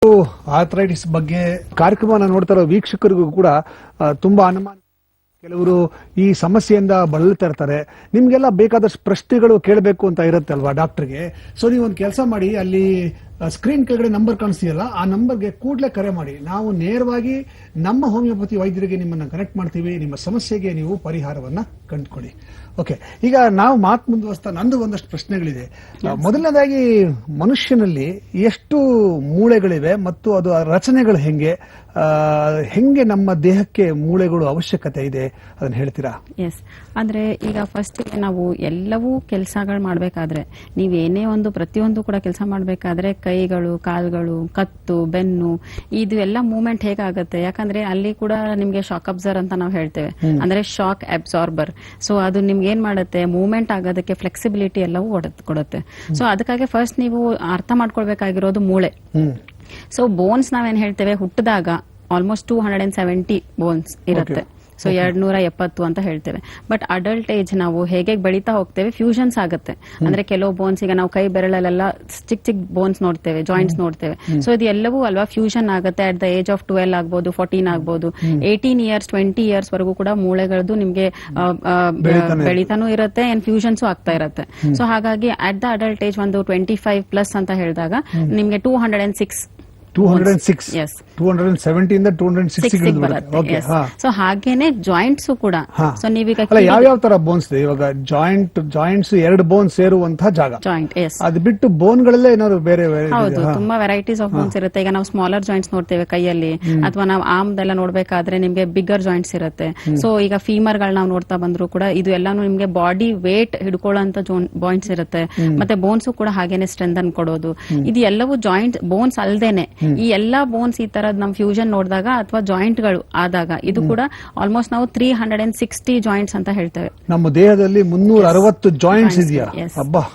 Arthritis ಬಗ್ಗೆ ಕಾರ್ಯಕ್ರಮನ ನೋಡ್ತಾ ಇರೋ ವೀಕ್ಷಕರಿಗೂ ಕೂಡ ತುಂಬಾ ಅನುಮಾನ. ಕೆಲವರು ಈ ಸಮಸ್ಯೆಯಿಂದ ಬಳಲ್ತಾ ಇರ್ತಾರೆ. ನಿಮ್ಗೆಲ್ಲ ಬೇಕಾದಷ್ಟು ಪ್ರಶ್ನೆಗಳು ಕೇಳಬೇಕು ಅಂತ ಇರುತ್ತೆ ಅಲ್ವಾ ಡಾಕ್ಟರ್ಗೆ. ಸೊ ನೀವು ಒಂದು ಕೆಲಸ ಮಾಡಿ, ಅಲ್ಲಿ ಸ್ಕ್ರೀನ್ ಕೆಳಗಡೆ ನಂಬರ್ ಕಾಣಿಸ್ತೀಯಲ್ಲ, ಆ ನಂಬರ್ಗೆ ಕೂಡಲೇ ಕರೆ ಮಾಡಿ. ನಾವು ನೇರವಾಗಿ ನಮ್ಮ ಹೋಮಿಯೋಪತಿ ವೈದ್ಯರಿಗೆ ನಿಮ್ಮನ್ನ ಕನೆಕ್ಟ್ ಮಾಡ್ತೀವಿ. ನಿಮ್ಮ ಸಮಸ್ಯೆಗೆ ನೀವು ಪರಿಹಾರವನ್ನ ಕಂಡುಕೊಳ್ಳಿ. ಓಕೆ, ಈಗ ನಾವು ಮಾತು ಮುಂದುವರಿಸ್ತಾ ನಂದು ಒಂದಷ್ಟು ಪ್ರಶ್ನೆಗಳಿದೆ. ಮೊದಲನೇದಾಗಿ, ಮನುಷ್ಯನಲ್ಲಿ ಎಷ್ಟು ಮೂಳೆಗಳಿವೆ ಮತ್ತು ಅದು ರಚನೆಗಳು ಹೆಂಗೆ ನಮ್ಮ ದೇಹಕ್ಕೆ ಮೂಳೆಗಳು ಅವಶ್ಯಕತೆ ಇದೆ, ಅದನ್ನ ಹೇಳ್ತೀರಾ? ಎಸ್, ಅಂದ್ರೆ ಈಗ ಫಸ್ಟ್ ನಾವು ಎಲ್ಲವೂ ಕೆಲಸಗಳು ಮಾಡ್ಬೇಕಾದ್ರೆ, ನೀವೇನೇ ಒಂದು ಪ್ರತಿಯೊಂದು ಕೂಡ ಕೆಲಸ ಮಾಡ್ಬೇಕಾದ್ರೆ ಕೈಗಳು, ಕಾಲ್ಗಳು, ಕತ್ತು, ಬೆನ್ನು, ಇದು ಎಲ್ಲ ಮೂವ್ಮೆಂಟ್ ಹೇಗಾಗುತ್ತೆ? ಯಾಕಂದ್ರೆ ಅಲ್ಲಿ ಕೂಡ ನಿಮ್ಗೆ ಶಾಕ್ ಅಬ್ಸರ್ವರ್ ಅಂತ ನಾವು ಹೇಳ್ತೇವೆ, ಅಂದ್ರೆ ಶಾಕ್ ಅಬ್ಸಾರ್ಬರ್. ಸೊ ಅದು ನಿಮ್ಗೆ ಏನ್ ಮಾಡುತ್ತೆ, ಮೂವ್ಮೆಂಟ್ ಆಗೋದಕ್ಕೆ ಫ್ಲೆಕ್ಸಿಬಿಲಿಟಿ ಎಲ್ಲವೂ ಕೊಡುತ್ತೆ. ಸೊ ಅದಕ್ಕಾಗಿ ಫಸ್ಟ್ ನೀವು ಅರ್ಥ ಮಾಡ್ಕೊಳ್ಬೇಕಾಗಿರೋದು ಮೂಳೆ. ಸೊ ಬೋನ್ಸ್ ನಾವೇನ್ ಹೇಳ್ತೇವೆ, ಹುಟ್ಟಿದಾಗ ಆಲ್ಮೋಸ್ಟ್ 270 ಬೋನ್ಸ್ ಇರುತ್ತೆ. ಸೊ 270 ಅಂತ ಹೇಳ್ತೇವೆ. ಬಟ್ ಅಡಲ್ಟ್ ಏಜ್ ನಾವು ಹೇಗೆ ಬೆಳೀತಾ ಹೋಗ್ತೇವೆ, ಫ್ಯೂಷನ್ಸ್ ಆಗುತ್ತೆ. ಅಂದ್ರೆ ಕೆಲವು ಬೋನ್ಸ್, ಈಗ ನಾವು ಕೈ ಬೆರಳಲ್ಲೆಲ್ಲ ಚಿಕ್ಕ ಚಿಕ್ಕ ಬೋನ್ಸ್ ನೋಡ್ತೇವೆ, ಜಾಯಿಂಟ್ಸ್ ನೋಡ್ತೇವೆ. ಸೊ ಇದು ಎಲ್ಲವೂ ಅಲ್ವಾ ಫ್ಯೂಷನ್ ಆಗುತ್ತೆ. ಅಟ್ ದ ಏಜ್ ಆಫ್ 12 ಆಗ್ಬೋದು, 14 ಆಗ್ಬೋದು, 18 ಇಯರ್ಸ್ 20 ಇಯರ್ಸ್ ವರೆಗೂ ಕೂಡ ಮೂಳೆಗಳದ್ದು ನಿಮ್ಗೆ ಬೆಳೀತಾನು ಇರುತ್ತೆ, ಏನ್ ಫ್ಯೂಷನ್ಸು ಆಗ್ತಾ ಇರುತ್ತೆ. ಸೊ ಹಾಗಾಗಿ ಅಟ್ ದ ಅಡಲ್ಟ್ ಏಜ್ ಒಂದು 25+ ಅಂತ ಹೇಳಿದಾಗ ನಿಮ್ಗೆ 206 Yes. 270 ಇಂದ 260 ಬರುತ್ತೆ. ಸೊ ಹಾಗೇನೆ ಜಾಯಿಂಟ್ಸ್ ಕೂಡ. ಸೊ ನೀವೀಗ ಯಾವ ತರ ಬೋನ್ಸ್ ಇದೆ ಇವಾಗ? ಜಾಯಿಂಟ್ಸ್ 2 ಬೋನ್ಸ್ ಸೇರುವಂತಹ ಜಾಗ ಜಾಯಿಂಟ್. ಎಸ್, ಅದು ಬಿಟ್ಟು ಬೋನ್ ಗಳಲ್ಲೇ ಏನಾದ್ರು ಬೇರೆ? ಹೌದು, ತುಂಬಾ ವೆರೈಟೀಸ್ ಆಫ್ ಬೋನ್ಸ್ ಇರುತ್ತೆ. ಈಗ ನಾವು ಸ್ಮಾಲರ್ ಜಾಯಿಂಟ್ಸ್ ನೋಡ್ತೇವೆ ಕೈಯಲ್ಲಿ, ಅಥವಾ ನಾವು ಆರ್ಮ್ದೆಲ್ಲ ನೋಡ್ಬೇಕಾದ್ರೆ ನಿಮ್ಗೆ ಬಿಗ್ಗರ್ ಜಾಯಿಂಟ್ಸ್ ಇರುತ್ತೆ. ಸೊ ಈಗ ಫೀಮರ್ ಗಳು ನಾವು ನೋಡ್ತಾ ಬಂದ್ರು ಕೂಡ ಇದು ಎಲ್ಲಾನು ನಿಮ್ಗೆ ಬಾಡಿ ವೇಟ್ ಹಿಡ್ಕೊಳ್ಳೋಂತ ಜಾಯಿಂಟ್ಸ್ ಇರುತ್ತೆ. ಮತ್ತೆ ಬೋನ್ಸ್ ಕೂಡ ಹಾಗೇನೆ ಸ್ಟ್ರೆಂಥನ್ ಕೊಡೋದು. ಇದು ಎಲ್ಲವೂ ಜಾಯಿಂಟ್ ಬೋನ್ಸ್ ಅಲ್ದೇನೆ ಈ ಎಲ್ಲಾ ಬೋನ್ಸ್ ಈ ತರದ್ ನಮ್ ಫ್ಯೂಷನ್ ನೋಡಿದಾಗ ಅಥವಾ ಜಾಯಿಂಟ್ ಗಳು ಆದಾಗ ಇದು ಕೂಡ ಆಲ್ಮೋಸ್ಟ್ ನಾವು 360 ಜಾಯಿಂಟ್ಸ್ ಅಂತ ಹೇಳ್ತೇವೆ. ನಮ್ಮ ದೇಹದಲ್ಲಿ 360 ಜಾಯಿಂಟ್ಸ್ ಇದೆಯಾ?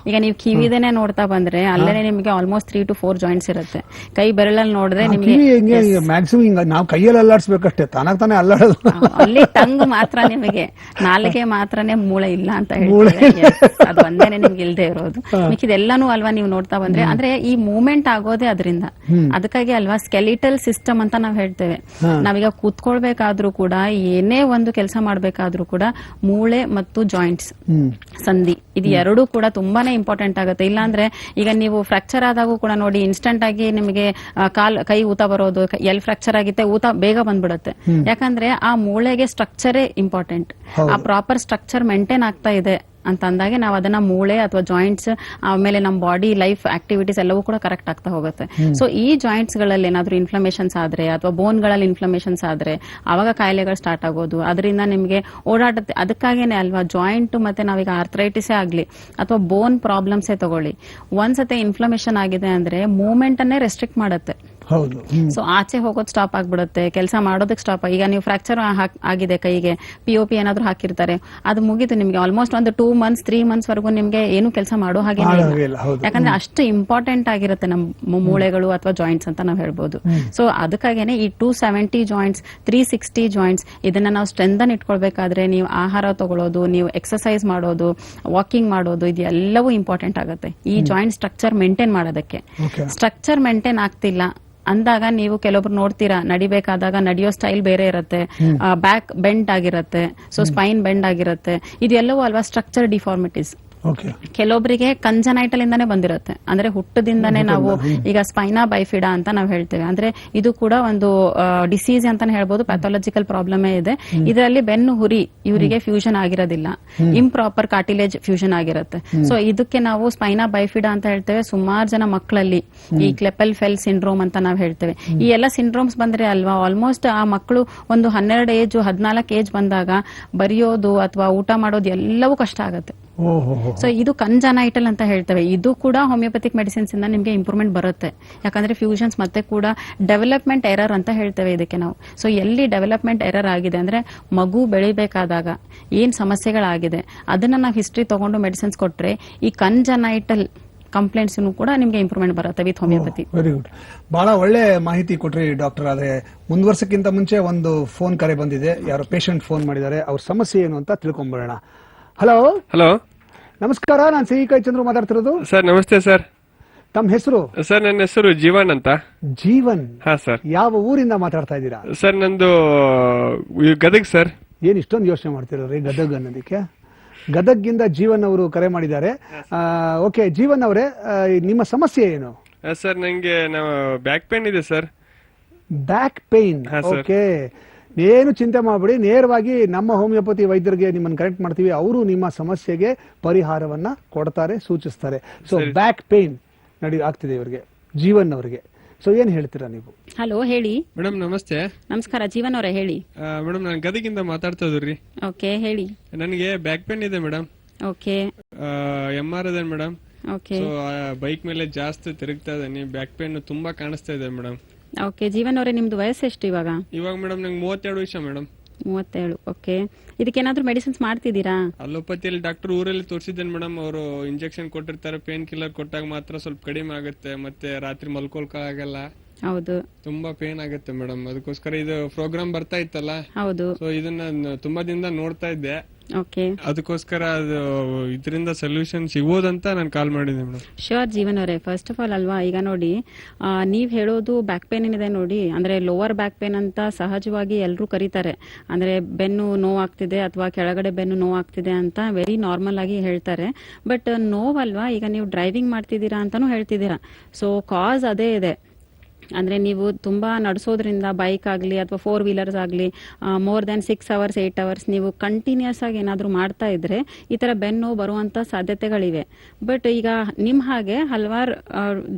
ಈಗ ನೀವು ಕಿವಿದೇನೆ ನೋಡ್ತಾ ಬಂದ್ರೆ ಅಲ್ಲೇ ನಿಮಗೆ ಆಲ್ಮೋಸ್ಟ್ 3 to 4 ಜಾಯಿಂಟ್ಸ್ ಇರುತ್ತೆ. ಕೈ ಬೆರಳಲ್ಲಿ ನೋಡಿದ್ರೆ ನಿಮಗೆ ಮ್ಯಾಕ್ಸಿಮಮ್ ನಾವು ಕೈಯಲ್ಲಿ ಅಲ್ಲಾಡ್ಸ್ಬೇಕಷ್ಟೇ, ತಾನಾಗ್ ತಾನೇ ಅಲ್ಲಾಡೋದು. ಅಲ್ಲಿ ಟಂಗ್ ಮಾತ್ರ ನಿಮಗೆ, ನಾಲಿಗೆ ಮಾತ್ರನೇ ಮೂಳೆ ಇಲ್ಲ ಅಂತ ಹೇಳ್ತೇವೆ. ಅದು ಒಂದೇನೆ ನಿಮ್ಗೆ ಇಲ್ದೇ ಇರೋದು. ಮಿಕ್ಕಿದೆಲ್ಲಾನು ಅಲ್ವಾ ನೀವು ನೋಡ್ತಾ ಬಂದ್ರೆ, ಅಂದ್ರೆ ಈ ಮೂವ್ಮೆಂಟ್ ಆಗೋದೇ ಅದರಿಂದ. ಅದಕ್ಕಾಗಿ ಅಲ್ವಾ ಸ್ಕೆಲಿಟಲ್ ಸಿಸ್ಟಮ್ ಅಂತ ನಾವು ಹೇಳ್ತೇವೆ. ನಾವೀಗ ಕೂತ್ಕೊಳ್ಬೇಕಾದ್ರೂ ಕೂಡ, ಏನೇ ಒಂದು ಕೆಲಸ ಮಾಡ್ಬೇಕಾದ್ರೂ ಕೂಡ ಮೂಳೆ ಮತ್ತು ಜಾಯಿಂಟ್ಸ್, ಸಂಧಿ, ಇದು ಎರಡೂ ಕೂಡ ತುಂಬಾನೇ ಇಂಪಾರ್ಟೆಂಟ್ ಆಗುತ್ತೆ. ಇಲ್ಲಾಂದ್ರೆ ಈಗ ನೀವು ಫ್ರಾಕ್ಚರ್ ಆದಾಗೂ ಕೂಡ ನೋಡಿ, ಇನ್ಸ್ಟೆಂಟ್ ಆಗಿ ನಿಮಗೆ ಕೈ ಊತ ಬರೋದು, ಎಲ್ ಫ್ರಾಕ್ಚರ್ ಆಗಿತ್ತೆ ಊತ ಬೇಗ ಬಂದ್ಬಿಡುತ್ತೆ. ಯಾಕಂದ್ರೆ ಆ ಮೂಳೆಗೆ ಸ್ಟ್ರಕ್ಚರೇ ಇಂಪಾರ್ಟೆಂಟ್. ಆ ಪ್ರಾಪರ್ ಸ್ಟ್ರಕ್ಚರ್ ಮೇಂಟೈನ್ ಆಗ್ತಾ ಇದೆ ಅಂತ ಅಂದಾಗೆ ನಾವು ಅದನ್ನ ಮೂಳೆ ಅಥವಾ ಜಾಯಿಂಟ್ಸ್, ಆಮೇಲೆ ನಮ್ಮ ಬಾಡಿ ಲೈಫ್ ಆಕ್ಟಿವಿಟೀಸ್ ಎಲ್ಲವೂ ಕೂಡ ಕರೆಕ್ಟ್ ಆಗ್ತಾ ಹೋಗುತ್ತೆ. ಸೊ ಈ ಜಾಯಿಂಟ್ಸ್ ಗಳಲ್ಲಿ ಏನಾದ್ರೂ ಇನ್ಫ್ಲಮೇಷನ್ಸ್ ಆದ್ರೆ ಅಥವಾ ಬೋನ್ ಗಳಲ್ಲಿ ಇನ್ಫ್ಲಮೇಷನ್ಸ್ ಆದ್ರೆ ಅವಾಗ ಕಾಯಿಲೆಗಳು ಸ್ಟಾರ್ಟ್ ಆಗೋದು. ಅದರಿಂದ ನಿಮಗೆ ಓಡಾಡುತ್ತೆ. ಅದಕ್ಕಾಗೇನೆ ಅಲ್ವಾ ಜಾಯಿಂಟ್ ಮತ್ತೆ ನಾವೀಗ ಆರ್ಥರೈಟಿಸೇ ಆಗ್ಲಿ ಅಥವಾ ಬೋನ್ ಪ್ರಾಬ್ಲಮ್ಸೇ ತಗೊಳ್ಳಿ, ಒಂದ್ಸತಿ ಇನ್ಫ್ಲಮೇಷನ್ ಆಗಿದೆ ಅಂದ್ರೆ ಮೂವ್ಮೆಂಟ್ ಅನ್ನೇ ರೆಸ್ಟ್ರಿಕ್ಟ್ ಮಾಡುತ್ತೆ. ಸೊ ಆಚೆ ಹೋಗೋದು ಸ್ಟಾಪ್ ಆಗ್ಬಿಡುತ್ತೆ, ಕೆಲಸ ಮಾಡೋದಕ್ಕೆ ಸ್ಟಾಪ್. ಈಗ ನೀವು ಫ್ರಾಕ್ಚರ್ ಆಗಿದೆ ಕೈಗೆ, POP ಏನಾದ್ರು ಹಾಕಿರ್ತಾರೆ, ಅದು ಮುಗಿದು ನಿಮ್ಗೆ ಆಲ್ಮೋಸ್ಟ್ ಒಂದು 2 months 3 months ವರೆಗೂ ನಿಮ್ಗೆ ಏನು ಕೆಲಸ ಮಾಡೋ ಹಾಗೆ ಇಲ್ಲ. ಯಾಕಂದ್ರೆ ಅಷ್ಟು ಇಂಪಾರ್ಟೆಂಟ್ ಆಗಿರುತ್ತೆ ನಮ್ಮ ಮೂಳೆಗಳು ಅಥವಾ ಜಾಯಿಂಟ್ಸ್ ಅಂತ ನಾವು ಹೇಳ್ಬೋದು. ಸೊ ಅದಕ್ಕಾಗೇನೆ ಈ 270 ಜಾಯಿಂಟ್ಸ್, 360 ಜಾಯಿಂಟ್ಸ್, ಇದನ್ನ ನಾವು ಸ್ಟ್ರೆಂಥನ್ ಇಟ್ಕೊಳ್ಬೇಕಾದ್ರೆ ನೀವು ಆಹಾರ ತಗೊಳ್ಳೋದು, ನೀವು ಎಕ್ಸರ್ಸೈಸ್ ಮಾಡೋದು, ವಾಕಿಂಗ್ ಮಾಡೋದು, ಇದು ಎಲ್ಲವೂ ಇಂಪಾರ್ಟೆಂಟ್ ಆಗುತ್ತೆ ಈ ಜಾಯಿಂಟ್ ಸ್ಟ್ರಕ್ಚರ್ ಮೇಂಟೈನ್ ಮಾಡೋದಕ್ಕೆ. ಸ್ಟ್ರಕ್ಚರ್ ಮೇಂಟೈನ್ ಆಗ್ತಿಲ್ಲ ಅಂದಾಗ ನೀವು ಕೆಲವೊಬ್ರು ನೋಡ್ತೀರಾ, ನಡಿಬೇಕಾದಾಗ ನಡೆಯೋ ಸ್ಟೈಲ್ ಬೇರೆ ಇರುತ್ತೆ, ಬ್ಯಾಕ್ ಬೆಂಡ್ ಆಗಿರುತ್ತೆ, ಸೊ ಸ್ಪೈನ್ ಬೆಂಡ್ ಆಗಿರುತ್ತೆ. ಇದೆಲ್ಲವೂ ಅಲ್ವಾ ಸ್ಟ್ರಕ್ಚರ್ ಡಿಫಾರ್ಮಿಟೀಸ್. ಕೆಲವೊಬ್ಬರಿಗೆ ಕಂಜನೈಟಲ್ ಇಂದಾನೆ ಬಂದಿರುತ್ತೆ, ಅಂದ್ರೆ ಹುಟ್ಟದಿಂದಾನೇ ನಾವು ಈಗ ಸ್ಪೈನಾ ಬೈಫಿಡಾ ಅಂತ ನಾವು ಹೇಳ್ತೇವೆ. ಅಂದ್ರೆ ಇದು ಕೂಡ ಒಂದು ಡಿಸೀಸ್ ಅಂತಾನೆ ಹೇಳ್ಬೋದು, ಪ್ಯಾಥಾಲಜಿಕಲ್ ಪ್ರಾಬ್ಲಮೇ ಇದೆ. ಇದರಲ್ಲಿ ಬೆನ್ನು ಹುರಿ ಇವರಿಗೆ ಫ್ಯೂಷನ್ ಆಗಿರೋದಿಲ್ಲ, ಇಂಪ್ರಾಪರ್ ಕಾರ್ಟಿಲೇಜ್ ಫ್ಯೂಷನ್ ಆಗಿರುತ್ತೆ. ಸೊ ಇದಕ್ಕೆ ನಾವು ಸ್ಪೈನಾ ಬೈಫಿಡಾ ಅಂತ ಹೇಳ್ತೇವೆ. ಸುಮಾರು ಜನ ಮಕ್ಕಳಲ್ಲಿ ಈ ಕ್ಲೆಪೆಲ್ ಫೆಲ್ ಸಿಂಡ್ರೋಮ್ ಅಂತ ನಾವು ಹೇಳ್ತೇವೆ. ಈ ಎಲ್ಲ ಸಿಂಡ್ರೋಮ್ಸ್ ಬಂದ್ರೆ ಅಲ್ವಾ ಆಲ್ಮೋಸ್ಟ್ ಆ ಮಕ್ಕಳು ಒಂದು 12 ಏಜ್ 14 ಏಜ್ ಬಂದಾಗ ಬರೆಯೋದು ಅಥವಾ ಊಟ ಮಾಡೋದು ಎಲ್ಲವೂ ಕಷ್ಟ ಆಗುತ್ತೆ. ಸೊ ಇದು ಕಂಜನೈಟಲ್ ಅಂತ ಹೇಳ್ತೇವೆ. ಇದು ಕೂಡ ಹೋಮಿಯೋಪತಿಕ್ ಮೆಡಿಸಿನ್ಸ್ ಇಂದ ನಿಮ್ಗೆ ಇಂಪ್ರೂವ್ಮೆಂಟ್ ಬರುತ್ತೆ. ಯಾಕಂದ್ರೆ ಫ್ಯೂಷನ್ಸ್ ಮತ್ತೆ ಕೂಡ ಡೆವಲಪ್ಮೆಂಟ್ ಎರರ್ ಅಂತ ಹೇಳ್ತೇವೆ ಇದಕ್ಕೆ ನಾವು. ಸೊ ಎಲ್ಲಿ ಡೆವಲಪ್ಮೆಂಟ್ ಎರರ್ ಆಗಿದೆ ಅಂದ್ರೆ ಮಗು ಬೆಳಿಬೇಕಾದಾಗ ಏನ್ ಸಮಸ್ಯೆಗಳಾಗಿದೆ ಅದನ್ನ ನಾವು ಹಿಸ್ಟ್ರಿ ತಗೊಂಡು ಮೆಡಿಸಿನ್ಸ್ ಕೊಟ್ರೆ ಈ ಕಂಜನೈಟಲ್ ಕಂಪ್ಲೇಂಟ್ಸ್ ಕೂಡ ನಿಮ್ಗೆ ಇಂಪ್ರೂವ್ಮೆಂಟ್ ಬರುತ್ತೆ ವಿತ್ ಹೋಮಿಯೋಪತಿ. ವೆರಿ ಗುಡ್, ಬಹಳ ಒಳ್ಳೆ ಮಾಹಿತಿ ಕೊಟ್ರಿ ಡಾಕ್ಟರ್. ಆದ್ರೆ ಮುಂದುವರ್ಸಕ್ಕಿಂತ ಮುಂಚೆ ಒಂದು ಫೋನ್ ಕರೆ ಬಂದಿದೆ. ಯಾರೋ ಪೇಷಂಟ್ ಫೋನ್ ಮಾಡಿದ್ದಾರೆ, ಅವ್ರ ಸಮಸ್ಯೆ ಏನು ಅಂತ ತಿಳ್ಕೊಂಡ್ಬಿಡೋಣ. ಹಲೋ. ಹಲೋ, ನಮಸ್ಕಾರ, ನಾನು ಸಿ ಕೈ ಚಂದ್ರು ಮಾತಾಡ್ತಿರೋದು. ಸರ್ ನಮಸ್ತೆ ಸರ್. ತಮ್ಮ ಹೆಸರು? ಸರ್ ನನ್ನ ಹೆಸರು ಜೀವನ್ ಅಂತ. ಜೀವನ್. ಹಾ ಸರ್. ಯಾವ ಊರಿಂದ ಮಾತಾಡ್ತಾ ಇದ್ದೀರಾ? ಸರ್ ನಂದು ಗದಗ್ ಸರ್. ಏನ್ ಇಷ್ಟೊಂದು ಯೋಚನೆ ಮಾಡ್ತಿರೋರಿ ಗದಗ್ ಅನ್ನೋದಕ್ಕೆ? ಗದಗ್ಗಿಂದ ಜೀವನ್ ಅವರು ಕರೆ ಮಾಡಿದ್ದಾರೆ. ಓಕೆ ಜೀವನ್ ಅವರೇ, ನಿಮ್ಮ ಸಮಸ್ಯೆ ಏನು? ಸರ್ ನಂಗೆ ಬ್ಯಾಕ್ ಪೇನ್ ಇದೆ ಸರ್. Back pain. ಓಕೆ, ಏನು ಚಿಂತೆ ಮಾಡಬೇಡಿ, ನೇರವಾಗಿ ನಮ್ಮ ಹೋಮಿಯೋಪತಿ ವೈದ್ಯರಿಗೆ ನಿಮ್ಮನ್ನು ಕನೆಕ್ಟ್ ಮಾಡ್ತೀವಿ. ಅವರು ನಿಮ್ಮ ಸಮಸ್ಯೆಗೆ ಪರಿಹಾರವನ್ನ ಕೊಡ್ತಾರೆ, ಸೂಚಿಸ್ತಾರೆ. ಸೊ ಬ್ಯಾಕ್ ಪೇನ್ ಆಗ್ತಿದೆ ಇವರಿಗೆ, ಜೀವನ್ ಅವರಿಗೆ. ಸೊ ಏನ್ ಹೇಳ್ತೀರಾ ನೀವು? ಹಲೋ, ಹೇಳಿ ಮೇಡಮ್. ನಮಸ್ತೆ. ನಮಸ್ಕಾರ, ಜೀವನ್ ಅವರೇ ಹೇಳಿ. ಮೇಡಮ್ ನಾನು ಗದಗಿಂದ ಮಾತಾಡ್ತಾ ಇದ್ರಿ. ಓಕೆ, ಹೇಳಿ. ನನಗೆ ಬ್ಯಾಕ್ ಪೇನ್ ಇದೆ ಮೇಡಮ್. ಓಕೆ. MR ಇದೆ ಮೇಡಮ್. ಓಕೆ. ಸೊ ಬೈಕ್ ಮೇಲೆ ಜಾಸ್ತಿ ತಿರುಗ್ತಾ ಇದ್ದೀನಿ, ಬ್ಯಾಕ್ ಪೇನ್ ತುಂಬಾ ಕಾಣಿಸ್ತಾ ಇದೆ ಮೇಡಮ್. ಓಕೆ, ಜೀವನ್ ಅವರೇ ನಿಮ್ದು ವಯಸ್ಸು ಎಷ್ಟು ಇವಾಗ? ಇವಾಗ ಮೇಡಮ್ ನಂಗೆ 32 ವರ್ಷ ಮೇಡಮ್. 37. ಓಕೆ, ಇದಕ್ಕೇನಾದ್ರೂ ಮೆಡಿಸಿನ್ಸ್ ಮಾಡ್ತಿದ್ದೀರಾ? ಅಲೋಪತಿಯಲ್ಲಿ ಡಾಕ್ಟರ್ ಊರಲ್ಲಿ ತೋರಿಸಿದ್ದೇನೆ ಮೇಡಮ್. ಅವರು ಇಂಜೆಕ್ಷನ್ ಕೊಟ್ಟಿರ್ತಾರೆ, ಪೇನ್ ಕಿಲ್ಲರ್ ಕೊಟ್ಟಾಗ ಮಾತ್ರ ಸ್ವಲ್ಪ ಕಡಿಮೆ ಆಗುತ್ತೆ, ಮತ್ತೆ ರಾತ್ರಿ ಮಲ್ಕೊಳಕ್ಕಾಗಲ್ಲ. ಹೌದು, ತುಂಬಾ ಪೇನ್ ಆಗುತ್ತೆ ಮೇಡಮ್. ಅದಕ್ಕೋಸ್ಕರ ಇದು ಪ್ರೋಗ್ರಾಮ್ ಬರ್ತಾ ಇತ್ತಲ್ಲ, ಹೌದು. ಸೊ ಇದನ್ನ ತುಂಬಾ ದಿನದಿಂದ ನೋಡ್ತಾ ಇದ್ದೆ. ಓಕೆ, ಅದಕ್ಕೋಸ್ಕರ ಅದು ಇದರಿಂದ ಸೊಲ್ಯೂಷನ್ ಸಿಗೋದಂತ ನಾನು ಕಾಲ್ ಮಾಡಿದೆ ಮೇಡಮ್. ಶ್ಯೂರ್ ಜೀವನ್ ಅವರೇ, ಫಸ್ಟ್ ಆಫ್ ಆಲ್ ಅಲ್ವಾ, ಈಗ ನೋಡಿ ನೀವ್ ಹೇಳೋದು ಬ್ಯಾಕ್ ಪೇನ್ ಏನಿದೆ ನೋಡಿ, ಅಂದ್ರೆ ಲೋವರ್ ಬ್ಯಾಕ್ ಪೇನ್ ಅಂತ ಸಹಜವಾಗಿ ಎಲ್ಲರೂ ಕರೀತಾರೆ. ಅಂದ್ರೆ ಬೆನ್ನು ನೋವಾಗ್ತಿದೆ ಅಥವಾ ಕೆಳಗಡೆ ಬೆನ್ನು ನೋವಾಗ್ತಿದೆ ಅಂತ ವೆರಿ ನಾರ್ಮಲ್ ಆಗಿ ಹೇಳ್ತಾರೆ. ಬಟ್ ನೋವಲ್ವಾ, ಈಗ ನೀವು ಡ್ರೈವಿಂಗ್ ಮಾಡ್ತಿದ್ದೀರಾ ಅಂತಾನು ಹೇಳ್ತಿದ್ದೀರಾ. ಸೊ ಕಾಸ್ ಅದೇ ಇದೆ. ಅಂದ್ರೆ ನೀವು ತುಂಬಾ ನಡೆಸೋದ್ರಿಂದ, ಬೈಕ್ ಆಗಲಿ ಅಥವಾ 4 ವೀಲರ್ಸ್ ಆಗಲಿ, ಮೋರ್ ದೆನ್ 6 hours 8 hours ನೀವು ಕಂಟಿನ್ಯೂಸ್ ಆಗಿ ಏನಾದರೂ ಮಾಡ್ತಾ ಇದ್ರೆ ಈ ತರ ಬೆನ್ನು ಬರುವಂತ ಸಾಧ್ಯತೆಗಳಿವೆ. ಬಟ್ ಈಗ ನಿಮ್ ಹಾಗೆ ಹಲವಾರು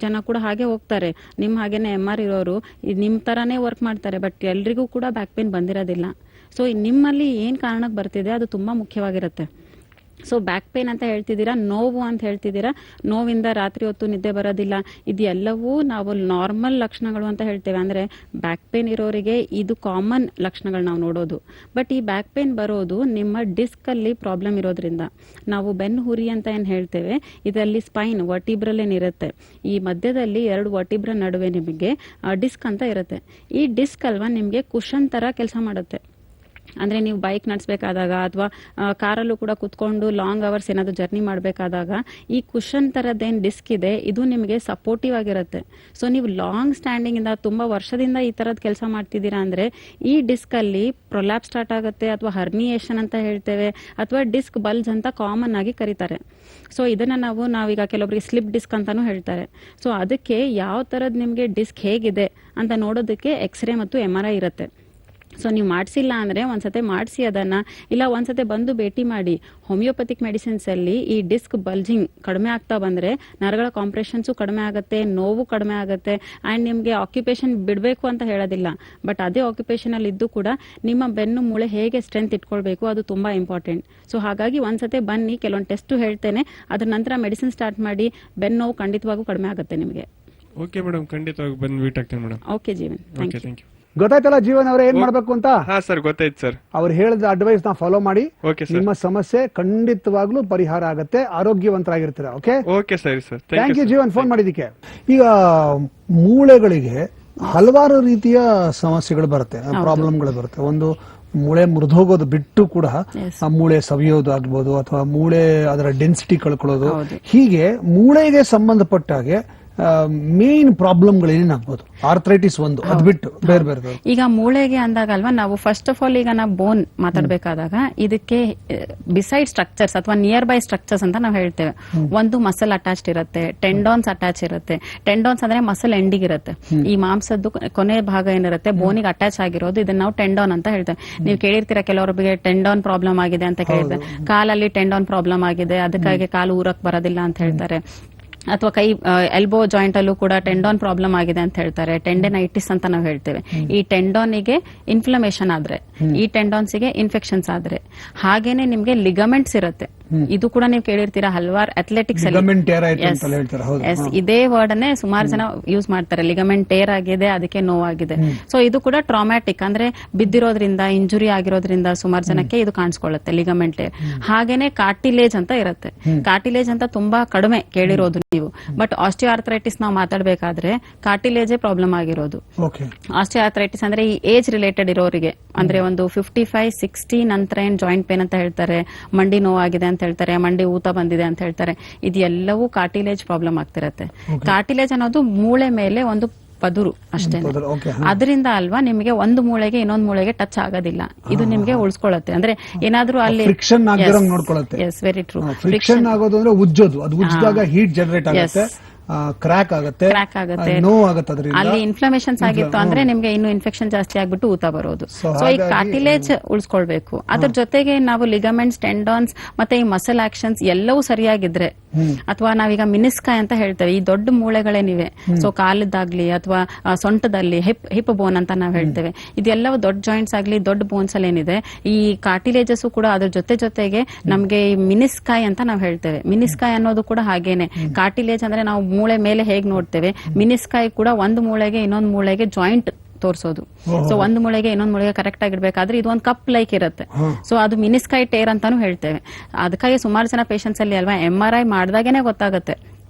ಜನ ಕೂಡ ಹಾಗೆ ಹೋಗ್ತಾರೆ. ನಿಮ್ ಹಾಗೇನೆ MR ಇರೋರು ನಿಮ್ ತರಾನೇ ವರ್ಕ್ ಮಾಡ್ತಾರೆ, ಬಟ್ ಎಲ್ರಿಗೂ ಕೂಡ ಬ್ಯಾಕ್ ಪೇನ್ ಬಂದಿರೋದಿಲ್ಲ. ಸೊ ನಿಮ್ಮಲ್ಲಿ ಏನ್ ಕಾರಣಕ್ಕೆ ಬರ್ತಿದೆ ಅದು ತುಂಬಾ ಮುಖ್ಯವಾಗಿರುತ್ತೆ. ಸೊ ಬ್ಯಾಕ್ ಪೇನ್ ಅಂತ ಹೇಳ್ತಿದ್ದೀರಾ, ನೋವು ಅಂತ ಹೇಳ್ತಿದ್ದೀರಾ, ನೋವಿಂದ ರಾತ್ರಿ ಹೊತ್ತು ನಿದ್ದೆ ಬರೋದಿಲ್ಲ, ಇದೆಲ್ಲವೂ ನಾವು ನಾರ್ಮಲ್ ಲಕ್ಷಣಗಳು ಅಂತ ಹೇಳ್ತೇವೆ. ಅಂದ್ರೆ ಬ್ಯಾಕ್ ಪೇನ್ ಇರೋರಿಗೆ ಇದು ಕಾಮನ್ ಲಕ್ಷಣಗಳು ನಾವು ನೋಡೋದು. ಬಟ್ ಈ ಬ್ಯಾಕ್ ಪೇನ್ ಬರೋದು ನಿಮ್ಮ ಡಿಸ್ಕ್ ಅಲ್ಲಿ ಪ್ರಾಬ್ಲಮ್ ಇರೋದ್ರಿಂದ. ನಾವು ಬೆನ್ನು ಹುರಿ ಅಂತ ಏನ್ ಹೇಳ್ತೇವೆ, ಇದರಲ್ಲಿ ಸ್ಪೈನ್ ವರ್ಟಿಬ್ರಲ್ ಏನಿರುತ್ತೆ, ಈ ಮಧ್ಯದಲ್ಲಿ 2 ವರ್ಟಿಬ್ರ ನಡುವೆ ನಿಮಗೆ ಡಿಸ್ಕ್ ಅಂತ ಇರುತ್ತೆ. ಈ ಡಿಸ್ಕ್ ಅಲ್ವಾ ನಿಮಗೆ ಕುಶನ್ ತರ ಕೆಲಸ ಮಾಡುತ್ತೆ. ಅಂದ್ರೆ ನೀವು ಬೈಕ್ ನಡೆಸಬೇಕಾದಾಗ ಅಥವಾ ಕಾರಲ್ಲೂ ಕೂಡ ಕುತ್ಕೊಂಡು ಲಾಂಗ್ ಅವರ್ಸ್ ಏನಾದ್ರು ಜರ್ನಿ ಮಾಡಬೇಕಾದಾಗ ಈ ಕುಶನ್ ತರದ್ದೇನ್ ಡಿಸ್ಕ್ ಇದೆ, ಇದು ನಿಮಗೆ ಸಪೋರ್ಟಿವ್ ಆಗಿರುತ್ತೆ. ಸೊ ನೀವು ಲಾಂಗ್ ಸ್ಟ್ಯಾಂಡಿಂಗ್ ಇಂದ ತುಂಬಾ ವರ್ಷದಿಂದ ಈ ತರದ್ ಕೆಲಸ ಮಾಡ್ತಿದ್ದೀರಾ ಅಂದ್ರೆ ಈ ಡಿಸ್ಕ್ ಅಲ್ಲಿ ಪ್ರೊಲ್ಯಾಪ್ ಸ್ಟಾರ್ಟ್ ಆಗುತ್ತೆ, ಅಥವಾ ಹರ್ನಿಯೇಷನ್ ಅಂತ ಹೇಳ್ತೇವೆ, ಅಥವಾ ಡಿಸ್ಕ್ ಬಲ್ಜ್ ಅಂತ ಕಾಮನ್ ಆಗಿ ಕರೀತಾರೆ. ಸೊ ಇದನ್ನ ನಾವೀಗ ಕೆಲವೊಬ್ಬರಿಗೆ ಸ್ಲಿಪ್ ಡಿಸ್ಕ್ ಅಂತಾನು ಹೇಳ್ತಾರೆ. ಸೊ ಅದಕ್ಕೆ ಯಾವ ತರದ್ ನಿಮ್ಗೆ ಡಿಸ್ಕ್ ಹೇಗಿದೆ ಅಂತ ನೋಡೋದಕ್ಕೆ ಎಕ್ಸ್ರೇ ಮತ್ತು MRI ಇರುತ್ತೆ. ಸೊ ನೀವು ಮಾಡಿಸಿಲ್ಲ ಅಂದ್ರೆ ಒಂದ್ಸತಿ ಮಾಡಿಸಿ ಅದನ್ನ, ಇಲ್ಲ ಒಂದ್ಸತಿ ಬಂದು ಭೇಟಿ ಮಾಡಿ. ಹೋಮಿಯೋಪತಿಕ್ ಮೆಡಿಸಿನ್ಸ್ ಅಲ್ಲಿ ಈ ಡಿಸ್ಕ್ ಬಲ್ಜಿಂಗ್ ಕಡಿಮೆ ಆಗ್ತಾ ಬಂದ್ರೆ ನರಗಳ ಕಾಂಪ್ರೆಷನ್ಸು ಕಡಿಮೆ ಆಗುತ್ತೆ, ನೋವು ಕಡಿಮೆ ಆಗುತ್ತೆ. ಅಂಡ್ ನಿಮ್ಗೆ ಆಕ್ಯುಪೇಷನ್ ಬಿಡಬೇಕು ಅಂತ ಹೇಳೋದಿಲ್ಲ, ಬಟ್ ಅದೇ ಆಕ್ಯುಪೇಷನ್ ಅಲ್ಲಿ ಇದ್ದು ಕೂಡ ನಿಮ್ಮ ಬೆನ್ನು ಮೂಳೆ ಹೇಗೆ ಸ್ಟ್ರೆಂತ್ ಇಟ್ಕೊಳ್ಬೇಕು ಅದು ತುಂಬಾ ಇಂಪಾರ್ಟೆಂಟ್. ಸೊ ಹಾಗಾಗಿ ಒಂದ್ಸತಿ ಬನ್ನಿ, ಕೆಲವೊಂದು ಟೆಸ್ಟ್ ಹೇಳ್ತೇನೆ, ಅದ್ರ ನಂತರ ಮೆಡಿಸಿನ್ ಸ್ಟಾರ್ಟ್ ಮಾಡಿ. ಬೆನ್ನು ನೋವು ಖಂಡಿತವಾಗೂ ಕಡಿಮೆ ಆಗುತ್ತೆ ನಿಮಗೆ. ಓಕೆ ಮೇಡಮ್, ಖಂಡಿತವಾಗಿ ಬಂದು ಮೀಟ್ ಆಗ್ತೇನೆ madam. Okay Jeevan, thank you. ಗೊತ್ತಾಯ್ತಲ್ಲ ಜೀವನ್ ಅವರೇ ಏನ್ ಮಾಡ್ಬೇಕು ಅಂತ? ಹಾ ಸರ್, ಗೊತ್ತಾಯ್ತು ಸರ್. ಅವ್ರು ಹೇಳಿದ ಅಡ್ವೈಸ್ ನ ಫಾಲೋ ಮಾಡಿ. Okay sir. ನಿಮ್ಮ ಸಮಸ್ಯೆ ಖಂಡಿತವಾಗ್ಲೂ ಪರಿಹಾರ ಆಗುತ್ತೆ, ಆರೋಗ್ಯವಂತರಾಗಿರ್ತೀರಾ. ಓಕೆ, ಓಕೆ ಸರಿ sir, thank you Jeevan phone ಮಾಡಿದ್ದಕ್ಕೆ. ಈಗ ಮೂಳೆಗಳಿಗೆ ಹಲವಾರು ರೀತಿಯ ಸಮಸ್ಯೆಗಳು ಬರುತ್ತೆ, ಪ್ರಾಬ್ಲಮ್ಗಳು ಬರುತ್ತೆ. ಒಂದು ಮೂಳೆ ಮುರಿದೋಗೋದು ಬಿಟ್ಟು ಕೂಡ ಆ ಮೂಳೆ ಸವಿಯೋದು ಆಗ್ಬೋದು, ಅಥವಾ ಮೂಳೆ ಅದರ ಡೆನ್ಸಿಟಿ ಕಳ್ಕೊಳ್ಳೋದು. ಹೀಗೆ ಮೂಳೆಗೆ ಸಂಬಂಧಪಟ್ಟ ಹಾಗೆ ಮೇನ್ ಪ್ರಾಬ್ಲಮ್ಗಳು ಏನೇನಾಗ್ಬೋದು? ಆರ್ಥರೈಟಿಸ್ ಒಂದು, ಅದು ಬಿಟ್ಟು ಬೇರೆ ಬೇರೆ. ಈಗ ಮೂಳೆಗೆ ಅಂದಾಗ ಅಲ್ವಾ, ನಾವು ಫಸ್ಟ್ ಆಫ್ ಆಲ್ ಈಗ ನಾವು ಬೋನ್ ಮಾತಾಡ್ಬೇಕಾದಾಗ ಇದಕ್ಕೆ ಬಿಸೈಡ್ ಸ್ಟ್ರಕ್ಚರ್ಸ್ ಅಥವಾ ನಿಯರ್ ಬೈ ಸ್ಟ್ರಕ್ಚರ್ಸ್ ಅಂತ ನಾವು ಹೇಳ್ತೇವೆ. ಒಂದು ಮಸಲ್ ಅಟ್ಯಾಚ್ಡ್ ಇರುತ್ತೆ, ಟೆಂಡಾನ್ಸ್ ಅಟ್ಯಾಚ್ ಇರುತ್ತೆ. ಟೆಂಡಾನ್ಸ್ ಅಂದ್ರೆ ಮಸಲ್ ಎಂಡಿಗೆ ಇರುತ್ತೆ, ಈ ಮಾಂಸದ್ದು ಕೊನೆ ಭಾಗ ಏನಿರುತ್ತೆ ಬೋನಿಗೆ ಅಟ್ಯಾಚ್ ಆಗಿರೋದು, ಇದನ್ನ ನಾವು ಟೆಂಡಾನ್ ಅಂತ ಹೇಳ್ತೇವೆ. ನೀವು ಕೇಳಿರ್ತೀರಾ ಕೆಲವೊಬ್ಬರಿಗೆ ಟೆಂಡಾನ್ ಪ್ರಾಬ್ಲಮ್ ಆಗಿದೆ ಅಂತ ಕೇಳಿದ್ರೆ, ಕಾಲಲ್ಲಿ ಟೆಂಡಾನ್ ಪ್ರಾಬ್ಲಮ್ ಆಗಿದೆ ಅದಕ್ಕಾಗಿ ಕಾಲು ಊರಕ್ ಬರೋದಿಲ್ಲ ಅಂತ ಹೇಳ್ತಾರೆ. ಅಥವಾ ಕೈ ಎಲ್ಬೋ ಜಾಯಿಂಟ್ ಅಲ್ಲೂ ಕೂಡ ಟೆಂಡಾನ್ ಪ್ರಾಬ್ಲಮ್ ಆಗಿದೆ ಅಂತ ಹೇಳ್ತಾರೆ, ಟೆಂಡೆನೈಟಿಸ್ ಅಂತ ನಾವು ಹೇಳ್ತೇವೆ. ಈ ಟೆಂಡಾನಿಗೆ ಇನ್ಫ್ಲಮೇಷನ್ ಆದ್ರೆ, ಈ ಟೆಂಡಾನ್ಸ್ಗೆ ಇನ್ಫೆಕ್ಷನ್ಸ್ ಆದ್ರೆ, ಹಾಗೇನೆ ನಿಮ್ಗೆ ಲಿಗಮೆಂಟ್ಸ್ ಇರುತ್ತೆ. ಇದು ಕೂಡ ನೀವು ಕೇಳಿರ್ತೀರಾ ಹಲವಾರು ಅಥ್ಲೆಟಿಕ್ಸ್ ಇದೇ ವರ್ಡ್ ಅನ್ನೇ ಸುಮಾರು ಜನ ಯೂಸ್ ಮಾಡ್ತಾರೆ, ಲಿಗಮೆಂಟ್ ಟೇರ್ ಆಗಿದೆ ಅದಕ್ಕೆ ನೋವಾಗಿದೆ. ಸೊ ಇದು ಕೂಡ ಟ್ರಾಮ್ಯಾಟಿಕ್, ಅಂದ್ರೆ ಬಿದ್ದಿರೋದ್ರಿಂದ ಇಂಜುರಿ ಆಗಿರೋದ್ರಿಂದ ಸುಮಾರು ಜನಕ್ಕೆ ಇದು ಕಾಣಿಸ್ಕೊಳ್ಳುತ್ತೆ ಲಿಗಮೆಂಟ್ ಟೇರ್. ಹಾಗೇನೆ ಕಾರ್ಟಿಲೇಜ್ ಅಂತ ಇರುತ್ತೆ. ಕಾರ್ಟಿಲೇಜ್ ಅಂತ ತುಂಬಾ ಕಡಿಮೆ ಕೇಳಿರೋದು ನೀವು, ಬಟ್ ಆಸ್ಟಿಯೋಆರ್ಥರೈಟಿಸ್ ನಾವು ಮಾತಾಡ್ಬೇಕಾದ್ರೆ ಕಾರ್ಟಿಲೇಜೇ ಪ್ರಾಬ್ಲಮ್ ಆಗಿರೋದು. ಆಸ್ಟಿಯೋಆರ್ಥರೈಟಿಸ್ ಅಂದ್ರೆ ಈ ಏಜ್ ರಿಲೇಟೆಡ್ ಇರೋರಿಗೆ, ಅಂದ್ರೆ ಒಂದು 55-60 ನಂತರ ಏನ್ ಜಾಯಿಂಟ್ ಪೇನ್ ಅಂತ ಹೇಳ್ತಾರೆ, ಮಂಡಿ ನೋವಾಗಿದೆ ಅಂತ ಅಂತ ಹೇಳ್ತಾರೆ, ಮಂಡಿ ಊತ ಬಂದಿದೆ ಅಂತ ಹೇಳ್ತಾರೆ. ಇದೆಲ್ಲವೂ ಕಾರ್ಟಿಲೇಜ್ ಪ್ರಾಬ್ಲಮ್ ಆಗ್ತಿರತ್ತೆ. ಕಾರ್ಟಿಲೇಜ್ ಅನ್ನೋದು ಮೂಳೆ ಮೇಲೆ ಒಂದು ಪದುರು ಅಷ್ಟೇ. ಅದರಿಂದ ಅಲ್ವಾ ನಿಮಗೆ ಒಂದು ಮೂಳೆಗೆ ಇನ್ನೊಂದು ಮೂಳೆಗೆ ಟಚ್ ಆಗೋದಿಲ್ಲ. ಇದು ನಿಮ್ಗೆ ಉಳಿಸ್ಕೊಳ್ಳುತ್ತೆ. ಅಂದ್ರೆ ಏನಾದ್ರೂ ಅಲ್ಲಿ ಫ್ರಿಕ್ಷನ್ ಆಗದಿರಂಗ್ ನೋಡ್ಕೊಳ್ಳುತ್ತೆ. Yes, very true. ಫ್ರಿಕ್ಷನ್ ಆಗೋದು ಅಂದ್ರೆ ಉಜ್ಜೋದು, ಅದು ಉಜ್ಜಿದಾಗ ಹೀಟ್ ಜನರೇಟ್ ಆಗುತ್ತೆ, ಕ್ರ್ಯಾಕ್ ಆಗುತ್ತೆ, ನೋವು ಆಗುತ್ತೆ. ಅದರಿಂದ ಅಲ್ಲಿ ಇನ್ಫ್ಲಮೇಷನ್ಸ್ ಆಗಿತ್ತು ಅಂದ್ರೆ ನಿಮ್ಗೆ ಇನ್ನು ಇನ್ಫೆಕ್ಷನ್ ಜಾಸ್ತಿ ಆಗ್ಬಿಟ್ಟು ಊತ ಬರೋದು. ಸೊ ಈ ಕಾರ್ಟಿಲೇಜ್ ಉಳಿಸ್ಕೊಳ್ಬೇಕು. ಅದ್ರ ಜೊತೆಗೆ ನಾವು ಲಿಗಮೆಂಟ್ಸ್, ಟೆಂಡಾನ್ಸ್ ಮತ್ತೆ ಈ ಮಸಲ್ ಆಕ್ಷನ್ಸ್ ಎಲ್ಲವೂ ಸರಿಯಾಗಿದ್ರೆ, ಅಥವಾ ನಾವೀಗ ಮಿನಿಸ್ಕಾಯ್ ಅಂತ ಹೇಳ್ತೇವೆ, ಈ ದೊಡ್ಡ ಮೂಳೆಗಳೇನಿವೆ, ಸೊ ಕಾಲದ್ದಾಗ್ಲಿ ಅಥವಾ ಸೊಂಟದಲ್ಲಿ ಹಿಪ್ ಬೋನ್ ಅಂತ ನಾವ್ ಹೇಳ್ತೇವೆ, ಇದೆಲ್ಲವೂ ದೊಡ್ಡ ಜಾಯಿಂಟ್ಸ್ ಆಗ್ಲಿ ದೊಡ್ಡ ಬೋನ್ಸ್ ಅಲ್ಲಿ ಏನಿದೆ, ಈ ಕಾರ್ಟಿಲೇಜಸ್ ಕೂಡ ಅದ್ರ ಜೊತೆಗೆ ನಮ್ಗೆ ಮಿನಿಸ್ಕಾಯ್ ಅಂತ ನಾವ್ ಹೇಳ್ತೇವೆ. ಮಿನಿಸ್ಕಾಯ್ ಅನ್ನೋದು ಕೂಡ ಹಾಗೇನೆ. ಕಾರ್ಟಿಲೇಜ್ ಅಂದ್ರೆ ನಾವು ಮೂಳೆ ಮೇಲೆ ಹೇಗ್ ನೋಡ್ತೇವೆ, ಮಿನಿಸ್ಕಾಯ್ ಕೂಡ ಒಂದು ಮೂಳೆಗೆ ಇನ್ನೊಂದು ಮೂಳೆಗೆ ಜಾಯಿಂಟ್ ತೋರಿಸೋದು. ಸೊ ಒಂದು ಮೂಳೆಗೆ ಇನ್ನೊಂದು ಮೂಳೆಗೆ ಕರೆಕ್ಟ್ ಆಗಿರ್ಬೇಕಾದ್ರೆ ಇದು ಒಂದು ಕಪ್ ಲೈಕ್ ಇರುತ್ತೆ. ಸೊ ಅದು ಮಿನಿಸ್ಕೈ ಟೇರ್ ಅಂತಾನು ಹೇಳ್ತೇವೆ. ಅದಕ್ಕಾಗಿ ಸುಮಾರು ಜನ ಪೇಷಂಟ್ಸ್ ಅಲ್ಲಿ ಅಲ್ವಾ MRI ಮಾಡಿದಾಗೇನೆ ಗೊತ್ತಾಗುತ್ತೆ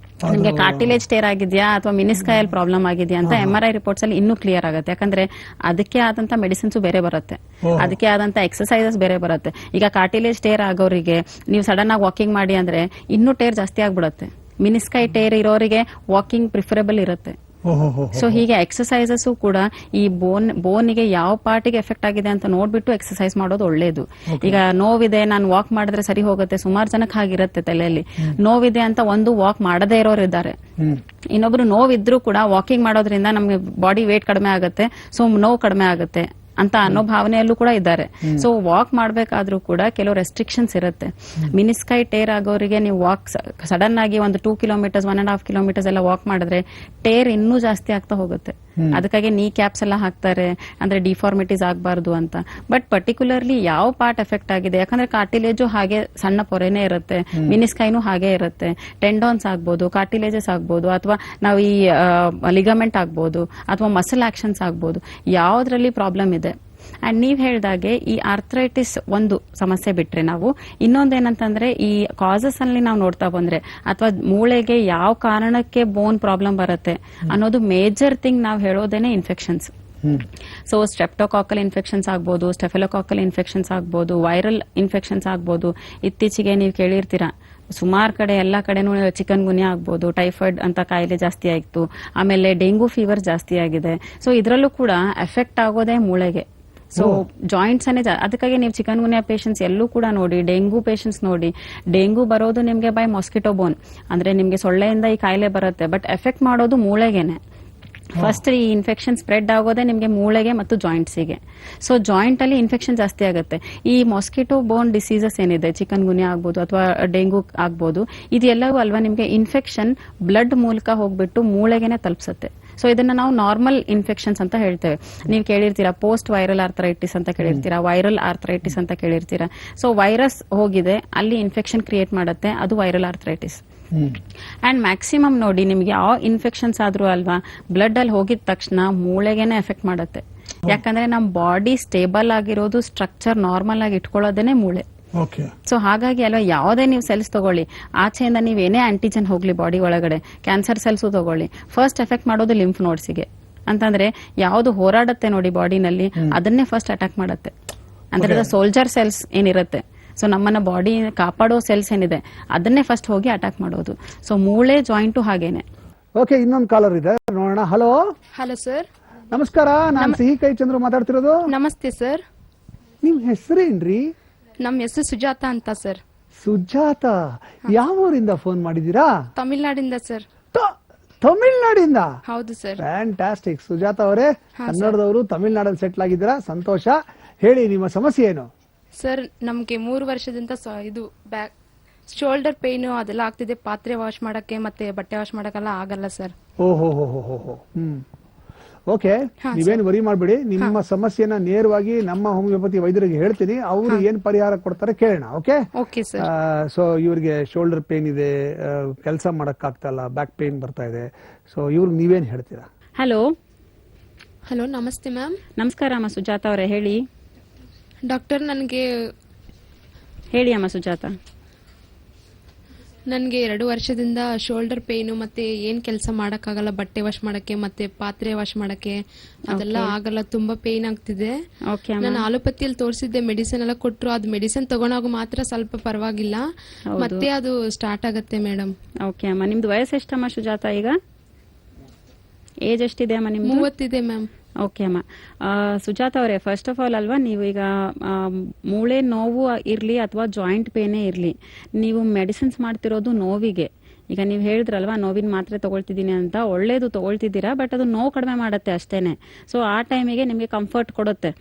ನಿಮ್ಗೆ ಕಾರ್ಟಿಲೇಜ್ ಟೇರ್ ಆಗಿದ್ಯಾ ಅಥವಾ ಮಿನಿಸ್ಕೈಲ್ ಪ್ರಾಬ್ಲಮ್ ಆಗಿದ್ಯಾ ಅಂತ. MRI ರಿಪೋರ್ಟ್ಸ್ ಅಲ್ಲಿ ಇನ್ನೂ ಕ್ಲಿಯರ್ ಆಗುತ್ತೆ. ಯಾಕಂದ್ರೆ ಅದಕ್ಕೆ ಆದಂತ ಮೆಡಿಸಿನ್ಸ್ ಬೇರೆ ಬರುತ್ತೆ, ಅದಕ್ಕೆ ಆದಂತ ಎಕ್ಸರ್ಸೈಸಸ್ ಬೇರೆ ಬರುತ್ತೆ. ಈಗ ಕಾರ್ಟಿಲೇಜ್ ಟೇರ್ ಆಗೋರಿಗೆ ನೀವು ಸಡನ್ ಆಗಿ ವಾಕಿಂಗ್ ಮಾಡಿ ಅಂದ್ರೆ ಇನ್ನೂ ಟೇರ್ ಜಾಸ್ತಿ ಆಗ್ಬಿಡುತ್ತೆ. ಮಿನಿಸ್ಕೈ ಟೇರ್ ಇರೋರಿಗೆ ವಾಕಿಂಗ್ ಪ್ರಿಫರಬಲ್ ಇರುತ್ತೆ. ಸೊ ಹೀಗೆ ಎಕ್ಸರ್ಸೈಸಸ್ ಕೂಡ ಈ ಬೋನಿಗೆ ಯಾವ ಪಾರ್ಟಿಗೆ ಎಫೆಕ್ಟ್ ಆಗಿದೆ ಅಂತ ನೋಡ್ಬಿಟ್ಟು ಎಕ್ಸರ್ಸೈಸ್ ಮಾಡೋದು ಒಳ್ಳೇದು. ಈಗ ನೋವಿದೆ, ನಾನು ವಾಕ್ ಮಾಡಿದ್ರೆ ಸರಿ ಹೋಗುತ್ತೆ, ಸುಮಾರು ಜನಕ್ಕೆ ಹಾಗಿರುತ್ತೆ ತಲೆಯಲ್ಲಿ. ನೋವಿದೆ ಅಂತ ಒಂದು ವಾಕ್ ಮಾಡದೇ ಇರೋರು ಇದ್ದಾರೆ, ಇನ್ನೊಬ್ರು ನೋವಿದ್ರು ಕೂಡ ವಾಕಿಂಗ್ ಮಾಡೋದ್ರಿಂದ ನಮ್ಗೆ ಬಾಡಿ ವೇಟ್ ಕಡಿಮೆ ಆಗುತ್ತೆ, ಸೊ ನೋವು ಕಡಿಮೆ ಆಗುತ್ತೆ ಅಂತ ಅನ್ನೋ ಭಾವನೆಯಲ್ಲೂ ಕೂಡ ಇದ್ದಾರೆ. ಸೊ ವಾಕ್ ಮಾಡ್ಬೇಕಾದ್ರೂ ಕೂಡ ಕೆಲವು ರೆಸ್ಟ್ರಿಕ್ಷನ್ಸ್ ಇರುತ್ತೆ. ಮಿನಿಸ್ಕೈ ಟೇರ್ ಆಗೋರಿಗೆ ನೀವು ವಾಕ್ ಸಡನ್ ಆಗಿ ಒಂದು 2 ಕಿಲೋಮೀಟರ್ಸ್ 1.5 ಕಿಲೋಮೀಟರ್ಸ್ ಎಲ್ಲ ವಾಕ್ ಮಾಡಿದ್ರೆ ಟೇರ್ ಇನ್ನೂ ಜಾಸ್ತಿ ಆಗ್ತಾ ಹೋಗುತ್ತೆ. ಅದಕ್ಕಾಗಿ ನೀ ಕ್ಯಾಪ್ಸ್ ಎಲ್ಲ ಹಾಕ್ತಾರೆ, ಅಂದ್ರೆ ಡಿಫಾರ್ಮಿಟೀಸ್ ಆಗಬಾರ್ದು ಅಂತ. ಬಟ್ ಪರ್ಟಿಕ್ಯುಲರ್ಲಿ ಯಾವ ಪಾರ್ಟ್ ಎಫೆಕ್ಟ್ ಆಗಿದೆ, ಯಾಕಂದ್ರೆ ಕಾರ್ಟಿಲೇಜು ಹಾಗೆ ಸಣ್ಣ ಪೊರೆನೇ ಇರುತ್ತೆ, ಮಿನಿಸ್ಕೈನು ಹಾಗೆ ಇರುತ್ತೆ, ಟೆಂಡಾನ್ಸ್ ಆಗ್ಬೋದು, ಕಾರ್ಟಿಲೇಜಸ್ ಆಗ್ಬೋದು, ಅಥವಾ ನಾವು ಈ ಲಿಗಮೆಂಟ್ ಆಗ್ಬೋದು, ಅಥವಾ ಮಸಲ್ ಆಕ್ಷನ್ಸ್ ಆಗ್ಬೋದು, ಯಾವ್ದ್ರಲ್ಲಿ ಪ್ರಾಬ್ಲಮ್ ಇದೆ. ಅಂಡ್ ನೀವ್ ಹೇಳ್ದಾಗೆ ಈ ಆರ್ಥರೈಟಿಸ್ ಒಂದು ಸಮಸ್ಯೆ ಬಿಟ್ರೆ ನಾವು ಇನ್ನೊಂದೇನಂತಂದ್ರೆ ಈ ಕಾಸಸ್ ಅಲ್ಲಿ ನಾವು ನೋಡ್ತಾ ಬಂದ್ರೆ ಅಥವಾ ಮೂಳೆಗೆ ಯಾವ ಕಾರಣಕ್ಕೆ ಬೋನ್ ಪ್ರಾಬ್ಲಮ್ ಬರುತ್ತೆ ಅನ್ನೋದು ಮೇಜರ್ ಥಿಂಗ್ ನಾವು ಹೇಳೋದೇನೆ ಇನ್ಫೆಕ್ಷನ್ಸ್. ಸೊ ಸ್ಟ್ರೆಪ್ಟೋಕಾಕಲ್ ಇನ್ಫೆಕ್ಷನ್ಸ್ ಆಗ್ಬೋದು, ಸ್ಟೆಫೆಲೋಕಾಕಲ್ ಇನ್ಫೆಕ್ಷನ್ಸ್ ಆಗ್ಬೋದು, ವೈರಲ್ ಇನ್ಫೆಕ್ಷನ್ಸ್ ಆಗ್ಬೋದು. ಇತ್ತೀಚೆಗೆ ನೀವು ಕೇಳಿರ್ತೀರಾ ಸುಮಾರು ಕಡೆ ಎಲ್ಲಾ ಕಡೆನೂ ಚಿಕನ್ ಗುನ್ಯಾ ಆಗ್ಬೋದು, ಟೈಫಾಯ್ಡ್ ಅಂತ ಕಾಯಿಲೆ ಜಾಸ್ತಿ ಆಯ್ತು, ಆಮೇಲೆ ಡೆಂಗು ಫೀವರ್ ಜಾಸ್ತಿ ಆಗಿದೆ. ಸೊ ಇದರಲ್ಲೂ ಕೂಡ ಎಫೆಕ್ಟ್ ಆಗೋದೇ ಮೂಳೆಗೆ. ಸೊ ಜಾಯಿಂಟ್ಸ್ ಅನ್ನೇ ಅದಕ್ಕಾಗಿ ನೀವು ಚಿಕನ್ ಗುನ್ಯಾ ಪೇಷಂಟ್ಸ್ ಎಲ್ಲೂ ಕೂಡ ನೋಡಿ, ಡೆಂಗು ಪೇಷಂಟ್ಸ್ ನೋಡಿ, ಡೆಂಗು ಬರೋದು ನಿಮ್ಗೆ ಬೈ ಮಾಸ್ಕಿಟೋ ಬೋನ್, ಅಂದ್ರೆ ನಿಮ್ಗೆ ಸೊಳ್ಳೆಯಿಂದ ಈ ಕಾಯಿಲೆ ಬರುತ್ತೆ, ಬಟ್ ಎಫೆಕ್ಟ್ ಮಾಡೋದು ಮೂಳೆಗೆನೆ. ಫಸ್ಟ್ ಈ ಇನ್ಫೆಕ್ಷನ್ ಸ್ಪ್ರೆಡ್ ಆಗೋದೇ ನಿಮ್ಗೆ ಮೂಳೆಗೆ ಮತ್ತು ಜಾಯಿಂಟ್ಸಿಗೆ. ಸೊ ಜಾಯಿಂಟ್ ಅಲ್ಲಿ ಇನ್ಫೆಕ್ಷನ್ ಜಾಸ್ತಿ ಆಗುತ್ತೆ. ಈ ಮಾಸ್ಕಿಟೋ ಬೋನ್ ಡಿಸೀಸಸ್ ಏನಿದೆ, ಚಿಕನ್ ಗುನ್ಯಾ ಆಗ್ಬೋದು ಅಥವಾ ಡೆಂಗು ಆಗ್ಬೋದು, ಇದೆಲ್ಲವೂ ಅಲ್ವಾ ನಿಮ್ಗೆ ಇನ್ಫೆಕ್ಷನ್ ಬ್ಲಡ್ ಮೂಲಕ ಹೋಗ್ಬಿಟ್ಟು ಮೂಳೆಗೆನೆ ತಲುಪಿಸುತ್ತೆ. ಸೊ ಇದನ್ನ ನಾವು ನಾರ್ಮಲ್ ಇನ್ಫೆಕ್ಷನ್ಸ್ ಅಂತ ಹೇಳ್ತೇವೆ. ನೀವು ಕೇಳಿರ್ತೀರಾ ಪೋಸ್ಟ್ ವೈರಲ್ ಆರ್ಥರೈಟಿಸ್ ಅಂತ ಕೇಳಿರ್ತೀರಾ, ವೈರಲ್ ಆರ್ಥರೈಟಿಸ್ ಅಂತ ಕೇಳಿರ್ತೀರಾ. ಸೊ ವೈರಸ್ ಹೋಗಿದೆ ಅಲ್ಲಿ ಇನ್ಫೆಕ್ಷನ್ ಕ್ರಿಯೇಟ್ ಮಾಡುತ್ತೆ, ಅದು ವೈರಲ್ ಆರ್ಥರೈಟಿಸ್. ಅಂಡ್ ಮ್ಯಾಕ್ಸಿಮಮ್ ನೋಡಿ ನಿಮ್ಗೆ ಯಾವ ಇನ್ಫೆಕ್ಷನ್ಸ್ ಆದ್ರೂ ಅಲ್ವಾ ಬ್ಲಡ್ ಅಲ್ಲಿ ಹೋಗಿದ ತಕ್ಷಣ ಮೂಳೆಗೆನೆ ಎಫೆಕ್ಟ್ ಮಾಡುತ್ತೆ. ಯಾಕಂದ್ರೆ ನಮ್ ಬಾಡಿ ಸ್ಟೇಬಲ್ ಆಗಿರೋದು, ಸ್ಟ್ರಕ್ಚರ್ ನಾರ್ಮಲ್ ಆಗಿ ಇಟ್ಕೊಳ್ಳೋದೇನೆ ಮೂಳೆ. ಸೊ ಹಾಗಾಗಿ ಅಲ್ವಾ ಯಾವುದೇ ನೀವು ಸೆಲ್ಸ್ ತಗೊಳ್ಳಿ, ಆಚೆಯಿಂದ ನೀವೇನೇ ಆಂಟಿಜನ್ ಹೋಗ್ಲಿ ಬಾಡಿ ಒಳಗಡೆ, ಕ್ಯಾನ್ಸರ್ ಸೆಲ್ಸ್ ತಗೊಳ್ಳಿ, ಫಸ್ಟ್ ಎಫೆಕ್ಟ್ ಮಾಡೋದು ಲಿಂಫ್ ನೋಡ್ಸಿಗೆ. ಅಂತಂದ್ರೆ ಯಾವ್ದು ಹೋರಾಡುತ್ತೆ ನೋಡಿ ಬಾಡಿನಲ್ಲಿ ಅದನ್ನೇ ಫಸ್ಟ್ ಅಟ್ಯಾಕ್ ಮಾಡುತ್ತೆ. ಅಂದ್ರೆ ಸೋಲ್ಜರ್ ಸೆಲ್ಸ್ ಏನಿರುತ್ತೆ, ಸೊ ನಮ್ಮನ್ನ ಬಾಡಿ ಕಾಪಾಡೋ ಸೆಲ್ಸ್ ಏನಿದೆ ಅದನ್ನೇ ಫಸ್ಟ್ ಹೋಗಿ ಅಟ್ಯಾಕ್ ಮಾಡೋದು. ಸೊ ಮೂಳೆ ಜಾಯಿಂಟು ಹಾಗೇನೆ. ಓಕೆ, ಇನ್ನೊಂದು ಕಾಲರ್ ಇದೆ ನೋಡೋಣ. ಹಲೋ. ಹಲೋ ಸರ್, ನಮಸ್ಕಾರ. ನಾನು ಸಿಹಿ ಕೈ ಚಂದ್ರು ಮಾತಾಡ್ತಿರೋದು. ನಮಸ್ತೆ ಸರ್. ನಿಮ್ ಹೆಸರೇನ್ರಿ? ನಮ್ಮ ಹೆಸರು ಸುಜಾತ ಅಂತ ಸರ್. ಸುಜಾತ, ಯಾವ ಊರಿಂದ ಫೋನ್ ಮಾಡಿದೀರಾ? ತಮಿಳ್ನಾಡಿಂದ ಸರ್. ತಮಿಳ್ನಾಡಿಂದ? ಹೌದು ಸರ್. ಫ್ಯಾಂಟಾಸ್ಟಿಕ್. ಸುಜಾತ ಅವರೇ, ಕನ್ನಡದವರು ತಮಿಳ್ನಾಡಲ್ಲಿ ಸೆಟ್ಲ್ ಆಗಿದ್ದೀರಾ, ಸಂತೋಷ. ಹೇಳಿ ನಿಮ್ಮ ಸಮಸ್ಯೆ ಏನು? ಸರ್, ನಮ್ಗೆ 3 ವರ್ಷದಿಂದ ಇದು ಬ್ಯಾಕ್ ಶೋಲ್ಡರ್ ಪೇನ್ ಅದೆಲ್ಲ ಆಗ್ತಿದೆ. ಪಾತ್ರೆ ವಾಶ್ ಮಾಡಕ್ಕೆ ಮತ್ತೆ ಬಟ್ಟೆ ವಾಶ್ ಮಾಡಕ್ಕೆಲ್ಲ ಆಗಲ್ಲ ಸರ್. ಓಹೋ. ಓಕೆ, ನೀವೇನು ವರಿ ಮಾಡಬೇಡಿ. ನಿಮ್ಮ ಸಮಸ್ಯೆನ ನೇರವಾಗಿ ನಮ್ಮ ಹೋಮಿಯೋಪತಿ ವೈದ್ಯರಿಗೆ ಹೇಳ್ತೀನಿ, ಅವರು ಏನ್ ಪರಿಹಾರ ಕೊಡ್ತಾರೆ ಕೇಳೋಣ. Okay sir. ಸೊ ಇವ್ರಿಗೆ ಶೋಲ್ಡರ್ ಪೇನ್ ಇದೆ, ಕೆಲಸ ಮಾಡಕ್ ಆಗ್ತಾ ಇಲ್ಲ, ಬ್ಯಾಕ್ ಪೇನ್ ಬರ್ತಾ ಇದೆ. ಸೊ ಇವ್ರಿಗೆ ನೀವೇನ್ ಹೇಳ್ತೀರಾ? ಹಲೋ. ಹಲೋ, ನಮಸ್ತೆ ಮ್ಯಾಮ್. ನಮಸ್ಕಾರ ಅಮ್ಮ ಸುಜಾತ ಅವರೇ, ಹೇಳಿ. ಡಾಕ್ಟರ್, ನನಗೆ ಹೇಳಿ ಅಮ್ಮ ಸುಜಾತ. ನನ್ಗೆ 2 ವರ್ಷದಿಂದ ಶೋಲ್ಡರ್ ಪೇನು ಮತ್ತೆ ಏನ್ ಕೆಲಸ ಮಾಡಕ್ಕಾಗಲ್ಲ, ಬಟ್ಟೆ ವಾಶ್ ಮಾಡಕ್ಕೆ ಮತ್ತೆ ಪಾತ್ರೆ ವಾಶ್ ಮಾಡಕ್ಕೆ ಅದೆಲ್ಲ ಆಗಲ್ಲ, ತುಂಬಾ ಪೇನ್ ಆಗ್ತಿದೆ. ಓಕೆ ನಾನು ಆಲೋಪತಿಯಲ್ಲಿ ತೋರಿಸಿದ್ದೆ, ಮೆಡಿಸಿನ್ ಎಲ್ಲ ಕೊಟ್ರು. ಅದು ಮೆಡಿಸಿನ್ ತಗೊಂಡಾಗ ಮಾತ್ರ ಸ್ವಲ್ಪ ಪರವಾಗಿಲ್ಲ, ಮತ್ತೆ ಅದು ಸ್ಟಾರ್ಟ್ ಆಗತ್ತೆ ಮೇಡಮ್. ಓಕೆ ಅಮ್ಮ, ನಿಮ್ದು ವಯಸ್ಸು ಎಷ್ಟಮ್ಮ ಸುಜಾತ? ಈಗ ಏಜ್ ಎಷ್ಟಿದೆ ಅಮ್ಮ ನಿಮ್ದು? 30 ಮ್ಯಾಮ್. ಓಕೆ ಅಮ್ಮ. ಸುಜಾತ ಅವರೇ, ಫಸ್ಟ್ ಆಫ್ ಆಲ್ ಅಲ್ವಾ, ನೀವು ಈಗ ಮೂಳೆ ನೋವು ಇರ್ಲಿ ಅಥವಾ ಜಾಯಿಂಟ್ ಪೇನೇ ಇರ್ಲಿ, ನೀವು ಮೆಡಿಸಿನ್ಸ್ ಮಾಡ್ತಿರೋದು ನೋವಿಗೆ. ಈಗ ನೀವು ಹೇಳಿದ್ರಲ್ವಾ ನೋವಿನ ಮಾತ್ರೆ ತಗೊಳ್ತಿದ್ದೀನಿ ಅಂತ, ಒಳ್ಳೇದು ತಗೊಳ್ತಿದ್ದೀರಾ, ಬಟ್ ಅದು ನೋವು ಕಡಿಮೆ ಮಾಡುತ್ತೆ ಅಷ್ಟೇನೆ. ಸೊ ಆ ಟೈಮಿಗೆ ನಿಮಗೆ ಕಂಫರ್ಟ್ ಕೊಡುತ್ತೆ,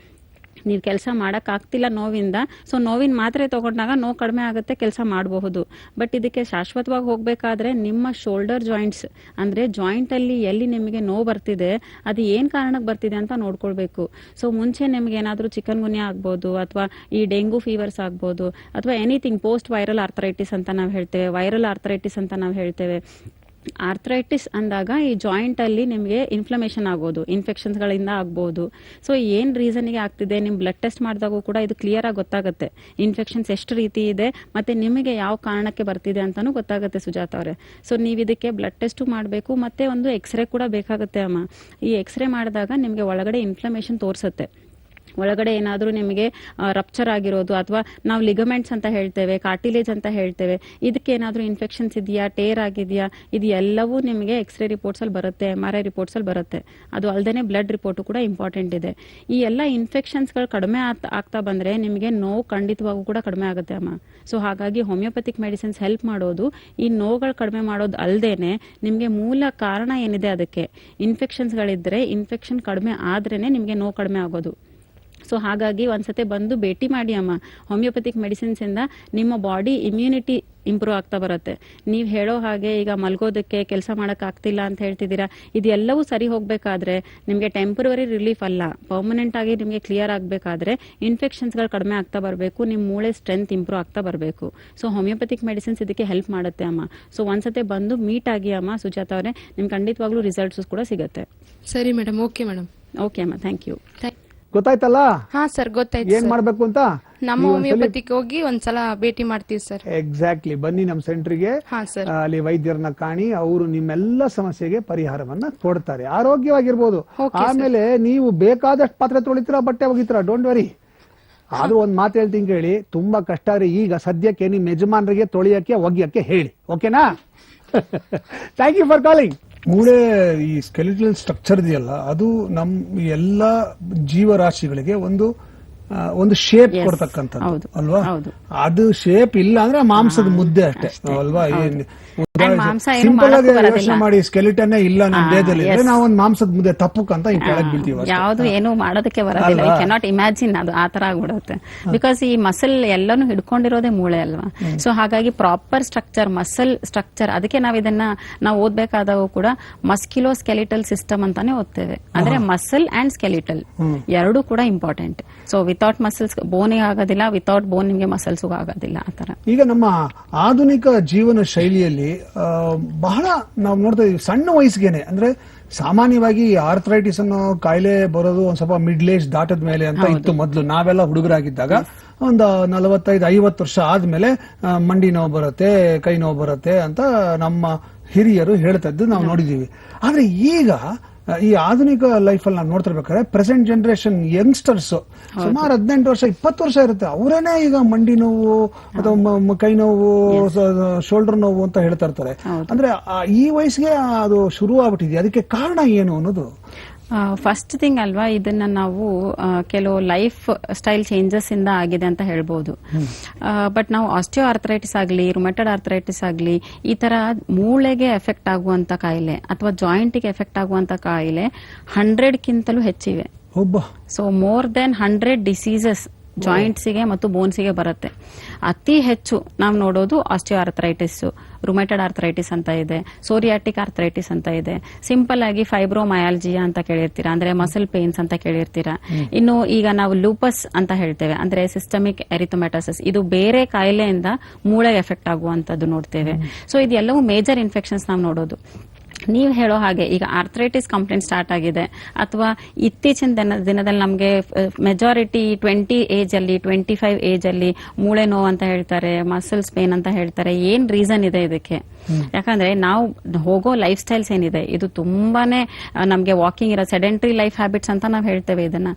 ನೀವು ಕೆಲಸ ಮಾಡೋಕ್ಕಾಗ್ತಿಲ್ಲ ನೋವಿಂದ. ಸೊ ನೋವಿನ ಮಾತ್ರೆ ತಗೊಂಡಾಗ ನೋವು ಕಡಿಮೆ ಆಗುತ್ತೆ, ಕೆಲಸ ಮಾಡಬಹುದು. ಬಟ್ ಇದಕ್ಕೆ ಶಾಶ್ವತವಾಗಿ ಹೋಗಬೇಕಾದ್ರೆ ನಿಮ್ಮ ಶೋಲ್ಡರ್ ಜಾಯಿಂಟ್ಸ್, ಅಂದರೆ ಜಾಯಿಂಟಲ್ಲಿ ಎಲ್ಲಿ ನಿಮಗೆ ನೋವು ಬರ್ತಿದೆ, ಅದು ಏನು ಕಾರಣಕ್ಕೆ ಬರ್ತಿದೆ ಅಂತ ನೋಡ್ಕೊಳ್ಬೇಕು. ಸೊ ಮುಂಚೆ ನಿಮ್ಗೆ ಏನಾದರೂ ಚಿಕನ್ ಗುನ್ಯಾ ಆಗ್ಬೋದು, ಅಥವಾ ಈ ಡೆಂಗು ಫೀವರ್ಸ್ ಆಗ್ಬೋದು, ಅಥವಾ ಎನಿಥಿಂಗ್ ಪೋಸ್ಟ್ ವೈರಲ್ ಆರ್ಥರೈಟಿಸ್ ಅಂತ ನಾವು ಹೇಳ್ತೇವೆ, ವೈರಲ್ ಆರ್ಥರೈಟಿಸ್ ಅಂತ ನಾವು ಹೇಳ್ತೇವೆ. ಆರ್ಥರೈಟಿಸ್ ಅಂದಾಗ ಈ ಜಾಯಿಂಟ್ ಅಲ್ಲಿ ನಿಮಗೆ ಇನ್ಫ್ಲಮೇಷನ್ ಆಗೋದು, ಇನ್ಫೆಕ್ಷನ್ಸ್ ಗಳಿಂದ ಆಗ್ಬಹುದು. ಸೊ ಏನ್ ರೀಸನ್ಗೆ ಆಗ್ತಿದೆ, ನಿಮ್ ಬ್ಲಡ್ ಟೆಸ್ಟ್ ಮಾಡಿದಾಗೂ ಕೂಡ ಇದು ಕ್ಲಿಯರ್ ಆಗಿ ಗೊತ್ತಾಗುತ್ತೆ, ಇನ್ಫೆಕ್ಷನ್ಸ್ ಎಷ್ಟು ರೀತಿ ಇದೆ ಮತ್ತೆ ನಿಮಗೆ ಯಾವ ಕಾರಣಕ್ಕೆ ಬರ್ತಿದೆ ಅಂತಾನು ಗೊತ್ತಾಗುತ್ತೆ ಸುಜಾತ ಅವರೇ. ಸೊ ನೀವು ಇದಕ್ಕೆ ಬ್ಲಡ್ ಟೆಸ್ಟ್ ಮಾಡಬೇಕು, ಮತ್ತೆ ಒಂದು ಎಕ್ಸ್ರೇ ಕೂಡ ಬೇಕಾಗುತ್ತೆ ಅಮ್ಮ. ಈ ಎಕ್ಸ್ರೇ ಮಾಡಿದಾಗ ನಿಮಗೆ ಒಳಗಡೆ ಇನ್ಫ್ಲಮೇಷನ್ ತೋರಿಸುತ್ತೆ, ಒಳಗಡೆ ಏನಾದರೂ ನಿಮಗೆ ರಪ್ಚರ್ ಆಗಿರೋದು, ಅಥವಾ ನಾವು ಲಿಗಮೆಂಟ್ಸ್ ಅಂತ ಹೇಳ್ತೇವೆ, ಕಾರ್ಟಿಲೇಜ್ ಅಂತ ಹೇಳ್ತೇವೆ, ಇದಕ್ಕೆ ಏನಾದರೂ ಇನ್ಫೆಕ್ಷನ್ಸ್ ಇದೆಯಾ, ಟೇರ್ ಆಗಿದೆಯಾ, ಇದು ಎಲ್ಲವೂ ನಿಮಗೆ ಎಕ್ಸ್ರೇ ರಿಪೋರ್ಟ್ಸ್ ಅಲ್ಲಿ ಬರುತ್ತೆ, MRI ರಿಪೋರ್ಟ್ಸ್ ಅಲ್ಲಿ ಬರುತ್ತೆ. ಅದು ಅಲ್ಲದೆ ಬ್ಲಡ್ ರಿಪೋರ್ಟ್ ಕೂಡ ಇಂಪಾರ್ಟೆಂಟ್ ಇದೆ. ಈ ಎಲ್ಲ ಇನ್ಫೆಕ್ಷನ್ಸ್ಗಳು ಕಡಿಮೆ ಆಗ್ತಾ ಬಂದ್ರೆ ನಿಮಗೆ ನೋವು ಖಂಡಿತವಾಗೂ ಕೂಡ ಕಡಿಮೆ ಆಗುತ್ತೆ ಅಮ್ಮ. ಸೊ ಹಾಗಾಗಿ ಹೋಮಿಯೋಪತಿಕ್ ಮೆಡಿಸಿನ್ಸ್ ಹೆಲ್ಪ್ ಮಾಡೋದು ಈ ನೋವುಗಳು ಕಡಿಮೆ ಮಾಡೋದು ಅಲ್ಲದೇನೆ, ನಿಮಗೆ ಮೂಲ ಕಾರಣ ಏನಿದೆ ಅದಕ್ಕೆ ಇನ್ಫೆಕ್ಷನ್ಸ್ಗಳಿದ್ರೆ, ಇನ್ಫೆಕ್ಷನ್ ಕಡಿಮೆ ಆದ್ರೇನೆ ನಿಮಗೆ ನೋವು ಕಡಿಮೆ ಆಗೋದು. ಸೊ ಹಾಗಾಗಿ ಒಂದ್ಸತಿ ಬಂದು ಭೇಟಿ ಮಾಡಿ ಅಮ್ಮ. ಹೋಮಿಯೋಪತಿಕ್ ಮೆಡಿಸಿನ್ಸ್ ಇಂದ ನಿಮ್ಮ ಬಾಡಿ ಇಮ್ಯುನಿಟಿ ಇಂಪ್ರೂವ್ ಆಗ್ತಾ ಬರುತ್ತೆ. ನೀವು ಹೇಳೋ ಹಾಗೆ ಈಗ ಮಲ್ಗೋದಕ್ಕೆ, ಕೆಲಸ ಮಾಡಕ್ ಆಗ್ತಿಲ್ಲ ಅಂತ ಹೇಳ್ತಿದ್ದೀರಾ, ಇದೆಲ್ಲವೂ ಸರಿ ಹೋಗ್ಬೇಕಾದ್ರೆ ನಿಮಗೆ ಟೆಂಪರರಿ ರಿಲೀಫ್ ಅಲ್ಲ, ಪರ್ಮನೆಂಟ್ ಆಗಿ ನಿಮಗೆ ಕ್ಲಿಯರ್ ಆಗ್ಬೇಕಾದ್ರೆ ಇನ್ಫೆಕ್ಷನ್ಸ್ಗಳು ಕಡಿಮೆ ಆಗ್ತಾ ಬರಬೇಕು, ನಿಮ್ಮ ಮೂಳೆ ಸ್ಟ್ರೆಂತ್ ಇಂಪ್ರೂವ್ ಆಗ್ತಾ ಬರಬೇಕು. ಸೊ ಹೋಮಿಯೋಪತಿಕ್ ಮೆಡಿಸಿನ್ಸ್ ಇದಕ್ಕೆ ಹೆಲ್ಪ್ ಮಾಡುತ್ತೆ ಅಮ್ಮ. ಸೊ ಒಂದ್ಸತಿ ಬಂದು ಮೀಟ್ ಆಗಿ ಅಮ್ಮ ಸುಜಾತ ಅವರೇ, ನಿಮ್ಗೆ ಖಂಡಿತವಾಗ್ಲೂ ರಿಸಲ್ಟ್ಸ್ ಕೂಡ ಸಿಗುತ್ತೆ. ಸರಿ ಮೇಡಮ್. Okay madam. ಓಕೆ ಅಮ್ಮ, ಥ್ಯಾಂಕ್ ಯು. ಗೊತ್ತಾಯ್ತಲ್ಲ ಹಾ ಸರ್, ಗೊತ್ತಾಯ್ತು. ಏನ್ ಮಾಡ್ಬೇಕು ಅಂತ? ನಮ್ಮ ಹೋಮಿಯೋಪತಿಗೆ ಹೋಗಿ ಒಂದ್ಸಲ ಭೇಟಿ ಮಾಡ್ತೀವಿ ಸರ್. ಎಕ್ಸಾಕ್ಟ್ಲಿ, ಬನ್ನಿ ನಮ್ಮ ಸೆಂಟರ್ಗೆ, ಅಲ್ಲಿ ವೈದ್ಯರನ್ನ ಕಾಣಿ, ಅವರು ನಿಮ್ಮೆಲ್ಲ ಸಮಸ್ಯೆಗೆ ಪರಿಹಾರವನ್ನ ಕೊಡ್ತಾರೆ, ಆರೋಗ್ಯವಾಗಿರ್ಬೋದು. ಆಮೇಲೆ ನೀವು ಬೇಕಾದಷ್ಟು ಪಾತ್ರೆ ತೊಳಿತೀರಾ, ಬಟ್ಟೆ ಒಗಿತೀರಾ, ಡೋಂಟ್ ವರಿ. ಆದ್ರೂ ಒಂದ್ ಮಾತು ಹೇಳ್ತೀನಿ ಕೇಳಿ, ತುಂಬಾ ಕಷ್ಟ ರೀ. ಈಗ ಸದ್ಯಕ್ಕೆ ನಿಮ್ ಯಜಮಾನರಿಗೆ ತೊಳಿಯಕ್ಕೆ ಒಗಿಯಕ್ಕೆ ಹೇಳಿ, ಓಕೆನಾ? Thank you for calling. ಮೂಳೆ ಈ ಸ್ಕೆಲಿಟಲ್ ಸ್ಟ್ರಕ್ಚರ್ ಇದೆಯಲ್ಲ, ಅದು ನಮ್ ಎಲ್ಲಾ ಜೀವರಾಶಿಗಳಿಗೆ ಒಂದು ಶೇಪ್ ಕೊಡ್ತಕ್ಕಂಥದ್ದು ಅಲ್ವಾ? ಅದು ಶೇಪ್ ಇಲ್ಲ ಅಂದ್ರೆ ಮಾಂಸದ ಮುದ್ದೆ ಅಷ್ಟೇ ಅಲ್ವಾ? ಸಿಂಪಲ್ ಆಗಿ ಯೋಚನೆ ಮಾಡಿ, ಸ್ಕೆಲಿಟನ್ ಇಲ್ಲ ನಮ್ಮ ದೇಹದಲ್ಲಿ, ನಾವು ಒಂದು ಮಾಂಸದ ಮುದ್ದೆ ತಪ್ಪಕ್ಕಂತ ಈ ಕೆಳಗೆ ಬೀಳ್ತೀವಿ. ಯಾವ್ದು ಏನು ಮಾಡೋದಕ್ಕೆ ಬರೋದಿಲ್ಲ, ವಿ ಕ್ಯಾನಾಟ್ ಇಮ್ಯಾಜಿನ್, ಅದು ಆತರ ಆಗ್ಬಿಡುತ್ತೆ. ಬಿಕಾಸ್ ಈ ಮಸಲ್ ಎಲ್ಲಾನು ಹಿಡ್ಕೊಂಡಿರೋದೇ ಮೂಳೆ ಅಲ್ವಾ? ಸೊ ಹಾಗಾಗಿ ಪ್ರಾಪರ್ ಸ್ಟ್ರಕ್ಚರ್, ಮಸಲ್ ಸ್ಟ್ರಕ್ಚರ್, ಅದಕ್ಕೆ ನಾವು ಇದನ್ನ ಓದ್ಬೇಕಾದಾಗ ಕೂಡ ಮಸ್ಕ್ಯುಲೋ ಸ್ಕೆಲಿಟಲ್ ಸಿಸ್ಟಮ್ ಅಂತಾನೆ ಓದ್ತೇವೆ. ಅಂದ್ರೆ ಮಸಲ್ ಅಂಡ್ ಸ್ಕೆಲಿಟಲ್ ಎರಡೂ ಕೂಡ ಇಂಪಾರ್ಟೆಂಟ್. ಸೊ ವಿತೌಟ್ ಮಸಲ್ಸ್ ಬೋನಿಗೆ ಆಗೋದಿಲ್ಲ, ವಿತೌಟ್ ಬೋನ್ ನಿಮಗೆ ಮಸಲ್ಸ್ ಆಗೋದಿಲ್ಲ. ಆತರ ಈಗ ನಮ್ಮ ಆಧುನಿಕ ಜೀವನ ಶೈಲಿಯಲ್ಲಿ ಬಹಳ ನಾವು ನೋಡ್ತಾ ಇದೀವಿ, ಸಣ್ಣ ವಯಸ್ಸಿಗೆನೆ, ಅಂದ್ರೆ ಸಾಮಾನ್ಯವಾಗಿ ಆರ್ಥರೈಟಿಸ್ ಅನ್ನೋ ಕಾಯಿಲೆ ಬರೋದು ಒಂದ್ ಸ್ವಲ್ಪ ಮಿಡ್ಲ್ ಏಜ್ ದಾಟದ ಮೇಲೆ ಅಂತ ಇತ್ತು ಮೊದಲು. ನಾವೆಲ್ಲ ಹುಡುಗರಾಗಿದ್ದಾಗ ಒಂದು 45-50 ವರ್ಷ ಆದ್ಮೇಲೆ ಮಂಡಿ ನೋವು ಬರುತ್ತೆ, ಕೈ ನೋವು ಬರುತ್ತೆ ಅಂತ ನಮ್ಮ ಹಿರಿಯರು ಹೇಳ್ತದ್ದು ನಾವು ನೋಡಿದೀವಿ. ಆದ್ರೆ ಈಗ ಈ ಆಧುನಿಕ ಲೈಫ್ ಅಲ್ಲಿ ನಾವು ನೋಡ್ತಿರ್ಬೇಕಾದ್ರೆ ಪ್ರೆಸೆಂಟ್ ಜನರೇಷನ್ ಯಂಗ್ಸ್ಟರ್ಸ್ ಸುಮಾರು 18 ವರ್ಷ 20 ವರ್ಷ ಇರುತ್ತೆ, ಅವರೇನೆ ಈಗ ಮಂಡಿ ನೋವು ಅಥವಾ ಕೈ ನೋವು, ಶೋಲ್ಡರ್ ನೋವು ಅಂತ ಹೇಳ್ತಾ ಇರ್ತಾರೆ. ಅಂದ್ರೆ ಈ ವಯಸ್ಸಿಗೆ ಅದು ಶುರು ಆಗ್ಬಿಟ್ಟಿದೆ. ಅದಕ್ಕೆ ಕಾರಣ ಏನು ಅನ್ನೋದು ಫಸ್ಟ್ ಥಿಂಗ್ ಅಲ್ವಾ, ಇದನ್ನ ನಾವು ಕೆಲವು ಲೈಫ್ ಸ್ಟೈಲ್ ಚೇಂಜಸ್ ಇಂದ ಆಗಿದೆ ಅಂತ ಹೇಳ್ಬೋದು. ಬಟ್ ನಾವು ಆಸ್ಟಿಯೋ ಆರ್ಥರೈಟಿಸ್ ಆಗಲಿ, ರುಮೆಟೆಡ್ ಆರ್ಥರೈಟಿಸ್ ಆಗಲಿ, ಈ ತರ ಮೂಳೆಗೆ ಎಫೆಕ್ಟ್ ಆಗುವಂತ ಕಾಯಿಲೆ ಅಥವಾ ಜಾಯಿಂಟ್ಗೆ ಎಫೆಕ್ಟ್ ಆಗುವಂತ ಕಾಯಿಲೆ 100ಕ್ಕಿಂತಲೂ ಹೆಚ್ಚಿವೆ. ಸೊ ಮೋರ್ ದೆನ್ 100 ಡಿಸೀಸಸ್ ಜಾಯಿಂಟ್ಸಿಗೆ ಮತ್ತು ಬೋನ್ಸಿಗೆ ಬರುತ್ತೆ. ಅತಿ ಹೆಚ್ಚು ನಾವು ನೋಡೋದು ಆಸ್ಟಿಯೋ ಆರ್ಥರೈಟಿಸ್, ರುಮೆಟೆಡ್ ಆರ್ಥರೈಟಿಸ್ ಅಂತ ಇದೆ, ಸೋರಿಯಾಟಿಕ್ ಆರ್ಥರೈಟಿಸ್ ಅಂತ ಇದೆ, ಸಿಂಪಲ್ ಆಗಿ ಫೈಬ್ರೋಮಯಾಲ್ಜಿಯಾ ಅಂತ ಕೇಳಿರ್ತೀರಾ, ಅಂದ್ರೆ ಮಸಲ್ ಪೇನ್ಸ್ ಅಂತ ಕೇಳಿರ್ತೀರಾ. ಇನ್ನು ಈಗ ನಾವು ಲೂಪಸ್ ಅಂತ ಹೇಳ್ತೇವೆ, ಅಂದ್ರೆ ಸಿಸ್ಟಮಿಕ್ ಎರಿಥೊಮೆಟೋಸಿಸ್, ಇದು ಬೇರೆ ಕಾಯಿಲೆಯಿಂದ ಮೂಳೆಗೆ ಎಫೆಕ್ಟ್ ಆಗುವಂತದ್ದು ನೋಡ್ತೇವೆ. ಸೊ ಇದೆಲ್ಲವೂ ಮೇಜರ್ ಇನ್ಫೆಕ್ಷನ್ಸ್ ನಾವು ನೋಡೋದು. ನೀವು ಹೇಳೋ ಹಾಗೆ ಈಗ ಆರ್ಥ್ರೈಟಿಸ್ ಕಂಪ್ಲೇಂಟ್ ಸ್ಟಾರ್ಟ್ ಆಗಿದೆ ಅಥವಾ ಇತ್ತೀಚಿನ ದಿನದಲ್ಲಿ ನಮಗೆ ಮೆಜಾರಿಟಿ 20 ಏಜ್ ಅಲ್ಲಿ 25 ಏಜ್ ಅಲ್ಲಿ ಮೂಳೆ ನೋವು ಅಂತ ಹೇಳ್ತಾರೆ, ಮಸಲ್ಸ್ ಪೇನ್ ಅಂತ ಹೇಳ್ತಾರೆ. ಏನ್ ರೀಸನ್ ಇದೆ ಇದಕ್ಕೆ? ಯಾಕಂದ್ರೆ ನಾವು ಹೋಗೋ ಲೈಫ್ ಸ್ಟೈಲ್ಸ್ ಏನಿದೆ ಇದು ತುಂಬಾನೇ ನಮ್ಗೆ ವಾಕಿಂಗ್ ಇರೋ ಸೆಡೆಂಟರಿ ಲೈಫ್ ಹ್ಯಾಬಿಟ್ಸ್ ಅಂತ ನಾವು ಹೇಳ್ತೇವೆ.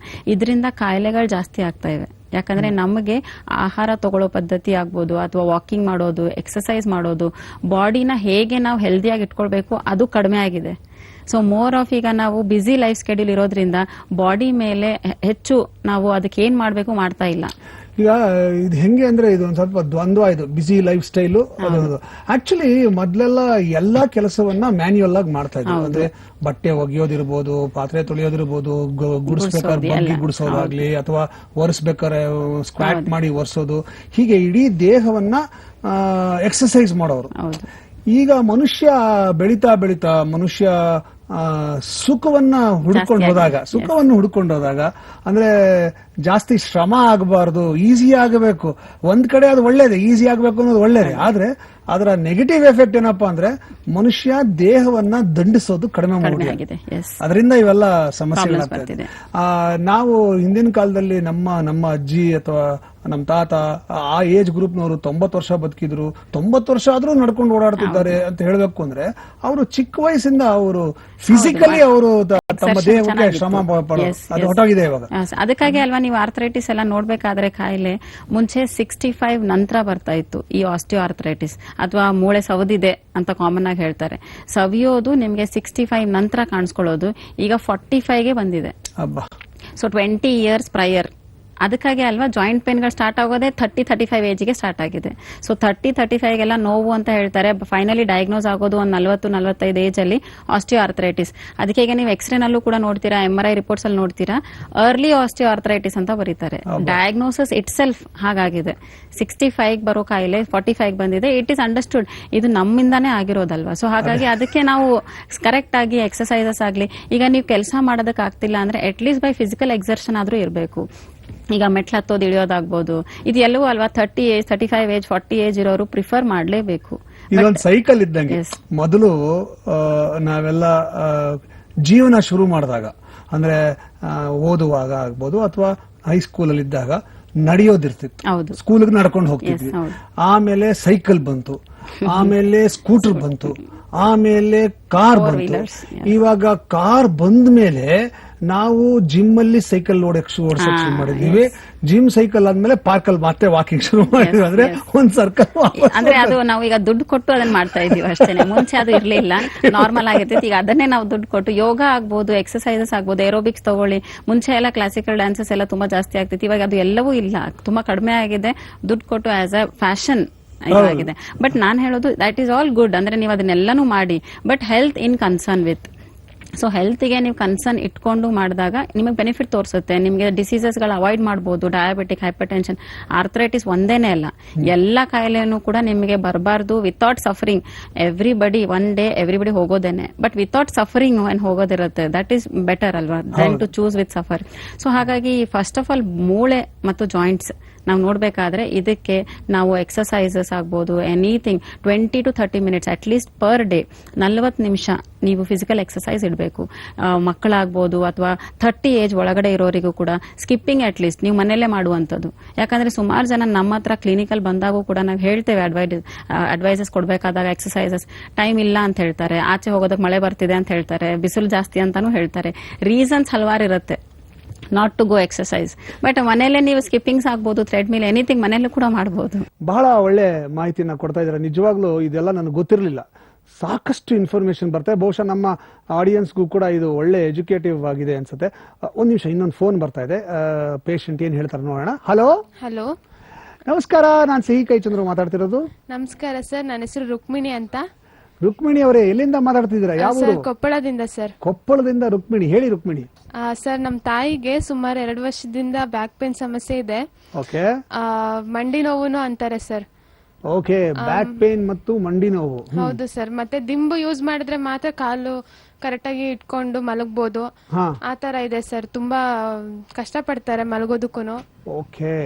ಇದರಿಂದ ಕಾಯಿಲೆಗಳು ಜಾಸ್ತಿ ಆಗ್ತಾ ಇವೆ. ಯಾಕಂದ್ರೆ ನಮಗೆ ಆಹಾರ ತಗೊಳ್ಳೋ ಪದ್ಧತಿ ಆಗ್ಬೋದು ಅಥವಾ ವಾಕಿಂಗ್ ಮಾಡೋದು, ಎಕ್ಸರ್ಸೈಸ್ ಮಾಡೋದು, ಬಾಡಿನ ಹೇಗೆ ನಾವು ಹೆಲ್ದಿಯಾಗಿ ಇಟ್ಕೊಳ್ಬೇಕು ಅದು ಕಡಿಮೆ ಆಗಿದೆ. ಸೊ ಮೋರ್ ಆಫ್ ಈಗ ನಾವು ಬ್ಯುಸಿ ಲೈಫ್ ಸ್ಕೆಡ್ಯೂಲ್ ಇರೋದ್ರಿಂದ ಬಾಡಿ ಮೇಲೆ ಹೆಚ್ಚು ನಾವು ಅದಕ್ಕೆ ಏನ್ ಮಾಡ್ಬೇಕು ಮಾಡ್ತಾ ಇಲ್ಲ. ಈಗ ಇದು ಹೆಂಗೆ ಅಂದ್ರೆ ಇದು ಒಂದ್ ಸ್ವಲ್ಪ ದ್ವಂದ್ವ, ಇದು ಬಿಸಿ ಲೈಫ್ ಸ್ಟೈಲು. ಆಕ್ಚುಲಿ ಮೊದ್ಲೆಲ್ಲ ಎಲ್ಲಾ ಕೆಲಸವನ್ನ ಮ್ಯಾನ್ಯುಯಲ್ ಆಗಿ ಮಾಡ್ತಾ ಇದ್ರು. ಅಂದ್ರೆ ಬಟ್ಟೆ ಒಗೆಯೋದಿರ್ಬೋದು, ಪಾತ್ರೆ ತೊಳೆಯೋದಿರ್ಬೋದು, ಗುಡಿಸ್ಬೇಕಾದ್ರೆ ಬಗ್ಗಿ ಗುಡಿಸೋದಾಗ್ಲಿ ಅಥವಾ ಒರೆಸ್ಬೇಕಾದ್ರೆ ಸ್ಕ್ವಾಟ್ ಮಾಡಿ ಒರೆಸೋದು, ಹೀಗೆ ಇಡೀ ದೇಹವನ್ನ ಎಕ್ಸರ್ಸೈಸ್ ಮಾಡೋರು. ಈಗ ಮನುಷ್ಯ ಬೆಳೀತಾ ಮನುಷ್ಯ ಸುಖವನ್ನ ಹುಡ್ಕೊಂಡು ಹೋದಾಗ ಅಂದ್ರೆ ಜಾಸ್ತಿ ಶ್ರಮ ಆಗಬಾರ್ದು, ಈಸಿ ಆಗಬೇಕು. ಒಂದ್ ಕಡೆ ಅದು ಒಳ್ಳೇದೇ, ಈಸಿ ಆಗ್ಬೇಕು ಅನ್ನೋದು ಒಳ್ಳೇದೇ. ಆದ್ರೆ ಅದರ ನೆಗೆಟಿವ್ ಎಫೆಕ್ಟ್ ಏನಪ್ಪಾ ಅಂದ್ರೆ ಮನುಷ್ಯ ದೇಹವನ್ನ ದಂಡಿಸೋದು ಕಡಿಮೆ ಮಾಡಿದೆ. ಅದರಿಂದ ಇವೆಲ್ಲ ಸಮಸ್ಯೆಗಳಾಗ್ತದೆ. ನಾವು ಹಿಂದಿನ ಕಾಲದಲ್ಲಿ ನಮ್ಮ ಅಜ್ಜಿ ಅಥವಾ ನಮ್ಮ ತಾತ ಆ ಏಜ್ ಗ್ರೂಪ್ನವರು 90 ವರ್ಷ ಬದುಕಿದ್ರು, 90 ವರ್ಷ ಆದ್ರೂ ನಡ್ಕೊಂಡು ಓಡಾಡ್ತಿದ್ದಾರೆ ಅಂತ ಹೇಳ್ಬೇಕು ಅಂದ್ರೆ ಅವರು ಚಿಕ್ಕ ವಯಸ್ಸಿಂದ ಅವರು ಫಿಸಿಕಲಿ ಅವರು ತಮ್ಮ ದೇಹಕ್ಕೆ ಶ್ರಮ ಪಡೋದು ಅದು ಹೊರಟಾಗಿದೆ ಇವಾಗ. ಅದಕ್ಕಾಗಿ ಅಲ್ವಾ ನೀವು ಆರ್ಥ್ರೈಟಿಸ್ ಎಲ್ಲ ನೋಡ್ಬೇಕಾದ್ರೆ ಕಾಯಿಲೆ ಮುಂಚೆ 65 ನಂತರ ಬರ್ತಾ ಇತ್ತು ಈ ಆಸ್ಟಿಯೋ ಆರ್ಥ್ರೈಟಿಸ್ ಅಥವಾ ಮೂಳೆ ಸವದಿದೆ ಅಂತ ಕಾಮನ್ ಆಗಿ ಹೇಳ್ತಾರೆ. ಸವಿಯೋದು ನಿಮ್ಗೆ 65 ನಂತರ ಕಾಣಿಸ್ಕೊಳ್ಳೋದು ಈಗ 45ಗೆ ಬಂದಿದೆ. So 20 years prior. ಅದಕ್ಕಾಗಿ ಅಲ್ವಾ ಜಾಯಿಂಟ್ ಪೇನ್ಗಳು ಸ್ಟಾರ್ಟ್ ಆಗೋದೇ 30-35 ಏಜ್ಗೆ ಸ್ಟಾರ್ಟ್ ಆಗಿದೆ. ಸೊ 30-35ಗೆಲ್ಲ ನೋವು ಅಂತ ಹೇಳ್ತಾರೆ. ಫೈನಲಿ ಡಯಾಗ್ನೋಸ್ ಆಗೋದು ಒಂದು 40-45 ಏಜ್ ಅಲ್ಲಿ ಆಸ್ಟಿಯೋ ಆರ್ಥ್ರೈಟಿಸ್. ಅದಕ್ಕೆ ಈಗ ನೀವು ಎಕ್ಸ್ರೇನಲ್ಲೂ ಕೂಡ ನೋಡ್ತೀರಾ, MRI ರಿಪೋರ್ಟ್ಸ್ ಅಲ್ಲಿ ನೋಡ್ತೀರಾ, ಅರ್ಲಿ ಆಸ್ಟಿಯೋ ಆರ್ಥ್ರೈಟಿಸ್ ಅಂತ ಬರೀತಾರೆ. Diagnosis it self ಹಾಗಾಗಿದೆ. 65 ಬರೋ ಕಾಯಿಲೆ 45 ಬಂದಿದೆ. ಇಟ್ ಇಸ್ ಅಂಡರ್ಸ್ಟುಡ್ ಇದು ನಮ್ಮಿಂದಾನೇ ಆಗಿರೋದಲ್ವಾ. ಸೊ ಹಾಗಾಗಿ ಅದಕ್ಕೆ ನಾವು ಕರೆಕ್ಟ್ ಆಗಿ ಎಕ್ಸರ್ಸೈಸಸ್ ಆಗ್ಲಿ, ಈಗ ನೀವು ಕೆಲಸ ಮಾಡೋದಕ್ಕೆ ಆಗ್ತಿಲ್ಲ ಅಂದ್ರೆ at least by physical exertion ಆದ್ರೂ ಇರಬೇಕು. ಈಗ ಮೆಟ್ಲು ಹತ್ತೋದು ಇಳಿಯೋದಾಗ್ಬೋದು, ಇದು ಎಲ್ಲವೂ ಅಲ್ವಾ 30 ಏಜ್ 35 ಏಜ್ 40 ಏಜ್ ಇರೋರು ಪ್ರಿಫರ್ ಮಾಡಲೇಬೇಕು. ಇದೊಂದು ಸೈಕಲ್ ಇದ್ದಂಗೆ. ಮೊದಲು ನಾವೆಲ್ಲ ಜೀವನ ಶುರು ಮಾಡಿದಾಗ ಅಂದ್ರೆ ಓದುವಾಗ ಆಗ್ಬೋದು ಅಥವಾ ಹೈಸ್ಕೂಲ್ ಅಲ್ಲಿ ಇದ್ದಾಗ ನಡೆಯೋದಿರ್ತಿತ್ತು, ಸ್ಕೂಲ್ಗೆ ನಡ್ಕೊಂಡು ಹೋಗ್ತಿದ್ವಿ. ಆಮೇಲೆ ಸೈಕಲ್ ಬಂತು, ಆಮೇಲೆ ಸ್ಕೂಟರ್ ಬಂತು, ಆಮೇಲೆ ಕಾರ್ ಬಂತು. ಇವಾಗ ಕಾರ್ ಬಂದ ಮೇಲೆ ನಾವು ಜಿಮ್ ಅಲ್ಲಿ ಸೈಕಲ್ ಓಡ್ಸಕ್ ಶುರು ಮಾಡಿದೀವಿ. ಜಿಮ್ ಸೈಕಲ್ ಆದ್ಮೇಲೆ ಪಾರ್ಕ್ ಅಲ್ಲಿ ಮತ್ತೆ ವಾಕಿಂಗ್ ಶುರು ಮಾಡಿದ್ವಿ. ಅಂದ್ರೆ ಒಂದ್ ಸರ್ಕಲ್ ಅಂದ್ರೆ ಅದು ನಾವು ಈಗ ದುಡ್ಡು ಕೊಟ್ಟು ಅದನ್ನ ಮಾಡ್ತಾ ಇದೀವಿ ಅಷ್ಟೇ. ಮುಂಚೆ ಅದು ಇರ್ಲಿಲ್ಲ, ನಾರ್ಮಲ್ ಆಗಿರ್ತೈತಿ. ಈಗ ಅದನ್ನೇ ನಾವು ದುಡ್ಡು ಕೊಟ್ಟು ಯೋಗ ಆಗ್ಬೋದು, ಎಕ್ಸರ್ಸೈಸಸ್ ಆಗ್ಬೋದು, ಏರೋಬಿಕ್ಸ್ ತಗೊಳ್ಳಿ. ಮುಂಚೆ ಎಲ್ಲ ಕ್ಲಾಸಿಕಲ್ ಡ್ಯಾನ್ಸಸ್ ಎಲ್ಲ ತುಂಬಾ ಜಾಸ್ತಿ ಆಗ್ತೈತಿ. ಇವಾಗ ಅದು ಎಲ್ಲವೂ ಇಲ್ಲ, ತುಂಬಾ ಕಡಿಮೆ ಆಗಿದೆ. ದುಡ್ಡು ಕೊಟ್ಟು ಆಸ್ ಅ ಫ್ಯಾಷನ್ ಇದಾಗಿದೆ. ಬಟ್ ನಾನ್ ಹೇಳೋದು ದಟ್ ಈಸ್ ಆಲ್ ಗುಡ್. ಅಂದ್ರೆ ನೀವು ಅದನ್ನೆಲ್ಲಾನು ಮಾಡಿ, but health in concern with. So ಹೆಲ್ತ್ಗೆ ನೀವು ಕನ್ಸರ್ನ್ ಇಟ್ಕೊಂಡು ಮಾಡಿದಾಗ ನಿಮಗೆ ಬೆನಿಫಿಟ್ ತೋರಿಸುತ್ತೆ. ನಿಮಗೆ ಡಿಸೀಸಸ್ಗಳು ಅವಾಯ್ಡ್ ಮಾಡಬಹುದು. ಡಯಾಬಿಟಿಕ್, ಹೈಪರ್ ಟೆನ್ಷನ್, ಆರ್ಥ್ರೈಟಿಸ್ ಒಂದೇನೆ ಅಲ್ಲ, ಎಲ್ಲ ಕಾಯಿಲೆನೂ ಕೂಡ ನಿಮಗೆ ಬರಬಾರ್ದು without suffering. Everybody one day everybody ಹೋಗೋದೇನೆ, ಬಟ್ ವಿತೌಟ್ ಸಫರಿಂಗ್ ಏನ್ ಹೋಗೋದಿರುತ್ತೆ, ದಟ್ ಈಸ್ ಬೆಟರ್ ಅಲ್ವಾ then to choose with suffer. So ಹಾಗಾಗಿ ಫಸ್ಟ್ ಆಫ್ ಆಲ್ ಮೂಳೆ ಮತ್ತು ಜಾಯಿಂಟ್ಸ್ ನಾವು ನೋಡ್ಬೇಕಾದ್ರೆ ಇದಕ್ಕೆ ನಾವು ಎಕ್ಸರ್ಸೈಸಸ್ ಆಗ್ಬೋದು, anything 20 to 30 minutes at least per day 40 ನಿಮಿಷ ನೀವು ಫಿಸಿಕಲ್ ಎಕ್ಸರ್ಸೈಸ್ ಇಡಬೇಕು. ಮಕ್ಕಳಾಗ್ಬೋದು ಅಥವಾ 30 ಏಜ್ ಒಳಗಡೆ ಇರೋರಿಗೂ ಕೂಡ ಸ್ಕಿಪ್ಪಿಂಗ್ ಅಟ್ ಲೀಸ್ಟ್ ನೀವು ಮನೆಯಲ್ಲೇ ಮಾಡುವಂಥದ್ದು. ಯಾಕಂದ್ರೆ ಸುಮಾರು ಜನ ನಮ್ಮ ಹತ್ರ ಕ್ಲಿನಿಕಲ್ ಬಂದಾಗೂ ಕೂಡ ನಾವು ಹೇಳ್ತೇವೆ ಅಡ್ವೈಸಸ್ ಕೊಡಬೇಕಾದಾಗ ಎಕ್ಸರ್ಸೈಸಸ್ ಟೈಮ್ ಇಲ್ಲ ಅಂತ ಹೇಳ್ತಾರೆ, ಆಚೆ ಹೋಗೋದಕ್ಕೆ ಮಳೆ ಬರ್ತಿದೆ ಅಂತ ಹೇಳ್ತಾರೆ, ಬಿಸಿಲು ಜಾಸ್ತಿ ಅಂತಾನು ಹೇಳ್ತಾರೆ. ರೀಸನ್ಸ್ ಹಲವಾರು ಇರುತ್ತೆ not to go exercise. But ಮನೆಯಲ್ಲೇ ನೀವು ಸ್ಕಿಪ್ಪಿಂಗ್ಸ್ ಆಗ್ಬೋದು, ಥ್ರೆಡ್ ಮಿಲ್, ಎನಿಥಿಂಗ್ ಮನೆಯಲ್ಲೂ ಕೂಡ ಮಾಡಬಹುದು. ಬಹಳ ಒಳ್ಳೆ ಮಾಹಿತಿನ ಕೊಡ್ತಾ ಇದ್ದಾರೆ. ನಿಜವಾಗ್ಲೂ ಇದೆಲ್ಲ ನನಗೆ ಗೊತ್ತಿರಲಿಲ್ಲ. ಸಾಕಷ್ಟು ಇನ್ಫಾರ್ಮೇಶನ್ ಬರ್ತಾ ಇದೆ. ಬಹುಶಃ ನಮ್ಮ ಆಡಿಯನ್ಸ್ಗೂ ಕೂಡ ಇದು ಒಳ್ಳೆ ಎಜುಕೇಟಿವ್ ಆಗಿದೆ ಅನ್ಸುತ್ತೆ. ಒಂದ್ ನಿಮಿಷ, ಇನ್ನೊಂದು ಫೋನ್ ಬರ್ತಾ ಇದೆ. ಪೇಷಂಟ್ ಏನ್ ಹೇಳ್ತಾರೆ ನೋಡೋಣ. ಹಲೋ ಹಲೋ, ನಮಸ್ಕಾರ, ನಾನು ಸಿಹಿ ಕೈಚಂದ್ರ ಮಾತಾಡ್ತಿರೋದು. ನಮಸ್ಕಾರ ಸರ್, ನನ್ನ ಹೆಸರು ರುಕ್ಮಿಣಿ ಅಂತ. ರುಕ್ಮಿಣಿ ಅವರೇ, ಎಲ್ಲಿಂದ ಮಾತಾಡ್ತಿದ್ದೀರಾ? ಯಾವ ಕೊಪ್ಪಳದಿಂದ ಸರ್. ಕೊಪ್ಪಳದಿಂದ ರುಕ್ಮಿಣಿ, ಹೇಳಿ ರುಕ್ಮಿಣಿ. ಸರ್, ನಮ್ಮ ತಾಯಿಗೆ ಸುಮಾರು 2 ವರ್ಷದಿಂದ ಬ್ಯಾಕ್ ಪೇನ್ ಸಮಸ್ಯೆ ಇದೆ. ಓಕೆ. ಮಂಡಿ ನೋವುನು ಅಂತಾರೆ ಸರ್. ಓಕೆ, ಬ್ಯಾಕ್ ಪೇನ್ ಮತ್ತು ಮಂಡಿ ನೋವು. ಹೌದು ಸರ್. ಮತ್ತೆ ದಿಂಬು ಯೂಸ್ ಮಾಡಿದ್ರೆ ಮಾತ್ರ ಕಾಲು ಕರೆಕ್ಟ್ ಆಗಿ ಇಟ್ಕೊಂಡು ಮಲಗಬಹುದು, ಆ ತರ ಇದೆ ಸರ್. ತುಂಬಾ ಕಷ್ಟ ಪಡ್ತಾರೆ ಮಲಗೋದಕ್ಕೂ. ಓಕೆ,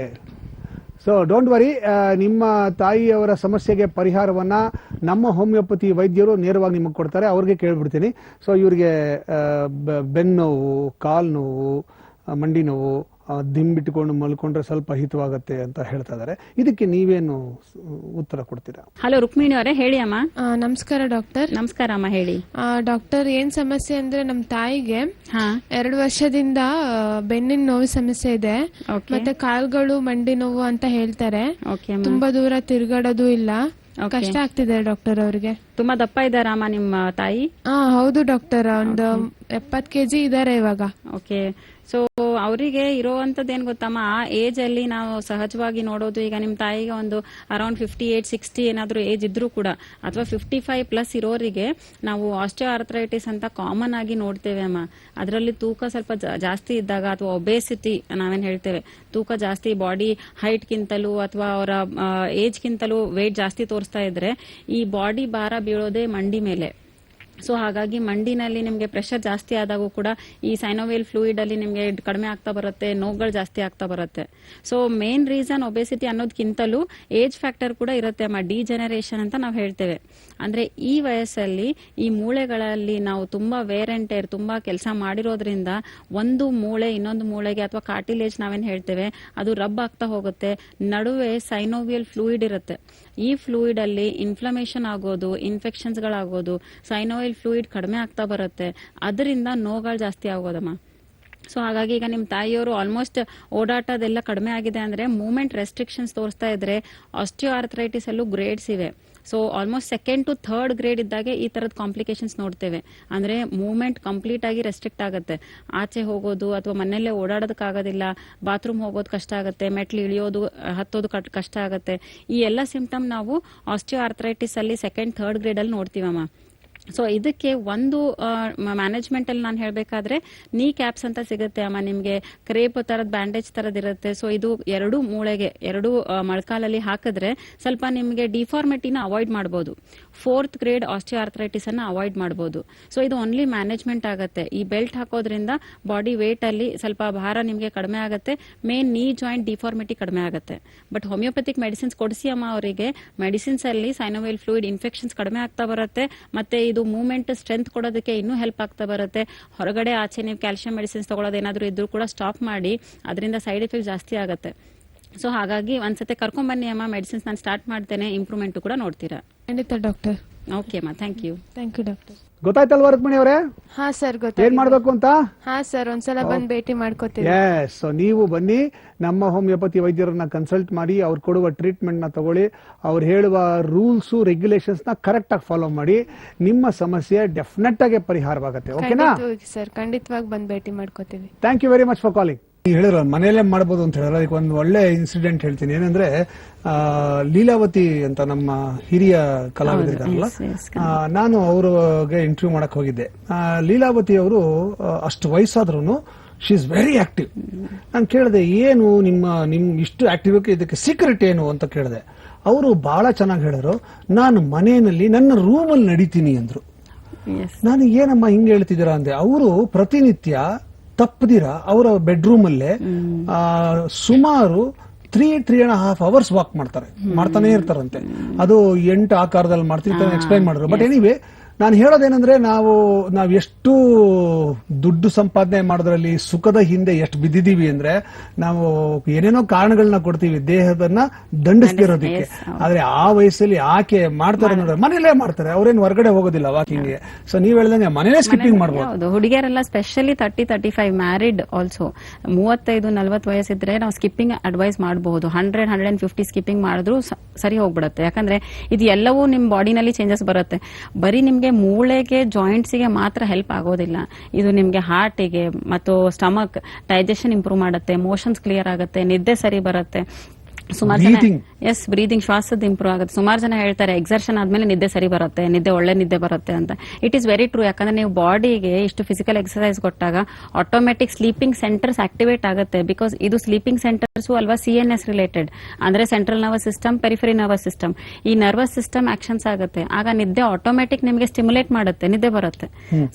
ಸೊ ಡೋಂಟ್ ವರಿ, ನಿಮ್ಮ ತಾಯಿಯವರ ಸಮಸ್ಯೆಗೆ ಪರಿಹಾರವನ್ನ ನಮ್ಮ ಹೋಮಿಯೋಪತಿ ವೈದ್ಯರು ನೇರವಾಗಿ ನಿಮಗೆ ಕೊಡ್ತಾರೆ, ಅವ್ರಿಗೆ ಕೇಳ್ಬಿಡ್ತೀನಿ. ಸೊ ಇವರಿಗೆ ಬೆನ್ನು ನೋವು, ಕಾಲು ನೋವು, ಮಂಡಿ ನೋವು, ದಿಂಬಿಟ್ಕೊಂಡು ಮಲ್ಕೊಂಡ್ರೆ ಸ್ವಲ್ಪ ಹಿತವಾಗತ್ತೆ ಅಂತ ಹೇಳ್ತಾ ಇದಾರೆ. ಇದಕ್ಕೆ ನೀವೇನು ಉತ್ತರ ಕೊಡ್ತೀರಾ? ಹಲೋ ರುಕ್ಮಿಣಿ ಅವರೇ, ಹೇಳಿ ಅಮ್ಮ. ನಮಸ್ಕಾರ ಡಾಕ್ಟರ್. ನಮಸ್ಕಾರ ಅಮ್ಮ, ಹೇಳಿ. ಡಾಕ್ಟರ್, ಏನ್ ಸಮಸ್ಯೆ ಅಂದ್ರೆ ನಮ್ ತಾಯಿಗೆ 2 ವರ್ಷದಿಂದ ಬೆನ್ನಿನ ನೋವು ಸಮಸ್ಯೆ ಇದೆ, ಮತ್ತೆ ಕಾಲ್ಗಳು ಮಂಡಿ ನೋವು ಅಂತ ಹೇಳ್ತಾರೆ. ತುಂಬಾ ದೂರ ತಿರ್ಗಾಡೋದು ಇಲ್ಲ, ಕಷ್ಟ ಆಗ್ತಿದೆ ಡಾಕ್ಟರ್ ಅವ್ರಿಗೆ. ತುಂಬಾ ದಪ್ಪ ಇದ್ದಾರಮ್ಮ ನಿಮ್ಮ ತಾಯಿ? ಹೌದು ಡಾಕ್ಟರ್, ಒಂದು 70 kg ಇದಾರೆ ಇವಾಗ. ಓಕೆ. ಸೊ ಅವರಿಗೆ ಇರೋವಂಥದ್ದು ಏನ್ ಗೊತ್ತಮ್ಮ, ಆ ಏಜ್ ಅಲ್ಲಿ ನಾವು ಸಹಜವಾಗಿ ನೋಡೋದು, ಈಗ ನಿಮ್ ತಾಯಿಗೆ ಒಂದು ಅರೌಂಡ್ 58-60 ಏನಾದ್ರು ಏಜ್ ಇದ್ರೂ ಕೂಡ, ಅಥವಾ 55+ ಇರೋರಿಗೆ ನಾವು ಆಸ್ಟಿಯೋ ಆರ್ಥರೈಟಿಸ್ ಅಂತ ಕಾಮನ್ ಆಗಿ ನೋಡ್ತೇವೆ ಅಮ್ಮ. ಅದರಲ್ಲಿ ತೂಕ ಸ್ವಲ್ಪ ಜಾಸ್ತಿ ಇದ್ದಾಗ, ಅಥವಾ ಒಬೇಸಿಟಿ ನಾವೇನ್ ಹೇಳ್ತೇವೆ, ತೂಕ ಜಾಸ್ತಿ, ಬಾಡಿ ಹೈಟ್ ಗಿಂತಲೂ ಅಥವಾ ಅವರ ಏಜ್ ಗಿಂತಲೂ ವೇಟ್ ಜಾಸ್ತಿ ತೋರಿಸ್ತಾ ಇದ್ರೆ ಈ ಬಾಡಿ ಭಾರ ಬೀಳೋದೇ ಮಂಡಿ ಮೇಲೆ. ಸೊ ಹಾಗಾಗಿ ಮಂಡಿನಲ್ಲಿ ನಿಮಗೆ ಪ್ರೆಷರ್ ಜಾಸ್ತಿ ಆದಾಗೂ ಕೂಡ ಈ ಸೈನೋವಿಯಲ್ ಫ್ಲೂಯಿಡ್ ಅಲ್ಲಿ ನಿಮಗೆ ಕಡಿಮೆ ಆಗ್ತಾ ಬರುತ್ತೆ, ನೋವುಗಳು ಜಾಸ್ತಿ ಆಗ್ತಾ ಬರುತ್ತೆ. ಸೊ ಮೇನ್ ರೀಸನ್ ಒಬೆಸಿಟಿ ಅನ್ನೋದಕ್ಕಿಂತಲೂ ಏಜ್ ಫ್ಯಾಕ್ಟರ್ ಕೂಡ ಇರುತ್ತೆ ಅಮ್ಮ, ಡಿಜೆನರೇಷನ್ ಅಂತ ನಾವು ಹೇಳ್ತೇವೆ. ಅಂದ್ರೆ ಈ ವಯಸ್ಸಲ್ಲಿ ಈ ಮೂಳೆಗಳಲ್ಲಿ ನಾವು ತುಂಬಾ ವೇರ್ ಅಂಡ್ ಟೇರ್, ತುಂಬಾ ಕೆಲಸ ಮಾಡಿರೋದ್ರಿಂದ ಒಂದು ಮೂಳೆ ಇನ್ನೊಂದು ಮೂಳೆಗೆ ಅಥವಾ ಕಾರ್ಟಿಲೇಜ್ ನಾವೇನ್ ಹೇಳ್ತೇವೆ ಅದು ರಬ್ ಆಗ್ತಾ ಹೋಗುತ್ತೆ. ನಡುವೆ ಸೈನೋವಿಯಲ್ ಫ್ಲೂಯಿಡ್ ಇರುತ್ತೆ. ಈ ಫ್ಲೂಯಿಡ್ ಅಲ್ಲಿ ಇನ್ಫ್ಲಮೇಷನ್ ಆಗೋದು, ಇನ್ಫೆಕ್ಷನ್ಸ್ ಗಳಾಗೋದು, ಸೈನೋವಿಯಲ್ ಫ್ಲೂಯಿಡ್ ಕಡಿಮೆ ಆಗ್ತಾ ಬರುತ್ತೆ, ಅದರಿಂದ ನೋವುಗಳು ಜಾಸ್ತಿ ಆಗೋದಮ್ಮ. ಸೊ ಹಾಗಾಗಿ ಈಗ ನಿಮ್ ತಾಯಿಯವರು ಆಲ್ಮೋಸ್ಟ್ ಓಡಾಟದೆಲ್ಲ ಕಡಿಮೆ ಆಗಿದೆ ಅಂದ್ರೆ ಮೂವ್ಮೆಂಟ್ ರೆಸ್ಟ್ರಿಕ್ಷನ್ಸ್ ತೋರಿಸ್ತಾ ಇದ್ರೆ ಆಸ್ಟಿಯೋ ಆರ್ಥರೈಟಿಸ್ ಅಲ್ಲೂ ಗ್ರೇಡ್ಸ್ ಇವೆ. So almost 2nd to 3rd grade ಇದ್ದಾಗೆ ಈ ತರದ ಕಾಂಪ್ಲಿಕೇಶನ್ಸ್ ನೋಡ್ತೇವೆ. ಅಂದ್ರೆ ಮೂವ್ಮೆಂಟ್ ಕಂಪ್ಲೀಟ್ ಆಗಿ ರೆಸ್ಟ್ರಿಕ್ಟ್ ಆಗುತ್ತೆ, ಆಚೆ ಹೋಗೋದು ಅಥವಾ ಮನೆಯಲ್ಲೇ ಓಡಾಡೋದಕ್ಕಾಗೋದಿಲ್ಲ, ಬಾತ್ರೂಮ್ ಹೋಗೋದು ಕಷ್ಟ ಆಗುತ್ತೆ, ಮೆಟ್ಲು ಇಳಿಯೋದು ಹತ್ತೋದು ಕಷ್ಟ ಆಗುತ್ತೆ. ಈ ಎಲ್ಲ ಸಿಂಪ್ಟಮ್ ನಾವು ಆಸ್ಟಿಯೋ ಆರ್ಥರೈಟಿಸ್ ಅಲ್ಲಿ 2nd, 3rd ಗ್ರೇಡ್ ಅಲ್ಲಿ ನೋಡ್ತೀವಮ್ಮ. ಸೊ ಇದಕ್ಕೆ ಒಂದು ಮ್ಯಾನೇಜ್ಮೆಂಟ್ ಅಲ್ಲಿ ನಾನು ಹೇಳ್ಬೇಕಾದ್ರೆ ನೀ ಕ್ಯಾಪ್ಸ್ ಅಂತ ಸಿಗುತ್ತೆ ಅಮ್ಮ, ನಿಮ್ಗೆ ಕ್ರೇಪ್ ತರದ್ ಬ್ಯಾಂಡೇಜ್ ತರದ್ ಇರುತ್ತೆ. ಸೊ ಇದು ಎರಡು ಮೂಳೆಗೆ, ಎರಡು ಮೊಳಕಾಲಲ್ಲಿ ಹಾಕಿದ್ರೆ ಸ್ವಲ್ಪ ನಿಮ್ಗೆ ಡಿಫಾರ್ಮಿಟಿನ ಅವಾಯ್ಡ್ ಮಾಡಬಹುದು, 4th ಗ್ರೇಡ್ ಆಸ್ಟಿಯೋ ಆರ್ಥರೈಟಿಸ್ ಅನ್ನ ಅವಾಯ್ಡ್ ಮಾಡಬಹುದು. ಸೊ ಇದು ಓನ್ಲಿ ಮ್ಯಾನೇಜ್ಮೆಂಟ್ ಆಗುತ್ತೆ. ಈ ಬೆಲ್ಟ್ ಹಾಕೋದ್ರಿಂದ ಬಾಡಿ ವೇಟ್ ಅಲ್ಲಿ ಸ್ವಲ್ಪ ಭಾರ ನಿಮ್ಗೆ ಕಡಿಮೆ ಆಗುತ್ತೆ, ಮೇನ್ ನೀ ಜಾಯಿಂಟ್ ಡಿಫಾರ್ಮಿಟಿ ಕಡಿಮೆ ಆಗುತ್ತೆ. ಬಟ್ ಹೋಮಿಯೋಪತಿಕ್ ಮೆಡಿಸಿನ್ಸ್ ಕೊಡಿಸಿ ಅಮ್ಮ ಅವರಿಗೆ, ಮೆಡಿಸಿನ್ಸ್ ಅಲ್ಲಿ ಸೈನೋವಿಯಲ್ ಫ್ಲೂಯಿಡ್ ಇನ್ಫೆಕ್ಷನ್ಸ್ ಕಡಿಮೆ ಆಗ್ತಾ ಬರುತ್ತೆ, ಮತ್ತೆ ಇದು ಮೂವ್ಮೆಂಟ್ ಸ್ಟ್ರೆಂತ್ ಕೊಡೋದಕ್ಕೆ ಇನ್ನೂ ಹೆಲ್ಪ್ ಆಗ್ತಾ ಬರುತ್ತೆ. ಹೊರಗಡೆ ಆಚೆ ನೀವು ಕ್ಯಾಲ್ಸಿಯಂ ಮೆಡಿಸಿನ್ಸ್ ತಗೊಳ್ಳೋದು ಏನಾದ್ರು ಇದ್ರೂ ಕೂಡ ಸ್ಟಾಪ್ ಮಾಡಿ, ಅದರಿಂದ ಸೈಡ್ ಎಫೆಕ್ಟ್ ಜಾಸ್ತಿ ಆಗುತ್ತೆ. ಸೊ ಹಾಗಾಗಿ ಒಂದ್ಸತಿ ಕರ್ಕೊಂಡ್ ಬನ್ನಿ ಅಮ್ಮ, ಮೆಡಿಸಿನ್ಸ್ ನಾನು ಸ್ಟಾರ್ಟ್ ಮಾಡ್ತೇನೆ, ಇಂಪ್ರೂವ್ಮೆಂಟ್ ಕೂಡ ನೋಡ್ತೀರಾ. ಖಂಡಿತ ಡಾಕ್ಟರ್. ಓಕೆ ಅಮ್ಮ, ಥ್ಯಾಂಕ್ ಯು ಡಾಕ್ಟರ್. ಗೊತ್ತಾಯ್ತಲ್ವಾ ರುಕ್ಮಿಣಿ ಅವರೇ ಹಾ ಸರ್, ಏನ್ ಮಾಡ್ಬೇಕು ಅಂತ? ಹಾ ಸರ್, ಒಂದ್ಸಲ ಬಂದ್ ಭೇಟಿ ಮಾಡ್ಕೋತೀವಿ. ಸೊ ನೀವು ಬನ್ನಿ, ನಮ್ಮ ಹೋಮಿಯೋಪತಿ ವೈದ್ಯರನ್ನ ಕನ್ಸಲ್ಟ್ ಮಾಡಿ, ಅವ್ರು ಕೊಡುವ ಟ್ರೀಟ್ಮೆಂಟ್ ನ ತಗೊಳ್ಳಿ, ಅವ್ರು ಹೇಳುವ ರೂಲ್ಸ್ ರೆಗ್ಯುಲೇಷನ್ಸ್ ನ ಕರೆಕ್ಟ್ ಆಗಿ ಫಾಲೋ ಮಾಡಿ, ನಿಮ್ಮ ಸಮಸ್ಯೆ ಡೆಫಿನೆಟ್ ಆಗಿ ಪರಿಹಾರವಾಗುತ್ತೆ. ಓಕೆನಾ ಸರ್? ಖಂಡಿತವಾಗಿ ಬಂದ್ ಭೇಟಿ ಮಾಡ್ಕೋತೀವಿ. Thank you very much for calling. ಹೇಳಿರೋ ಮನೆಯಲ್ಲೇ ಮಾಡಬಹುದು ಅಂತ ಹೇಳಿದ್ರೆ ಅದಕ್ಕೆ ಒಂದು ಒಳ್ಳೆ ಇನ್ಸಿಡೆಂಟ್ ಹೇಳ್ತೀನಿ. ಏನಂದ್ರೆ ಲೀಲಾವತಿ ಅಂತ ನಮ್ಮ ಹಿರಿಯ ಕಲಾವಿದರಿದ್ದಾರಲ್ಲ, ನಾನು ಅವ್ರಿಗೆ ಇಂಟರ್ವ್ಯೂ ಮಾಡಕ್ ಹೋಗಿದ್ದೆ. ಲೀಲಾವತಿ ಅವರು ಅಷ್ಟು ವಯಸ್ಸಾದ್ರೂ ಶಿ ಇಸ್ ವೆರಿ ಆಕ್ಟಿವ್. ನಾನು ಕೇಳಿದೆ, ಏನು ನಿಮ್ ಇಷ್ಟು ಆಕ್ಟಿವ್ ಇದಕ್ಕೆ ಸೀಕ್ರೆಟ್ ಏನು ಅಂತ ಕೇಳಿದೆ. ಅವರು ಬಹಳ ಚೆನ್ನಾಗಿ ಹೇಳಿದ್ರು, ನಾನು ಮನೆಯಲ್ಲಿ ನನ್ನ ರೂಮಲ್ಲಿ ನಡೀತೀನಿ ಅಂದ್ರು. ನಾನು ಏನಮ್ಮ ಹಿಂಗೆ ಹೇಳ್ತಿದ್ದೀರಾ ಅಂದೆ. ಅವರು ಪ್ರತಿನಿತ್ಯ ತಪ್ಪದಿರ ಅವರ ಬೆಡ್ರೂಮ್ ಅಲ್ಲೇ ಸುಮಾರು 3.5 hours ವಾಕ್ ಮಾಡ್ತಾನೆ ಇರ್ತಾರಂತೆ. ಅದು 8 ಆಕಾರದಲ್ಲಿ ಮಾಡ್ತಿರ್ತಾರೆ, ಎಕ್ಸ್ಪ್ಲೈನ್ ಮಾಡಿದ್ರು. ಬಟ್ ಎನಿವೆ, ನಾನು ಹೇಳೋದೇನಂದ್ರೆ, ನಾವು ಎಷ್ಟು ದುಡ್ಡು ಸಂಪಾದನೆ ಮಾಡೋದ್ರಲ್ಲಿ ಸುಖದ ಹಿಂದೆ ಎಷ್ಟು ಬಿದ್ದಿದೀವಿ ಅಂದ್ರೆ, ನಾವು ಏನೇನೋ ಕಾರಣಗಳನ್ನ ಕೊಡ್ತೀವಿ ದೇಹದನ್ನ ದಂಡಿಸ್ತಿರೋದಕ್ಕೆ. ಆದ್ರೆ ಆ ವಯಸ್ಸಲ್ಲಿ ಆಕೆ ಮಾಡ್ತಾರೆ ನೋಡ್ರೆ, ಮನೇಲೇ ಮಾಡ್ತಾರೆ, ಅವ್ರೇನ್ ಹೊರಗಡೆ ಹೋಗೋದಿಲ್ಲ ವಾಕಿಂಗ್. ಸೊ ನೀವ್ ಹೇಳ್ದಂಗೆ ಮನೇಲೆ ಸ್ಕಿಪ್ಪಿಂಗ್ ಮಾಡ್ಬೋದು. ಹುಡುಗಿಯರೆಲ್ಲ ಸ್ಪೆಷಲಿ 30-35 ಮ್ಯಾರಿಡ್ ಆಲ್ಸೋ 35-40 ವಯಸ್ಸಿದ್ರೆ ನಾವು ಸ್ಕಿಪ್ಪಿಂಗ್ ಅಡ್ವೈಸ್ ಮಾಡಬಹುದು. 100-150 ಸ್ಕಿಪ್ಪಿಂಗ್ ಮಾಡಿದ್ರು ಸರಿ ಹೋಗ್ಬಿಡುತ್ತೆ. ಯಾಕಂದ್ರೆ ಇದು ಎಲ್ಲವೂ ನಿಮ್ ಬಾಡಿನಲ್ಲಿ ಚೇಂಜಸ್ ಬರುತ್ತೆ. ಬರೀ ನಿಮ್ಗೆ ಮೂಳೆಗೆ, ಜಾಯಿಂಟ್ಸ್ ಗೆ ಮಾತ್ರ ಹೆಲ್ಪ್ ಆಗೋದಿಲ್ಲ, ಇದು ನಿಮ್ಗೆ ಹಾರ್ಟಿಗೆ ಮತ್ತು ಸ್ಟಮಕ್ ಡೈಜೆಷನ್ ಇಂಪ್ರೂವ್ ಮಾಡುತ್ತೆ, ಮೋಷನ್ಸ್ ಕ್ಲಿಯರ್ ಆಗುತ್ತೆ, ನಿದ್ದೆ ಸರಿ ಬರುತ್ತೆ. ಸುಮಾರು ಜನ ಬ್ರೀದಿಂಗ್, ಶ್ವಾಸದ ಇಂಪ್ರೂವ್ ಆಗುತ್ತೆ. ಸುಮಾರು ಜನ ಹೇಳ್ತಾರೆ ಎಕ್ಸರ್ಷನ್ ಆದ್ಮೇಲೆ ನಿದ್ದೆ ಸರಿ ಬರುತ್ತೆ, ಒಳ್ಳೆ ನಿದ್ದೆ ಬರುತ್ತೆ ಅಂತ. It is very true. ಯಾಕಂದ್ರೆ ನೀವು ಬಾಡಿಗೆ ಇಷ್ಟು ಫಿಸಿಕಲ್ ಎಕ್ಸರ್ಸೈಸ್ ಕೊಟ್ಟಾಗ ಆಟೋಮೆಟಿಕ್ ಸ್ಲೀಪಿಂಗ್ ಸೆಂಟರ್ಸ್ ಆಕ್ಟಿವೇಟ್ ಆಗುತ್ತೆ. ಬಿಕಾಸ್ ಇದು ಸ್ಲೀಪಿಂಗ್ ಸೆಂಟರ್ಸ್ ಅಲ್ವಾ CNS ರಿಲೇಟೆಡ್, ಅಂದ್ರೆ central nervous system, periphery nervous system, ಈ ನರ್ವಸ್ ಸಿಸ್ಟಮ್ ಆಕ್ಷನ್ಸ್ ಆಗುತ್ತೆ. ಆಗ ನಿದ್ದೆ ಆಟೋಮೆಟಿಕ್ ನಿಮಗೆ ಸ್ಟಿಮ್ಯುಲೇಟ್ ಮಾಡುತ್ತೆ, ನಿದ್ದೆ ಬರುತ್ತೆ.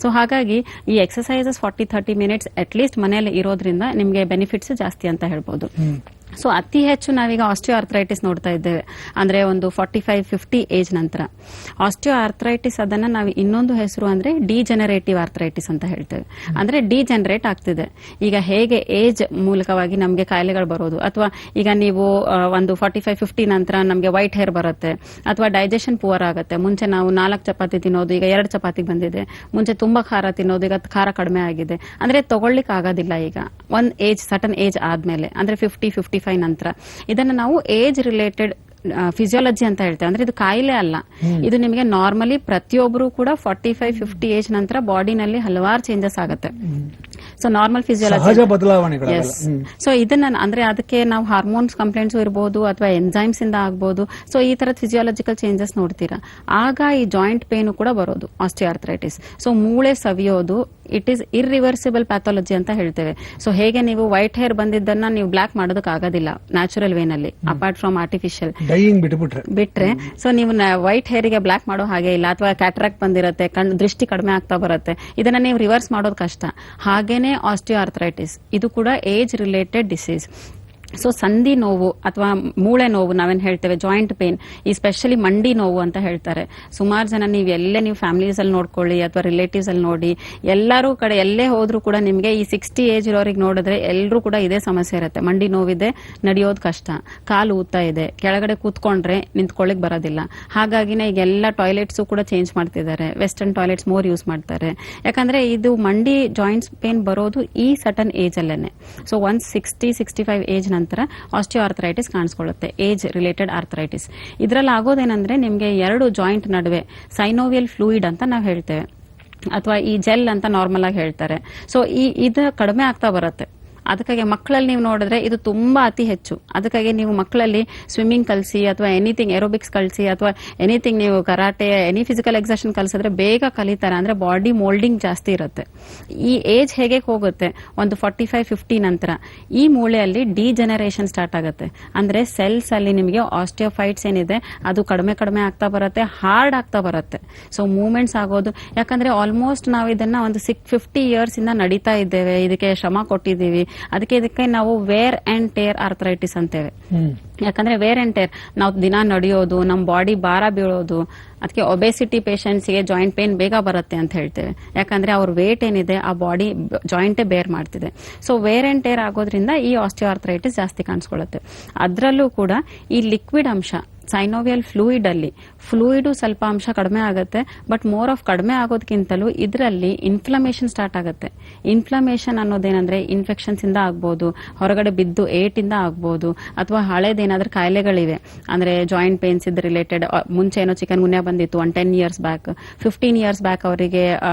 ಸೊ ಹಾಗಾಗಿ ಈ ಎಕ್ಸರ್ಸೈಸಸ್ 40-30 ಮಿನಿಟ್ಸ್ ಅಟ್ ಲೀಸ್ಟ್ ಮನೆಯಲ್ಲಿ ಇರೋದ್ರಿಂದ ನಿಮ್ಗೆ ಬೆನಿಫಿಟ್ಸ್ ಜಾಸ್ತಿ ಅಂತ ಹೇಳ್ಬೋದು. ಸೊ ಅತಿ ಹೆಚ್ಚು ನಾವೀಗ ಆಸ್ಟಿಯೋ ಆರ್ಥರೈಟಿಸ್ ನೋಡ್ತಾ ಇದ್ದೇವೆ, ಅಂದ್ರೆ ಒಂದು 45-50 ಏಜ್ ನಂತರ. ಆಸ್ಟಿಯೋ ಆರ್ಥರೈಟಿಸ್ ಅದನ್ನ ನಾವು ಇನ್ನೊಂದು ಹೆಸರು ಅಂದ್ರೆ ಡಿಜೆನರೇಟಿವ್ ಆರ್ಥರೈಟಿಸ್ ಅಂತ ಹೇಳ್ತೇವೆ. ಅಂದ್ರೆ ಡಿಜೆನರೇಟ್ ಆಗ್ತಿದೆ. ಈಗ ಹೇಗೆ ಏಜ್ ಮೂಲಕವಾಗಿ ನಮಗೆ ಕಾಯಿಲೆಗಳು ಬರೋದು, ಅಥವಾ ಈಗ ನೀವು ಒಂದು 45-50 ನಂತರ ನಮಗೆ ವೈಟ್ ಹೇರ್ ಬರುತ್ತೆ, ಅಥವಾ ಡೈಜೆಷನ್ ಪುವರ್ ಆಗುತ್ತೆ. ಮುಂಚೆ ನಾವು 4 ಚಪಾತಿ ತಿನ್ನೋದು ಈಗ 2 ಚಪಾತಿ ಬಂದಿದೆ. ಮುಂಚೆ ತುಂಬಾ ಖಾರ ತಿನ್ನೋದು ಈಗ ಖಾರ ಕಡಿಮೆ ಆಗಿದೆ. ಅಂದ್ರೆ ತಗೊಳ್ಳಿಕ್ ಆಗೋದಿಲ್ಲ ಈಗ ಒಂದ್ ಏಜ್, ಸಟನ್ ಏಜ್ ಆದ್ಮೇಲೆ, ಅಂದ್ರೆ 50-55 ನಂತರ. ಇದನ್ನ ನಾವು ಏಜ್ ರಿಲೇಟೆಡ್ ಫಿಸಿಯಾಲಜಿ ಅಂತ ಹೇಳ್ತೇವೆ. ಅಂದ್ರೆ ಇದು ಕಾಯಿಲೆ ಅಲ್ಲ, ಇದು ನಿಮಗೆ ನಾರ್ಮಲಿ ಪ್ರತಿಯೊಬ್ಬರು ಕೂಡ 45-50 ಏಜ್ ನಂತರ ಬಾಡಿನಲ್ಲಿ ಹಲವಾರು ಚೇಂಜಸ್ ಆಗುತ್ತೆ. ಸೊ ನಾರ್ಮಲ್ ಫಿಸಿಯಾಲಜಿ ಬದಲಾವಣೆಗಳು. ಸೊ ಇದನ್ನ ಅಂದ್ರೆ ಅದಕ್ಕೆ ನಾವು ಹಾರ್ಮೋನ್ಸ್ ಕಂಪ್ಲೇಂಟ್ಸ್ ಇರಬಹುದು ಅಥವಾ ಎನ್ಸೈಮ್ಸ್ ಇಂದ ಆಗ್ಬಹುದು. ಸೊ ಈ ತರದ ಫಿಸಿಯಾಲಜಿಕಲ್ ಚೇಂಜಸ್ ನೋಡ್ತೀರಾ, ಆಗ ಈ ಜಾಯಿಂಟ್ ಪೇನ್ ಕೂಡ ಬರೋದು ಆಸ್ಟಿಯೋಆರ್ಥರೈಟಿಸ್. ಸೊ ಮೂಳೆ ಸವಿಯೋದು ಇಟ್ ಈಸ್ ಇರ್ರಿವರ್ಸಿಬಲ್ ಪ್ಯಾಥಾಲಜಿ ಅಂತ ಹೇಳ್ತೇವೆ. ಸೊ ಹೇಗೆ ನೀವು ವೈಟ್ ಹೇರ್ ಬಂದಿದ್ದನ್ನ ನೀವು ಬ್ಲಾಕ್ ಮಾಡೋದಕ್ಕೆ ಆಗೋದಿಲ್ಲ ನ್ಯಾಚುರಲ್ ವೇನಲ್ಲಿ, ಅಪಾರ್ಟ್ ಫ್ರಮ್ ಆರ್ಟಿಫಿಷಿಯಲ್ ಬಿಟ್ರೆ. ಸೊ ನೀವು ವೈಟ್ ಹೇರಿಗೆ ಬ್ಲಾಕ್ ಮಾಡೋ ಹಾಗೆ ಇಲ್ಲ, ಅಥವಾ ಕ್ಯಾಟ್ರಾಕ್ಟ್ ಬಂದಿರುತ್ತೆ, ದೃಷ್ಟಿ ಕಡಿಮೆ ಆಗ್ತಾ ಬರುತ್ತೆ, ಇದನ್ನ ನೀವು ರಿವರ್ಸ್ ಮಾಡೋದು ಕಷ್ಟ. ಹಾಗೇನೆ ಆಸ್ಟಿಯೋಆರ್ಥರೈಟಿಸ್ ಇದು ಕೂಡ ಏಜ್ ರಿಲೇಟೆಡ್ ಡಿಸೀಸ್. ಸೊ ಸಂಧಿ ನೋವು ಅಥವಾ ಮೂಳೆ ನೋವು ನಾವೇನ್ ಹೇಳ್ತೇವೆ, ಜಾಯಿಂಟ್ ಪೇನ್, ಈ ಸ್ಪೆಷಲಿ ಮಂಡಿ ನೋವು ಅಂತ ಹೇಳ್ತಾರೆ. ಸುಮಾರು ಜನ ನೀವು ಫ್ಯಾಮಿಲೀಸ್ ಅಲ್ಲಿ ನೋಡ್ಕೊಳ್ಳಿ ಅಥವಾ ರಿಲೇಟಿವ್ಸ್ ಅಲ್ಲಿ ನೋಡಿ, ಎಲ್ಲರೂ ಕಡೆ ಎಲ್ಲೇ ಹೋದ್ರೂ ಕೂಡ ನಿಮಗೆ ಈ 60 ಏಜ್ ಇರೋರಿಗೆ ನೋಡಿದ್ರೆ ಎಲ್ಲರೂ ಕೂಡ ಇದೇ ಸಮಸ್ಯೆ ಇರುತ್ತೆ. ಮಂಡಿ ನೋವಿದೆ, ನಡೆಯೋದು ಕಷ್ಟ, ಕಾಲು ಊತ ಇದೆ, ಕೆಳಗಡೆ ಕೂತ್ಕೊಂಡ್ರೆ ನಿಂತ್ಕೊಳ್ಳಿಕ್ ಬರೋದಿಲ್ಲ. ಹಾಗಾಗಿನೇ ಈಗ ಎಲ್ಲ ಟಾಯ್ಲೆಟ್ಸ್ ಕೂಡ ಚೇಂಜ್ ಮಾಡ್ತಿದ್ದಾರೆ, ವೆಸ್ಟರ್ನ್ ಟಾಯ್ಲೆಟ್ಸ್ ಮೋರ್ ಯೂಸ್ ಮಾಡ್ತಾರೆ. ಯಾಕಂದ್ರೆ ಇದು ಮಂಡಿ ಜಾಯಿಂಟ್ಸ್ ಪೇನ್ ಬರೋದು ಈ ಸಟನ್ ಏಜ್ ಅಲ್ಲೇನೆ. ಸೊ 60-65 ಏಜ್ ನಂತರ ಆಸ್ಟಿಯೋಆರ್ಥರೈಟಿಸ್ ಕಾಣಿಸ್ಕೊಳ್ಳುತ್ತೆ, ಏಜ್ ರಿಲೇಟೆಡ್ ಆರ್ಥರೈಟಿಸ್. ಇದರಲ್ಲಿ ಆಗೋದೇನಂದ್ರೆ ನಿಮಗೆ 2 ಜಾಯಿಂಟ್ ನಡುವೆ ಸೈನೋವಿಯಲ್ ಫ್ಲೂಯಿಡ್ ಅಂತ ನಾವು ಹೇಳ್ತೇವೆ, ಅಥವಾ ಈ ಜೆಲ್ ಅಂತ ನಾರ್ಮಲ್ ಆಗಿ ಹೇಳ್ತಾರೆ. ಸೊ ಇದು ಕಡಿಮೆ ಆಗ್ತಾ ಬರುತ್ತೆ. ಅದಕ್ಕಾಗಿ ಮಕ್ಕಳಲ್ಲಿ ನೀವು ನೋಡಿದ್ರೆ ಇದು ತುಂಬಾ ಅತಿ ಹೆಚ್ಚು. ಅದಕ್ಕಾಗಿ ನೀವು ಮಕ್ಕಳಲ್ಲಿ ಸ್ವಿಮ್ಮಿಂಗ್ ಕಲಿಸಿ ಅಥವಾ ಎನಿಥಿಂಗ್ ಏರೋಬಿಕ್ಸ್ ಕಲಿಸಿ ಅಥವಾ ಎನಿಥಿಂಗ್ ನೀವು ಕರಾಟೆ ಎನಿ ಫಿಸಿಕಲ್ ಎಕ್ಸರ್ಸೈಸ್ ಕಲಿಸಿದ್ರೆ ಬೇಗ ಕಲಿತಾರೆ. ಅಂದ್ರೆ ಬಾಡಿ ಮೋಲ್ಡಿಂಗ್ ಜಾಸ್ತಿ ಇರುತ್ತೆ. ಈ ಏಜ್ ಹೇಗೆ ಹೋಗುತ್ತೆ, ಒಂದು 45-50 ನಂತರ ಈ ಮೂಳೆಯಲ್ಲಿ ಡಿಜೆನರೇಷನ್ ಸ್ಟಾರ್ಟ್ ಆಗುತ್ತೆ. ಅಂದ್ರೆ ಸೆಲ್ಸ್ ಅಲ್ಲಿ ನಿಮಗೆ ಆಸ್ಟಿಯೋಫೈಟ್ಸ್ ಏನಿದೆ ಅದು ಕಡಿಮೆ ಆಗ್ತಾ ಬರುತ್ತೆ, ಹಾರ್ಡ್ ಆಗ್ತಾ ಬರುತ್ತೆ. ಸೊ ಮೂವ್ಮೆಂಟ್ಸ್ ಆಗೋದು, ಯಾಕಂದ್ರೆ ಆಲ್ಮೋಸ್ಟ್ ನಾವು ಇದನ್ನ ಒಂದು 50 ಇಯರ್ಸ್ ಇಂದ ನಡೀತಾ ಇದ್ದೇವೆ, ಇದಕ್ಕೆ ಶ್ರಮ ಕೊಟ್ಟಿದ್ದೀವಿ. ಇದಕ್ಕೆ ನಾವು ವೇರ್ ಅಂಡ್ ಟೇರ್ ಆರ್ಥರೈಟಿಸ್ ಅಂತೇವೆ. ಯಾಕಂದ್ರೆ ವೇರ್ ಅಂಡ್ ಟೇರ್, ನಾವು ದಿನ ನಡೆಯೋದು, ನಮ್ಮ ಬಾಡಿ ಭಾರ ಬೀಳೋದು, ಅದಕ್ಕೆ ಒಬೆಸಿಟಿ ಪೇಷಂಟ್ಸ್ಗೆ ಜಾಯಿಂಟ್ ಪೇನ್ ಬೇಗ ಬರುತ್ತೆ ಅಂತ ಹೇಳ್ತೇವೆ. ಯಾಕಂದ್ರೆ ಅವ್ರ ವೇಟ್ ಏನಿದೆ ಆ ಬಾಡಿ ಜಾಯಿಂಟೇ ಬೇರ್ ಮಾಡ್ತಿದೆ. ಸೊ ವೇರ್ ಅಂಡ್ ಟೇರ್ ಆಗೋದ್ರಿಂದ ಈ ಆಸ್ಟಿಯೋಆರ್ಥರೈಟಿಸ್ ಜಾಸ್ತಿ ಕಾಣಿಸ್ಕೊಳ್ಳುತ್ತೆ. ಅದರಲ್ಲೂ ಕೂಡ ಈ ಲಿಕ್ವಿಡ್ ಅಂಶ ಸೈನೋವಿಯಲ್ ಫ್ಲೂಯಿಡ್ ಅಲ್ಲಿ ಫ್ಲೂಯಿಡ್ ಸ್ವಲ್ಪ ಅಂಶ ಕಡಿಮೆ ಆಗುತ್ತೆ. ಬಟ್ ಮೋರ್ ಆಫ್ ಕಡಿಮೆ ಆಗೋದಕ್ಕಿಂತಲೂ ಇದರಲ್ಲಿ ಇನ್ಫ್ಲಮೇಷನ್ ಸ್ಟಾರ್ಟ್ ಆಗುತ್ತೆ. ಇನ್ಫ್ಲಮೇಷನ್ ಅನ್ನೋದೇನಂದ್ರೆ ಇನ್ಫೆಕ್ಷನ್ಸ್ ಇಂದ ಆಗ್ಬೋದು, ಹೊರಗಡೆ ಬಿದ್ದು ಏಟಿಂದ ಆಗ್ಬೋದು, ಅಥವಾ ಹಳೇದೇನಾದ್ರೂ ಕಾಯಿಲೆಗಳಿವೆ ಅಂದ್ರೆ ಜಾಯಿಂಟ್ ಪೇನ್ಸ್ ಇದ್ ರಿಲೇಟೆಡ್. ಮುಂಚೆ ಏನೋ ಚಿಕನ್ ಗುನ್ಯಾ ಬಂದಿತ್ತು 10 ಇಯರ್ಸ್ ಬ್ಯಾಕ್, 15 ಇಯರ್ಸ್ ಬ್ಯಾಕ್ ಅವರಿಗೆ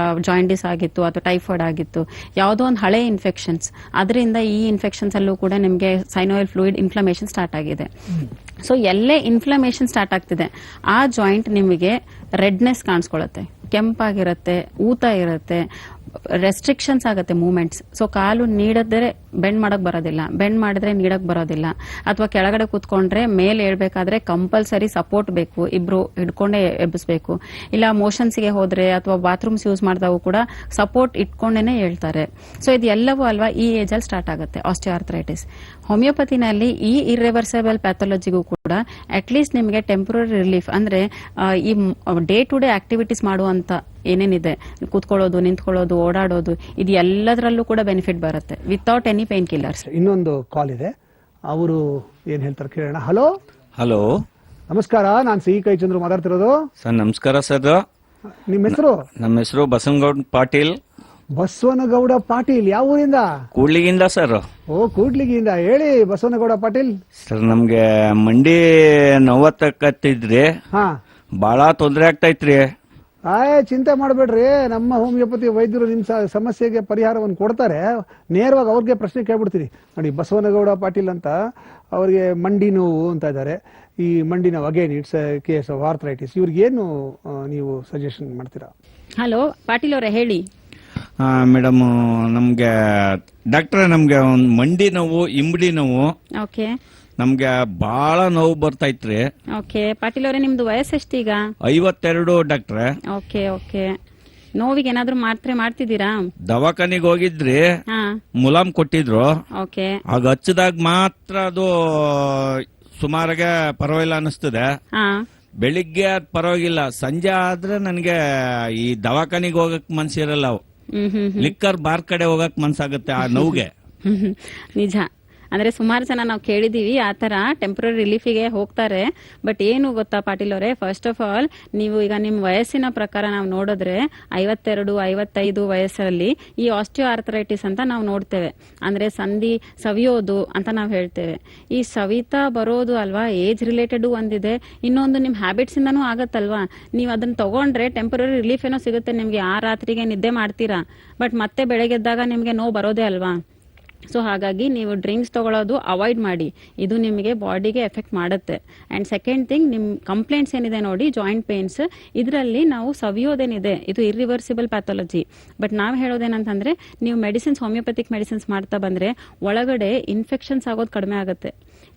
ಜಾಯಿಂಡಿಸ್ ಆಗಿತ್ತು ಅಥವಾ ಟೈಫಾಯ್ಡ್ ಆಗಿತ್ತು, ಯಾವುದೋ ಒಂದು ಹಳೆ ಇನ್ಫೆಕ್ಷನ್ಸ್. ಅದರಿಂದ ಈ ಇನ್ಫೆಕ್ಷನ್ಸ್ ಅಲ್ಲೂ ಕೂಡ ನಿಮಗೆ ಸೈನೋವಿಯಲ್ ಫ್ಲೂಯಿಡ್ ಇನ್ಫ್ಲಮೇಷನ್ ಸ್ಟಾರ್ಟ್ ಆಗಿದೆ. ಸೊ ಎಲ್ಲೇ ಇನ್ಫ್ಲಮೇಷನ್ ಸ್ಟಾರ್ಟ್ ಆಗ್ತಿದೆ ಆ ಜಾಯಿಂಟ್ ನಿಮಗೆ ರೆಡ್ನೆಸ್ ಕಾಣಿಸ್ಕೊಳ್ಳುತ್ತೆ, ಕೆಂಪಾಗಿರುತ್ತೆ, ಊತ ಇರುತ್ತೆ, ರೆಸ್ಟ್ರಿಕ್ಷನ್ಸ್ ಆಗುತ್ತೆ ಮೂವ್ಮೆಂಟ್ಸ್. ಸೊ ಕಾಲು ನೀಡಿದ್ರೆ ಬೆಂಡ್ ಮಾಡಕ್ ಬರೋದಿಲ್ಲ, ಬೆಂಡ್ ಮಾಡಿದ್ರೆ ನೀಡಕ್ ಬರೋದಿಲ್ಲ, ಅಥವಾ ಕೆಳಗಡೆ ಕೂತ್ಕೊಂಡ್ರೆ ಮೇಲೆ ಹೇಳ್ಬೇಕಾದ್ರೆ ಕಂಪಲ್ಸರಿ ಸಪೋರ್ಟ್ ಬೇಕು, ಇಬ್ರು ಹಿಡ್ಕೊಂಡೇ ಎಬ್ಬಿಸ್ಬೇಕು. ಇಲ್ಲ ಮೋಷನ್ಸ್ಗೆ ಹೋದ್ರೆ ಅಥವಾ ಬಾತ್ರೂಮ್ಸ್ ಯೂಸ್ ಮಾಡಿದಾಗೂ ಕೂಡ ಸಪೋರ್ಟ್ ಇಟ್ಕೊಂಡೇನೆ ಹೇಳ್ತಾರೆ. ಸೊ ಇದು ಎಲ್ಲವೂ ಅಲ್ವಾ ಈ ಏಜ್ ಅಲ್ಲಿ ಸ್ಟಾರ್ಟ್ ಆಗುತ್ತೆ ಆಸ್ಟಿಯೋಆರ್ಥರೈಟಿಸ್. ಹೋಮಿಯೋಪತಿನಲ್ಲಿ ಈ ಇರ್ರಿವರ್ಸಿಬಲ್ ಪ್ಯಾಥಾಲಜಿಗೂ ಕೂಡ ಅಟ್ ಲೀಸ್ಟ್ ನಿಮಗೆ ಟೆಂಪರರಿ ರಿಲೀಫ್, ಅಂದ್ರೆ ಈ ಡೇ ಟು ಡೇ ಆಕ್ಟಿವಿಟೀಸ್ ಮಾಡುವಂತ ಏನೇನಿದೆ, ಕೂತ್ಕೊಳ್ಳೋದು, ನಿಂತ್ಕೊಳ್ಳೋದು, ಓಡಾಡೋದು, ಇದು ಎಲ್ಲದರಲ್ಲೂ ಕೂಡ ಬೆನಿಫಿಟ್ ಬರುತ್ತೆ ವಿತೌಟ್ ಎನಿ ಪೇನ್ ಕಿಲ್ಲರ್ಸ್. ಇನ್ನೊಂದು ಕಾಲ್ ಇದೆ, ಅವರು ಏನ್ ಹೇಳ್ತಾರೆ ಕೇಳೋಣ. ಹಲೋ ಹಲೋ, ನಮಸ್ಕಾರ, ನಾನು ಸಿ ಕೈ ಚಂದ್ರು ಮಾತಾಡ್ತಿರೋದು. ಸರ್ ನಮಸ್ಕಾರ ಸರ್. ನಿಮ್ಮ ಹೆಸರು? ನಮ್ಮ ಹೆಸರು ಬಸವನಗೌಡ ಪಾಟೀಲ್. ಬಸವನಗೌಡ ಪಾಟೀಲ್, ಯಾವ ಊರಿಂದ? ಕೂಡ್ಲಿಗಿಂದ ಸರ್. ಓ, ಕೂಡ್ಲಿಗಿಂದ. ಹೇಳಿ ಬಸವನಗೌಡ ಪಾಟೀಲ್. ಸರ್ ನಮ್ಗೆ ಮಂಡಿ ನೋವತ್ತಕತ್ತಿದ್ರಿ, ಹಾ, ಬಹಳ ತೊಂದರೆ ಆಗ್ತೈತ್ರಿ. ಚಿಂತೆ ಮಾಡಬೇಡ್ರಿ, ನಮ್ಮ ಹೋಮಿಯೋಪತಿ ವೈದ್ಯರು ನಿಮ್ ಸಮಸ್ಯೆಗೆ ಪರಿಹಾರವನ್ನು ಕೊಡ್ತಾರೆ. ನೇರವಾಗಿ ಅವ್ರಿಗೆ ಪ್ರಶ್ನೆ ಕೇಳ್ಬಿಡ್ತೀನಿ ನೋಡಿ. ಬಸವನಗೌಡ ಪಾಟೀಲ್ ಅಂತ, ಅವ್ರಿಗೆ ಮಂಡಿ ನೋವು ಅಂತ ಇದ್ದಾರೆ. ಈ ಮಂಡಿ ನೋವು again it's case of arthritis. ಇವ್ರಿಗೇನು ನೀವು ಸಜೆಷನ್ ಮಾಡ್ತೀರಾ? ಹಲೋ ಪಾಟೀಲ್ ಅವರೇ, ಹೇಳಿ. ಮೇಡಮ್, ನಮ್ಗೆ ಡಾಕ್ಟ್ರೆ ನಮ್ಗೆ ಒಂದ್ ಮಂಡಿ ನೋವು, ಇಂಬಡಿ ನೋವು, ಓಕೆ, ನಮ್ಗೆ ಬಹಳ ನೋವು ಬರ್ತೈತ್ರಿ. ಓಕೆ ಪಾಟೀಲ್ ಅವರೇ, ನಿಮ್ದು ವಯಸ್ಸೆಷ್ಟೀಗ? 52 ಡಾಕ್ಟ್ರೆ. Okay okay. ನೋವಿಗೆ ಏನಾದ್ರೂ ಮಾತ್ರೆ ಮಾಡ್ತಿದ್ದೀರಾ? ದವಾಖಾನಿಗೆ ಹೋಗಿದ್ರಿ, ಹಾ, ಮುಲಾಮ್ ಕೊಟ್ಟಿದ್ರು. ಓಕೆ. ಆಗ ಹಚ್ಚಿದಾಗ ಮಾತ್ರ ಅದು ಸುಮಾರಿಗೆ ಪರವಾಗಿಲ್ಲ ಅನಿಸ್ತದೆ. ಹಾ, ಬೆಳಿಗ್ಗೆ ಅದ್ ಪರವಾಗಿಲ್ಲ, ಸಂಜೆ ಆದ್ರೆ ನನಗೆ ಈ ದವಾಖಾನಿಗೆ ಹೋಗಕ್ ಮನ್ಸಿರಲ್ಲ. ಲಿಕ್ಕರ್ ಬಾರ್ ಕಡೆ ಹೋಗಕ್ ಮನ್ಸಾಗುತ್ತೆ ಆ ನೋವಿಗೆ. ನಿಜ. ಅಂದ್ರೆ ಸುಮಾರು ಜನ ನಾವು ಕೇಳಿದೀವಿ ಆತರ ಟೆಂಪರರಿ ರಿಲೀಫಿಗೆ ಹೋಗ್ತಾರೆ. ಬಟ್ ಏನು ಗೊತ್ತಾ ಪಾಟೀಲ್ ಅವರೇ, ಫಸ್ಟ್ ಆಫ್ ಆಲ್ ನೀವು ಈಗ ನಿಮ್ ವಯಸ್ಸಿನ ಪ್ರಕಾರ ನಾವು ನೋಡಿದ್ರೆ 52, 55 ವಯಸ್ಸಲ್ಲಿ ಈ ಆಸ್ಟಿಯೋ ಆರ್ಥರೈಟಿಸ್ ಅಂತ ನಾವು ನೋಡ್ತೇವೆ. ಅಂದ್ರೆ ಸಂಧಿ ಸವಿಯೋದು ಅಂತ ನಾವು ಹೇಳ್ತೇವೆ. ಈ ಸವಿತಾ ಬರೋದು ಅಲ್ವಾ, ಏಜ್ ರಿಲೇಟೆಡ್ ಒಂದಿದೆ, ಇನ್ನೊಂದು ನಿಮ್ ಹ್ಯಾಬಿಟ್ಸ್ ಇಂದಾನು ಆಗತ್ತಲ್ವಾ. ನೀವು ಅದನ್ನ ತಗೊಂಡ್ರೆ ಟೆಂಪರರಿ ರಿಲೀಫ್ ಏನೋ ಸಿಗುತ್ತೆ ನಿಮ್ಗೆ. ಆ ರಾತ್ರಿಗೆ ನಿದ್ದೆ ಮಾಡ್ತೀರಾ, ಬಟ್ ಮತ್ತೆ ಬೆಳಗ್ಗೆದ್ದಾಗ ನಿಮ್ಗೆ ನೋವು ಬರೋದೇ ಅಲ್ವಾ. ಸೊ ಹಾಗಾಗಿ ನೀವು ಡ್ರಿಂಕ್ಸ್ ತಗೊಳ್ಳೋದು ಅವಾಯ್ಡ್ ಮಾಡಿ, ಇದು ನಿಮಗೆ ಬಾಡಿಗೆ ಎಫೆಕ್ಟ್ ಮಾಡುತ್ತೆ. ಅಂಡ್ ಸೆಕೆಂಡ್ ಥಿಂಗ್, ನಿಮ್ ಕಂಪ್ಲೇಂಟ್ಸ್ ಏನಿದೆ ನೋಡಿ, ಜಾಯಿಂಟ್ ಪೇನ್ಸ್, ಇದರಲ್ಲಿ ನಾವು ಸವಿಯೋದೇನಿದೆ ಇದು ಇರ್ರಿವರ್ಸಿಬಲ್ ಪ್ಯಾಥಾಲಜಿ. ಬಟ್ ನಾವು ಹೇಳೋದೇನಂತಂದ್ರೆ, ನೀವು ಮೆಡಿಸಿನ್ಸ್, ಹೋಮಿಯೋಪತಿಕ್ ಮೆಡಿಸಿನ್ಸ್ ಮಾಡ್ತಾ ಬಂದ್ರೆ ಒಳಗಡೆ ಇನ್ಫೆಕ್ಷನ್ಸ್ ಆಗೋದು ಕಡಿಮೆ ಆಗುತ್ತೆ.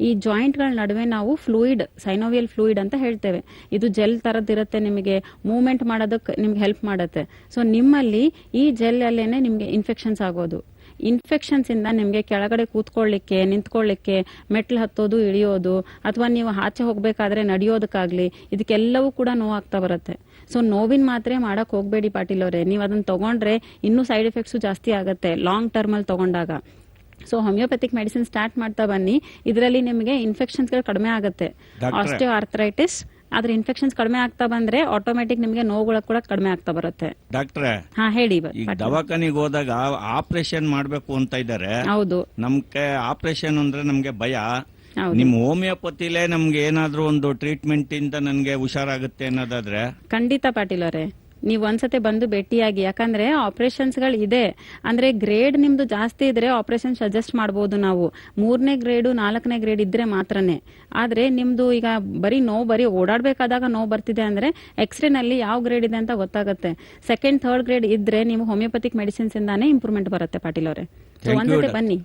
ಈ ಜಾಯಿಂಟ್ಗಳ ನಡುವೆ ನಾವು ಫ್ಲೂಯಿಡ್, ಸೈನೋವಿಯಲ್ ಫ್ಲೂಯಿಡ್ ಅಂತ ಹೇಳ್ತೇವೆ, ಇದು ಜೆಲ್ ತರದಿರುತ್ತೆ, ನಿಮಗೆ ಮೂವ್ಮೆಂಟ್ ಮಾಡೋದಕ್ಕೆ ನಿಮ್ಗೆ ಹೆಲ್ಪ್ ಮಾಡುತ್ತೆ. ಸೊ ನಿಮ್ಮಲ್ಲಿ ಈ ಜೆಲ್ ಅಲ್ಲೇನೆ ನಿಮ್ಗೆ ಇನ್ಫೆಕ್ಷನ್ಸ್ ಆಗೋದು. ಇನ್ಫೆಕ್ಷನ್ಸ್ ಇಂದ ನಿಮ್ಗೆ ಕೆಳಗಡೆ ಕೂತ್ಕೊಳ್ಳಿಕ್ಕೆ, ನಿಂತ್ಕೊಳ್ಳಿಕ್ಕೆ, ಮೆಟ್ಲು ಹತ್ತೋದು, ಇಳಿಯೋದು, ಅಥವಾ ನೀವು ಆಚೆ ಹೋಗ್ಬೇಕಾದ್ರೆ ನಡೆಯೋದಕ್ಕಾಗ್ಲಿ, ಇದಕ್ಕೆಲ್ಲವೂ ಕೂಡ ನೋವಾಗ್ತಾ ಬರುತ್ತೆ. ಸೊ ನೋವಿನ ಮಾತ್ರೆ ಮಾಡಕ್ ಹೋಗ್ಬೇಡಿ ಪಾಟೀಲ್ ಅವರೇ. ನೀವು ಅದನ್ನ ತಗೊಂಡ್ರೆ ಇನ್ನೂ ಸೈಡ್ ಎಫೆಕ್ಟ್ಸ್ ಜಾಸ್ತಿ ಆಗುತ್ತೆ ಲಾಂಗ್ ಟರ್ಮ್ ಅಲ್ಲಿ ತಗೊಂಡಾಗ. ಸೊ ಹೋಮಿಯೋಪತಿಕ್ ಮೆಡಿಸಿನ್ ಸ್ಟಾರ್ಟ್ ಮಾಡ್ತಾ ಬನ್ನಿ, ಇದರಲ್ಲಿ ನಿಮಗೆ ಇನ್ಫೆಕ್ಷನ್ಸ್ಗಳು ಕಡಿಮೆ ಆಗುತ್ತೆ. ಆಸ್ಟಿಯೋ ಆರ್ಥರೈಟಿಸ್, ಆದ್ರೆ ಇನ್ಫೆಕ್ಷನ್ಸ್ ಕಡಿಮೆ ಆಗ್ತಾ ಬಂದ್ರೆ ಆಟೋಮೆಟಿಕ್ ನಿಮಗೆ ನೋವುಗಳು ಕೂಡ ಕಡಿಮೆ ಆಗ್ತಾ ಬರುತ್ತೆ. ಡಾಕ್ಟ್ರೆ, ಹಾ ಹೇಳಿ. ಈಗ ದವಾಖಾನಿಗೆ ಹೋದಾಗ ಆಪರೇಷನ್ ಮಾಡ್ಬೇಕು ಅಂತ ಇದ್ದಾರೆ. ಹೌದು, ನಮ್ಗೆ ಆಪರೇಷನ್ ಅಂದ್ರೆ ನಮ್ಗೆ ಭಯ. ನಿಮ್ ಹೋಮಿಯೋಪತಿಲೇ ನಮ್ಗೆ ಏನಾದ್ರೂ ಒಂದು ಟ್ರೀಟ್ಮೆಂಟ್ ಇಂದ ನನ್ಗೆ ಹುಷಾರಾಗುತ್ತೆ ಅನ್ನೋದಾದ್ರೆ? ಖಂಡಿತ ಪಾಟೀಲ್ ಅವರೇ, ನೀವು ಒಂದ್ಸತಿ ಬಂದು ಭೇಟಿಯಾಗಿ. ಯಾಕಂದ್ರೆ ಆಪರೇಷನ್ಸ್ ಗಳು ಇದೆ, ಅಂದ್ರೆ ಗ್ರೇಡ್ ನಿಮ್ದು ಜಾಸ್ತಿ ಇದ್ರೆ ಆಪರೇಷನ್ ಸಜೆಸ್ಟ್ ಮಾಡಬಹುದು ನಾವು. 3ನೇ ಗ್ರೇಡ್ 4ನೇ ಗ್ರೇಡ್ ಇದ್ರೆ ಮಾತ್ರನೇ. ಆದ್ರೆ ನಿಮ್ದು ಈಗ ಬರೀ ನೋವು, ಬರೀ ಓಡಾಡ್ಬೇಕಾದಾಗ ನೋವು ಬರ್ತಿದೆ ಅಂದ್ರೆ ಎಕ್ಸ್ರೇ ನಲ್ಲಿ ಯಾವ ಗ್ರೇಡ್ ಇದೆ ಅಂತ ಗೊತ್ತಾಗುತ್ತೆ. 2nd, 3rd ಗ್ರೇಡ್ ಇದ್ರೆ ನೀವು ಹೋಮಿಯೋಪತಿಕ್ ಮೆಡಿಸಿನ್ಸ್ ಇಂದಾನೇ ಇಂಪ್ರೂವ್ಮೆಂಟ್ ಬರುತ್ತೆ ಪಾಟೀಲ್ ಅವರೇ. ಒಂದ್ಸತಿ ಬನ್ನಿ.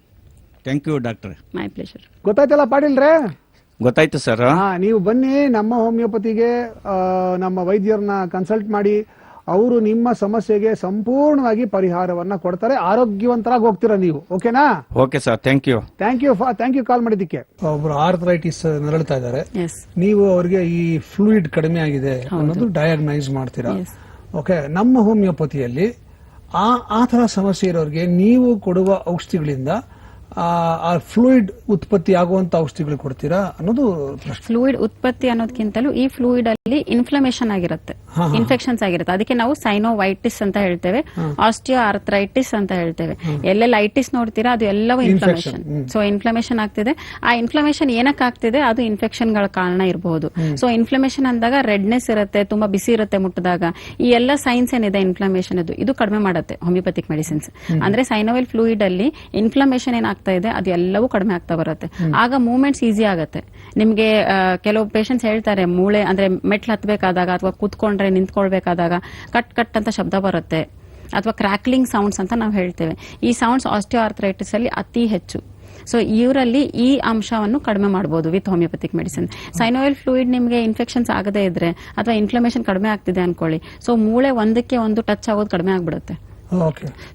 Thank you doctor. My pleasure. ಗೊತ್ತಾಯ್ತಲ್ಲ ಪಾಟೀಲ್ ರೇ? ಗೊತ್ತಾಯ್ತು ಸರ್. ನೀವು ಬನ್ನಿ, ನಮ್ಮ ಹೋಮಿಯೋಪತಿಗೆ ನಮ್ಮ ವೈದ್ಯರನ್ನ ಕನ್ಸಲ್ಟ್ ಮಾಡಿ, ಅವರು ನಿಮ್ಮ ಸಮಸ್ಯೆಗೆ ಸಂಪೂರ್ಣವಾಗಿ ಪರಿಹಾರವನ್ನ ಕೊಡ್ತಾರೆ. ಆರೋಗ್ಯವಂತರಾಗಿ ಹೋಗ್ತೀರಾ ನೀವು. ಓಕೆನಾ? Okay sir, thank you. Thank you call ಮಾಡಿದ್ದಕ್ಕೆ. ಒಬ್ರು ಆರ್ಥರೈಟಿಸ್ ನರಳ್ತಾ ಇದ್ದಾರೆ, ನೀವು ಅವ್ರಿಗೆ ಈ ಫ್ಲೂಯಿಡ್ ಕಡಿಮೆ ಆಗಿದೆ ಅನ್ನೋದು ಡಯಾಗ್ನೈಸ್ ಮಾಡ್ತೀರಾ. ಓಕೆ, ನಮ್ಮ ಹೋಮಿಯೋಪತಿಯಲ್ಲಿ ಆ ತರ ಸಮಸ್ಯೆ ಇರೋರಿಗೆ ನೀವು ಕೊಡುವ ಔಷಧಿಗಳಿಂದ ಆ ಫ್ಲೂಯಿಡ್ ಉತ್ಪತ್ತಿ ಆಗುವಂತ ಔಷಧಿಗಳು ಕೊಡ್ತೀರಾ ಅನ್ನೋದು ಪ್ರಶ್ನೆ. ಫ್ಲೂಯಿಡ್ ಉತ್ಪತ್ತಿ ಅನ್ನೋದಕ್ಕಿಂತಲೂ ಈ ಫ್ಲೂಯಿಡ್ ಅಲ್ಲಿ ಇನ್ಫ್ಲಮೇಷನ್ ಆಗಿರುತ್ತೆ, ಇನ್ಫೆಕ್ಷನ್ಸ್ ಆಗಿರುತ್ತೆ. ಅದಕ್ಕೆ ನಾವು ಸೈನೋವೈಟಿಸ್ ಅಂತ ಹೇಳ್ತೇವೆ, ಆಸ್ಟಿಯೋ ಆರ್ಥರೈಟಿಸ್ ಅಂತ ಹೇಳ್ತೇವೆ. ಎಲ್ಲೆಲ್ಲ ಐಟಿಸ್ ನೋಡ್ತೀರಾ ಅದು ಎಲ್ಲವೂ ಇನ್ಫ್ಲಮೇಷನ್. ಸೊ ಇನ್ಫ್ಲಮೇಷನ್ ಆಗ್ತಿದೆ. ಆ ಇನ್ಫ್ಲಮೇಷನ್ ಏನಕ್ಕೆ ಆಗ್ತಿದೆ? ಅದು ಇನ್ಫೆಕ್ಷನ್ ಗಳ ಕಾರಣ ಇರಬಹುದು. ಸೊ ಇನ್ಫ್ಲಮೇಷನ್ ಅಂದಾಗ ರೆಡ್ನೆಸ್ ಇರುತ್ತೆ, ತುಂಬಾ ಬಿಸಿ ಇರುತ್ತೆ ಮುಟ್ಟಿದಾಗ. ಈ ಎಲ್ಲ ಸೈನ್ಸ್ ಏನಿದೆ ಇನ್ಫ್ಲಮೇಷನ್ ಇದು ಕಡಿಮೆ ಮಾಡುತ್ತೆ ಹೋಮಿಯೋಪತಿಕ್ ಮೆಡಿಸಿನ್ಸ್. ಅಂದ್ರೆ ಸೈನೋವಿಯಲ್ ಫ್ಲೂಯಿಡ್ ಅಲ್ಲಿ ಇನ್ಫ್ಲಮೇಷನ್ ಏನಾಗ್ತಾ ಇದೆ ಅದು ಎಲ್ಲವೂ ಕಡಿಮೆ ಆಗ್ತಾ ಬರುತ್ತೆ. ಆಗ ಮೂವ್ಮೆಂಟ್ಸ್ ಈಸಿ ಆಗುತ್ತೆ ನಿಮ್ಗೆ. ಕೆಲವು ಪೇಷಂಟ್ಸ್ ಹೇಳ್ತಾರೆ, ಮೂಳೆ ಅಂದ್ರೆ ಮೆಟ್ಲು ಹತ್ಬೇಕಾದಾಗ ಅಥವಾ ಕೂತ್ಕೊಂಡ್ರೆ ನಿಂತ್ಕೊಳ್ಬೇಕಾದಾಗ ಕಟ್ ಕಟ್ ಅಂತ ಶಬ್ದ ಬರುತ್ತೆ, ಅಥವಾ ಕ್ರ್ಯಾಕ್ಲಿಂಗ್ ಸೌಂಡ್ಸ್ ಅಂತ ನಾವು ಹೇಳ್ತೇವೆ. ಈ ಸೌಂಡ್ಸ್ ಆಸ್ಟಿಯೋ ಆರ್ಥರೈಟಿಸ್ ಅಲ್ಲಿ ಅತಿ ಹೆಚ್ಚು. ಸೊ ಇವರಲ್ಲಿ ಈ ಅಂಶವನ್ನು ಕಡಿಮೆ ಮಾಡಬಹುದು with homeopathic medicine. Synovial fluid ನಿಮಗೆ ಇನ್ಫೆಕ್ಷನ್ಸ್ ಆಗದೇ ಇದ್ರೆ ಅಥವಾ ಇನ್ಫ್ಲಮೇಷನ್ ಕಡಿಮೆ ಆಗ್ತಿದೆ ಅನ್ಕೊಳ್ಳಿ, ಸೊ ಮೂಳೆ ಒಂದಕ್ಕೆ ಒಂದು ಟಚ್ ಆಗೋದು ಕಡಿಮೆ ಆಗ್ಬಿಡುತ್ತೆ.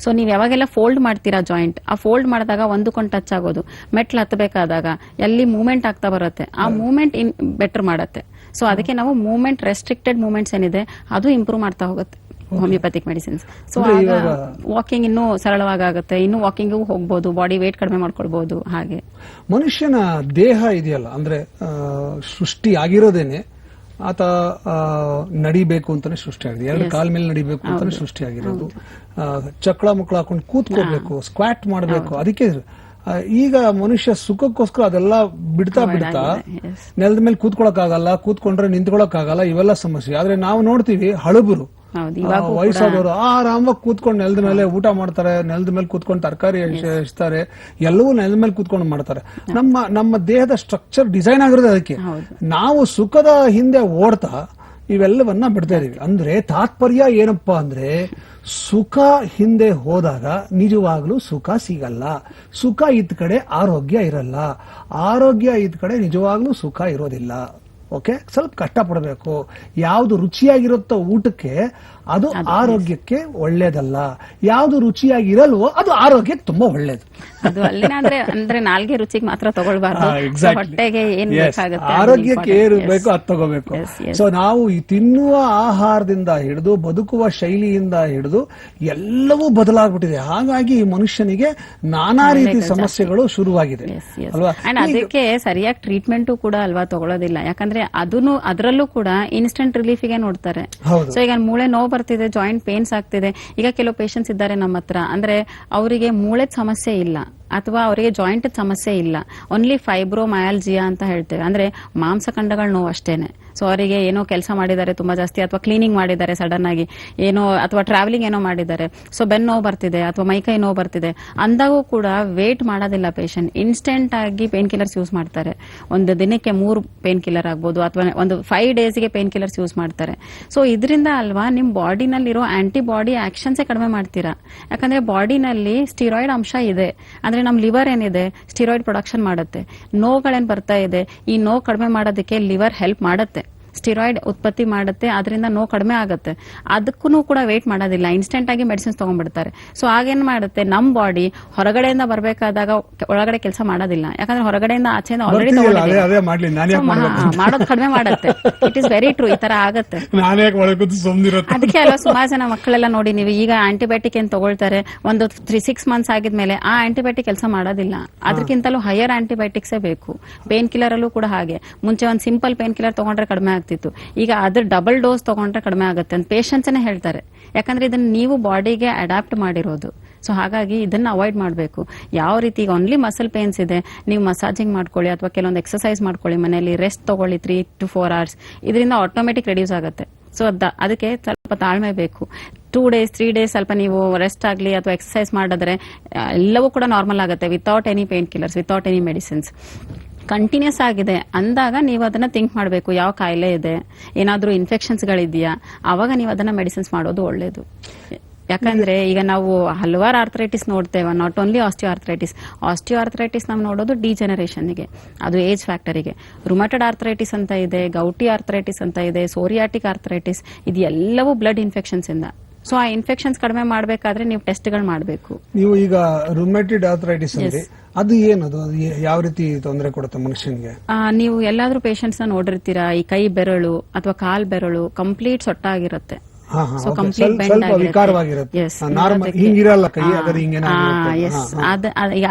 ಸೊ ನೀವ್ ಯಾವಾಗೆಲ್ಲ ಫೋಲ್ಡ್ ಮಾಡ್ತೀರಾ ಜಾಯಿಂಟ್, ಆ ಫೋಲ್ಡ್ ಮಾಡಿದಾಗ ಒಂದಕ್ಕೊಂದು ಟಚ್ ಆಗೋದು, ಮೆಟ್ಲು ಹತ್ತಬೇಕಾದಾಗ ಎಲ್ಲಿ ಮೂವ್ಮೆಂಟ್ ಆಗ್ತಾ ಬರುತ್ತೆ, ಆ ಮೂವ್ಮೆಂಟ್ ಬೆಟರ್ ಮಾಡುತ್ತೆ. ಸೊ ಅದಕ್ಕೆ ನಾವು ಮೂವ್ಮೆಂಟ್ ರೆಸ್ಟ್ರಿಕ್ಟೆಡ್ ಮೂವ್ಮೆಂಟ್ಸ್ ಏನಿದೆ ಅದು ಇಂಪ್ರೂವ್ ಮಾಡ್ತಾ ಹೋಗುತ್ತೆ ಹೋಮಿಯೋಪತಿಕ್ ಮೆಡಿಸಿನ್ಸ್. ಸೊ ಆಗ ವಾಕಿಂಗ್ ಇನ್ನೂ ಸರಳವಾಗುತ್ತೆ, ಇನ್ನೂ ವಾಕಿಂಗ್ ಹೋಗ್ಬೋದು, ಬಾಡಿ ವೇಟ್ ಕಡಿಮೆ ಮಾಡ್ಕೊಳ್ಬಹುದು. ಹಾಗೆ ಮನುಷ್ಯನ ದೇಹ ಇದೆಯಲ್ಲ, ಅಂದ್ರೆ ಸೃಷ್ಟಿ ಆಗಿರೋದೇನೆ ಆತ ನಡಿಬೇಕು ಅಂತಾನೆ ಸೃಷ್ಟಿಯಾಗಿದೆ. 2 ಕಾಲ ಮೇಲೆ ನಡಿಬೇಕು ಅಂತಾನೆ ಸೃಷ್ಟಿಯಾಗಿರೋದು. ಚಕ್ಳ ಮುಕ್ಳ ಹಾಕೊಂಡು ಕೂತ್ಕೋಬೇಕು, ಸ್ಕ್ವಾಟ್ ಮಾಡಬೇಕು. ಅದಕ್ಕೆ ಈಗ ಮನುಷ್ಯ ಸುಖಕ್ಕೋಸ್ಕರ ಅದೆಲ್ಲ ಬಿಡ್ತಾ ನೆಲದ ಮೇಲೆ ಕೂತ್ಕೊಳಕ್ ಆಗಲ್ಲ, ಕೂತ್ಕೊಂಡ್ರೆ ನಿಂತ್ಕೊಳಕ್ ಆಗಲ್ಲ, ಇವೆಲ್ಲ ಸಮಸ್ಯೆ. ಆದ್ರೆ ನಾವು ನೋಡ್ತೀವಿ ಹಳಬರು, ವಯಸ್ಸಾದವರು ಆರಾಮಾಗಿ ಕೂತ್ಕೊಂಡು ನೆಲದ ಮೇಲೆ ಊಟ ಮಾಡ್ತಾರೆ, ನೆಲದ ಮೇಲೆ ಕೂತ್ಕೊಂಡು ತರಕಾರಿ ಹೆಚ್ಚುತ್ತಾರೆ, ಎಲ್ಲವೂ ನೆಲದ ಮೇಲೆ ಕೂತ್ಕೊಂಡು ಮಾಡ್ತಾರೆ. ನಮ್ಮ ದೇಹದ ಸ್ಟ್ರಕ್ಚರ್ ಡಿಸೈನ್ ಆಗಿರೋದು ಅದಕ್ಕೆ. ನಾವು ಸುಖದ ಹಿಂದೆ ಓಡ್ತಾ ಇವೆಲ್ಲವನ್ನ ಬಿಡ್ತಾ ಇದೀವಿ. ಅಂದ್ರೆ ತಾತ್ಪರ್ಯ ಏನಪ್ಪಾ ಅಂದ್ರೆ, ಸುಖ ಹಿಂದೆ ಹೋದಾಗ ನಿಜವಾಗ್ಲೂ ಸುಖ ಸಿಗಲ್ಲ. ಸುಖ ಇದ್ದ ಕಡೆ ಆರೋಗ್ಯ ಇರಲ್ಲ, ಆರೋಗ್ಯ ಇದ್ದ ಕಡೆ ನಿಜವಾಗ್ಲೂ ಸುಖ ಇರೋದಿಲ್ಲ. ಓಕೆ, ಸ್ವಲ್ಪ ಕಷ್ಟ ಪಡಬೇಕು. ಯಾವ್ದು ರುಚಿಯಾಗಿರುತ್ತೋ ಊಟಕ್ಕೆ ಅದು ಆರೋಗ್ಯಕ್ಕೆ ಒಳ್ಳೇದಲ್ಲ. ಯಾವ್ದು ರುಚಿಯಾಗಿ ಇರಲ್ವೋ ಅದು ಆರೋಗ್ಯಕ್ಕೆ ತುಂಬಾ ಒಳ್ಳೇದು. ಅದು ಅಲ್ಲಿನ ಅಂದ್ರೆ ನಾಲ್ಗೆ ರುಚಿಗೆ ಮಾತ್ರ ತಗೊಳ್ಬಾರ್ದು, ಹೊಟ್ಟೆಗೆ ಏನ್ ಬೇಕಾಗುತ್ತೆ ಆರೋಗ್ಯಕ್ಕೆ ಏನು ಬೇಕು ಅದು ತಗೋಬೇಕು. ಸೊ ನಾವು ಈ ತಿನ್ನುವ ಆಹಾರದಿಂದ ಹಿಡಿದು ಬದುಕುವ ಶೈಲಿಯಿಂದ ಹಿಡಿದು ಎಲ್ಲವೂ ಬದಲಾಗ್ಬಿಟ್ಟಿದೆ. ಹಾಗಾಗಿ ಈ ಮನುಷ್ಯನಿಗೆ ನಾನಾ ರೀತಿ ಸಮಸ್ಯೆಗಳು ಶುರುವಾಗಿದೆ ಅಲ್ವಾ. ಅದಕ್ಕೆ ಸರಿಯಾಗಿ ಟ್ರೀಟ್ಮೆಂಟು ಕೂಡ ಅಲ್ವಾ ತಗೊಳ್ಳೋದಿಲ್ಲ. ಯಾಕಂದ್ರೆ ಅದರಲ್ಲೂ ಕೂಡ ಇನ್ಸ್ಟೆಂಟ್ ರಿಲೀಫಿಗೆ ನೋಡ್ತಾರೆ. ಸೊ ಈಗ ಮೂಳೆ ನೋವು ಬರ್ತಿದೆ, ಜಾಯಿಂಟ್ ಪೇನ್ಸ್ ಆಗ್ತಿದೆ. ಈಗ ಕೆಲವು ಪೇಷಂಟ್ಸ್ ಇದ್ದಾರೆ ನಮ್ಮ ಹತ್ರ, ಅಂದ್ರೆ ಅವರಿಗೆ ಮೂಳೆದ ಸಮಸ್ಯೆ ಇಲ್ಲ ಅಥವಾ ಅವರಿಗೆ ಜಾಯಿಂಟ್ ಸಮಸ್ಯೆ ಇಲ್ಲ, ಓನ್ಲಿ ಫೈಬ್ರೋಮಯಾಲ್ಜಿಯಾ ಅಂತ ಹೇಳ್ತೇವೆ, ಅಂದ್ರೆ ಮಾಂಸಖಂಡಗಳ ನೋವು ಅಷ್ಟೇನೆ. ಸೊ ಅವರಿಗೆ ಏನೋ ಕೆಲಸ ಮಾಡಿದ್ದಾರೆ ತುಂಬಾ ಜಾಸ್ತಿ, ಅಥವಾ ಕ್ಲೀನಿಂಗ್ ಮಾಡಿದ್ದಾರೆ ಸಡನ್ ಆಗಿ ಏನೋ, ಅಥವಾ ಟ್ರಾವೆಲಿಂಗ್ ಏನೋ ಮಾಡಿದ್ದಾರೆ, ಸೊ ಬೆನ್ನು ನೋವು ಬರ್ತಿದೆ ಅಥವಾ ಮೈಕೈ ನೋವು ಬರ್ತಿದೆ ಅಂದಾಗೂ ಕೂಡ ವೇಟ್ ಮಾಡೋದಿಲ್ಲ ಪೇಷಂಟ್, ಇನ್ಸ್ಟೆಂಟ್ ಆಗಿ ಪೇನ್ ಕಿಲ್ಲರ್ಸ್ ಯೂಸ್ ಮಾಡ್ತಾರೆ. ಒಂದು ದಿನಕ್ಕೆ 3 ಪೇನ್ ಕಿಲ್ಲರ್ ಆಗ್ಬೋದು, ಅಥವಾ ಒಂದು 5 ಡೇಸ್ಗೆ ಪೇನ್ ಕಿಲ್ಲರ್ಸ್ ಯೂಸ್ ಮಾಡ್ತಾರೆ. ಸೊ ಇದರಿಂದ ಅಲ್ವಾ ನಿಮ್ ಬಾಡಿನಲ್ಲಿರೋ ಆಂಟಿಬಾಡಿ ಆಕ್ಷನ್ಸೇ ಕಡಿಮೆ ಮಾಡ್ತೀರಾ. ಯಾಕಂದ್ರೆ ಬಾಡಿನಲ್ಲಿ ಸ್ಟಿರಾಯ್ಡ್ ಅಂಶ ಇದೆ, ಅಂದ್ರೆ ನಮ್ ಲಿವರ್ ಏನಿದೆ ಸ್ಟಿರಾಯ್ಡ್ ಪ್ರೊಡಕ್ಷನ್ ಮಾಡುತ್ತೆ. ನೋವುಗಳೇನ್ ಬರ್ತಾ ಇದೆ, ಈ ನೋವು ಕಡಿಮೆ ಮಾಡೋದಕ್ಕೆ ಲಿವರ್ ಹೆಲ್ಪ್ ಮಾಡುತ್ತೆ, ಸ್ಟಿರಾಯ್ಡ್ ಉತ್ಪತ್ತಿ ಮಾಡುತ್ತೆ, ಅದರಿಂದ ನೋವು ಕಡಿಮೆ ಆಗುತ್ತೆ. ಅದಕ್ಕೂ ಕೂಡ ವೇಟ್ ಮಾಡೋದಿಲ್ಲ, ಇನ್ಸ್ಟೆಂಟ್ ಆಗಿ ಮೆಡಿಸಿನ್ಸ್ ತಗೊಂಡ್ಬಿಡ್ತಾರೆ. ಸೊ ಆಗೇನ್ ಮಾಡುತ್ತೆ, ನಮ್ ಬಾಡಿ ಹೊರಗಡೆಯಿಂದ ಬರ್ಬೇಕಾದಾಗ ಒಳಗಡೆ ಕೆಲಸ ಮಾಡೋದಿಲ್ಲ. ಯಾಕಂದ್ರೆ ಹೊರಗಡೆಯಿಂದ ಆಚೆಯಿಂದ ಆಲ್ರೆಡಿ ಮಾಡೋದು ಕಡಿಮೆ ಮಾಡುತ್ತೆ. ಇಟ್ ಇಸ್ ವೆರಿ ಟ್ರೂ, ಈ ತರ ಆಗತ್ತೆ. ಅದಕ್ಕೆ ಅಲ್ವಾ ಸುಮಾರು ಜನ ಮಕ್ಕಳೆಲ್ಲ ನೋಡಿ ನೀವು, ಈಗ ಆಂಟಿಬಯೋಟಿಕ್ ಏನ್ ತಗೊಳ್ತಾರೆ, ಒಂದು 6 ಮಂತ್ಸ್ ಆಗಿದ್ಮೇಲೆ ಆ ಆಂಟಿಬಯೋಟಿಕ್ ಕೆಲಸ ಮಾಡೋದಿಲ್ಲ, ಅದಕ್ಕಿಂತಲೂ ಹೈಯರ್ ಆಂಟಿಬಯೋಟಿಕ್ಸೇ ಬೇಕು. ಪೇನ್ ಕಿಲ್ಲರ್ ಅಲ್ಲೂ ಕೂಡ ಹಾಗೆ, ಮುಂಚೆ ಒಂದು ಸಿಂಪಲ್ ಪೇನ್ ಕಿಲ್ಲರ್ ತಗೊಂಡ್ರೆ ಕಡಿಮೆ ಆಗ್ತಿತ್ತು, ಈಗ ಅದ್ರ ಡಬಲ್ ಡೋಸ್ ತಗೊಂಡ್ರೆ ಕಡಿಮೆ ಆಗುತ್ತೆ ಅಂತ ಪೇಷಂಟ್ಸ್ ಹೇಳ್ತಾರೆ. ಯಾಕಂದ್ರೆ ಇದನ್ನ ನೀವು ಬಾಡಿಗೆ ಅಡಾಪ್ಟ್ ಮಾಡಿರೋದು. ಸೊ ಹಾಗಾಗಿ ಇದನ್ನ ಅವಾಯ್ಡ್ ಮಾಡಬೇಕು. ಯಾವ ರೀತಿ ಈಗ ಓನ್ಲಿ ಮಸಲ್ ಪೇನ್ಸ್ ಇದೆ, ನೀವು ಮಸಾಜಿಂಗ್ ಮಾಡ್ಕೊಳ್ಳಿ ಅಥವಾ ಕೆಲವೊಂದು ಎಕ್ಸರ್ಸೈಸ್ ಮಾಡ್ಕೊಳ್ಳಿ, ಮನೆಯಲ್ಲಿ ರೆಸ್ಟ್ ತಗೊಳ್ಳಿ 3 to 4 hours, ಇದರಿಂದ ಆಟೋಮೆಟಿಕ್ ರೆಡ್ಯೂಸ್ ಆಗುತ್ತೆ. ಸೊ ಅದಕ್ಕೆ ಸ್ವಲ್ಪ ತಾಳ್ಮೆ ಬೇಕು. 2 days 3 days ಸ್ವಲ್ಪ ನೀವು ರೆಸ್ಟ್ ಆಗಲಿ ಅಥವಾ ಎಕ್ಸರ್ಸೈಸ್ ಮಾಡಿದ್ರೆ ಎಲ್ಲವೂ ಕೂಡ ನಾರ್ಮಲ್ ಆಗುತ್ತೆ, without any pain killers, without any medicines. Continues ಆಗಿದೆ ಅಂದಾಗ ನೀವು ಅದನ್ನ ಥಿಂಕ್ ಮಾಡಬೇಕು, ಯಾವ ಕಾಯಿಲೆ ಇದೆ, ಏನಾದ್ರೂ ಇನ್ಫೆಕ್ಷನ್ಸ್ ಗಳಿದೆಯಾ, ಅವಾಗ ನೀವು ಅದನ್ನ ಮೆಡಿಸಿನ್ಸ್ ಮಾಡೋದು ಒಳ್ಳೇದು. ಯಾಕಂದ್ರೆ ಈಗ ನಾವು ಹಲವಾರು ಆರ್ಥರೈಟಿಸ್ ನೋಡ್ತೇವೆ, ನಾಟ್ ಓನ್ಲಿ ಆಸ್ಟಿಯೋಆರ್ಥರೈಟಿಸ್ ನಾವು ನೋಡೋದು ಡಿಜೆನರೇಷನ್ಗೆ, ಅದು ಏಜ್ ಫ್ಯಾಕ್ಟರಿಗೆ. ರುಮಟೆಡ್ ಆರ್ಥರೈಟಿಸ್ ಅಂತ ಇದೆ, ಗೌಟಿ ಆರ್ಥರೈಟಿಸ್ ಅಂತ ಇದೆ, ಸೋರಿಯಾಟಿಕ್ ಆರ್ಥರೈಟಿಸ್, ಇದು ಎಲ್ಲವೂ ಬ್ಲಡ್ ಇನ್ಫೆಕ್ಷನ್ಸ್ ಇಂದ. ಸೊ ಆ ಇನ್ಫೆಕ್ಷನ್ಸ್ ಕಡಿಮೆ ಮಾಡಬೇಕಾದ್ರೆ ನೀವು ಟೆಸ್ಟ್ಗಳು ಮಾಡಬೇಕು. ನೀವು ಈಗ ರುಮೆಟೆಡ್ ಆರ್ಥರೈಟಿಸ್ ಅಂದ್ರೆ ಅದು ಏನದು, ಯಾವ ರೀತಿ ತೊಂದರೆ ಕೊಡುತ್ತೆ ಮನುಷ್ಯನಿಗೆ? ನೀವು ಎಲ್ಲಾದ್ರೂ ಪೇಷಂಟ್ಸ್ ನ ನೋಡಿರ್ತೀರಾ, ಈ ಕೈ ಬೆರಳು ಅಥವಾ ಕಾಲ್ ಬೆರಳು ಕಂಪ್ಲೀಟ್ ಸೊಟ್ಟಾಗಿರುತ್ತೆ,